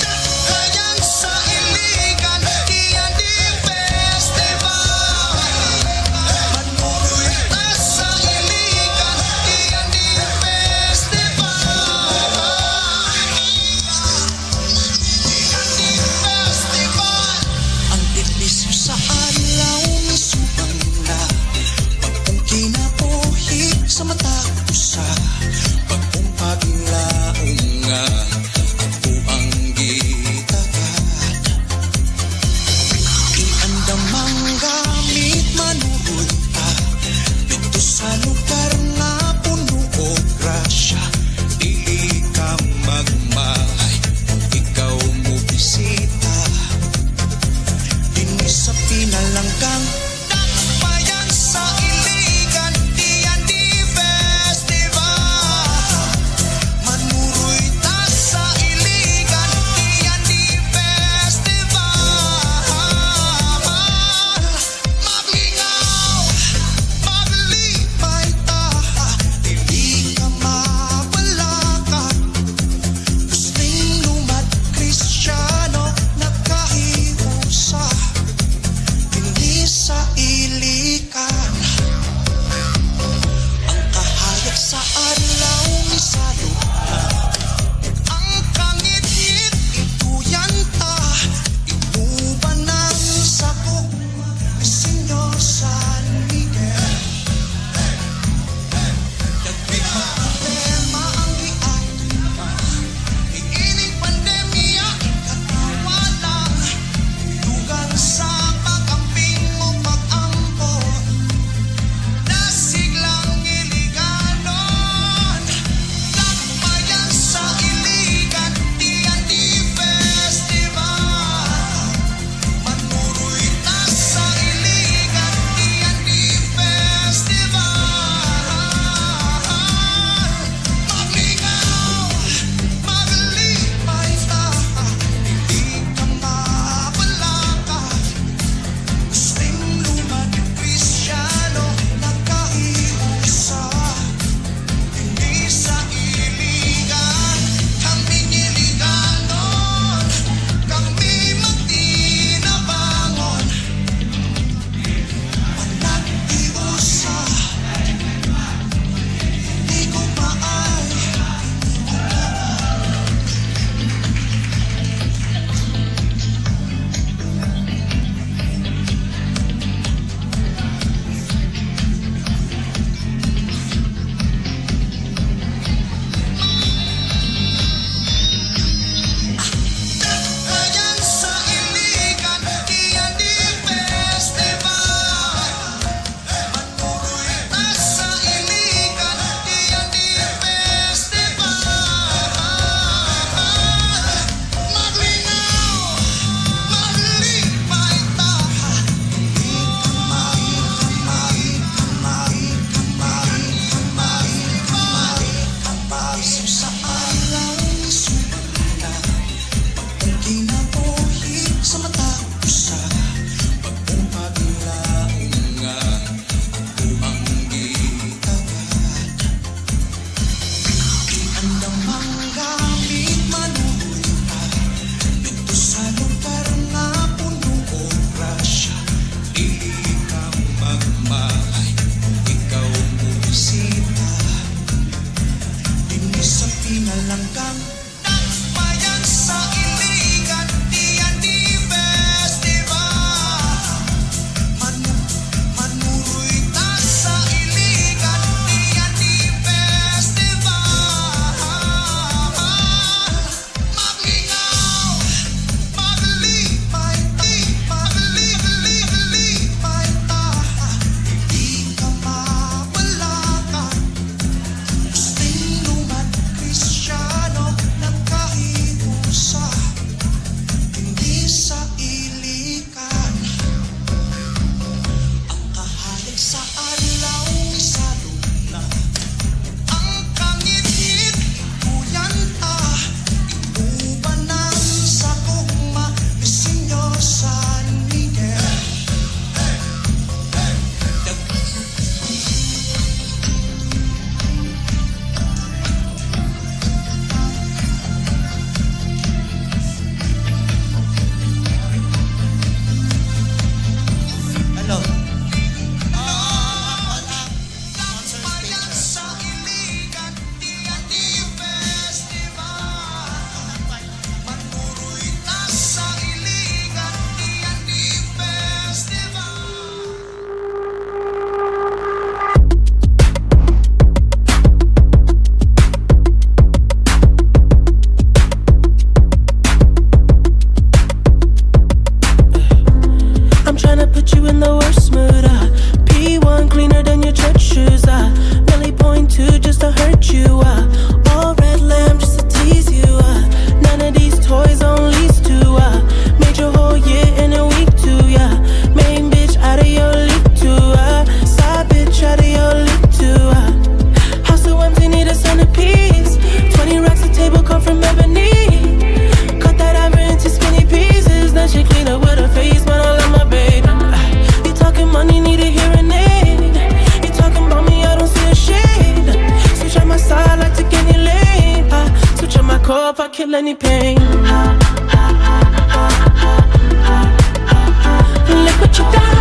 Dagan sa Iligan, Diyandi Festival. Manuroy ta sa Iligan, Diyandi Festival. Diyandi Festival. Ang ilis sa alaw misubang na. Pag-ong kinabuhi sa mata ko sa pag-ong paglaong nga ako ang gitagat. Iandamang gamit manuroy ta dito sa lugar na puno o grasya. Dili ka magmahay kung ikaw mo bisita. Dini sa pinalanggang dakbayan sa Iligan, Diyandi Festival. Manuroy ta sa Iligan, Diyandi Festival. Maglingaw, maglipay ta, dili ka mabalakat. Gusling lumad Kristiyano, nagkahiusa, hindi sa Iligan. Ang kahayag sa adlaw ni saluna, ang kangit-ngit ituyan ta, inuban ng sakop ni Senyor San Miguel. Dagwig problema ang giatima, iining pandemya ikatawa lang. Dugang sa pag-amping o pag-ampon, nasiglang Iliganon. Dakbayan sa Iligan, Diyandi Festival. Manuroy ta sa Iligan, Diyandi Festival. Maglingaw, maglipay ta, hindi ka mabalakat. Gusling lumad Kristiyano, nagkahiusa, hindi sa Iligan. Kaming Iliganon, kami magtinabangon. Panag-iusa, di ko maay. Dagan sa Iligan, Diyandi Festival. Manuroy ta sa Iligan, Diyandi Festival. Maglingaw, maglipay ta, hindi ka mapiso sa alaw ni Subanda. Pag-ong kinabuhi sa mata ko sa pag-ong paglaong nga ako ang gitagat. Iandamang gamit manuroy ta dito sa lugar na puno o grasya. Dili ka magmahay kung ikaw mo bisita. Dini sa pinalanggang dakbayan sa Iligan, Diyandi Festival. Manuroy ta sa Iligan, Diyandi Festival. Maglingaw, maglipay love, I kill any pain. Look what you done.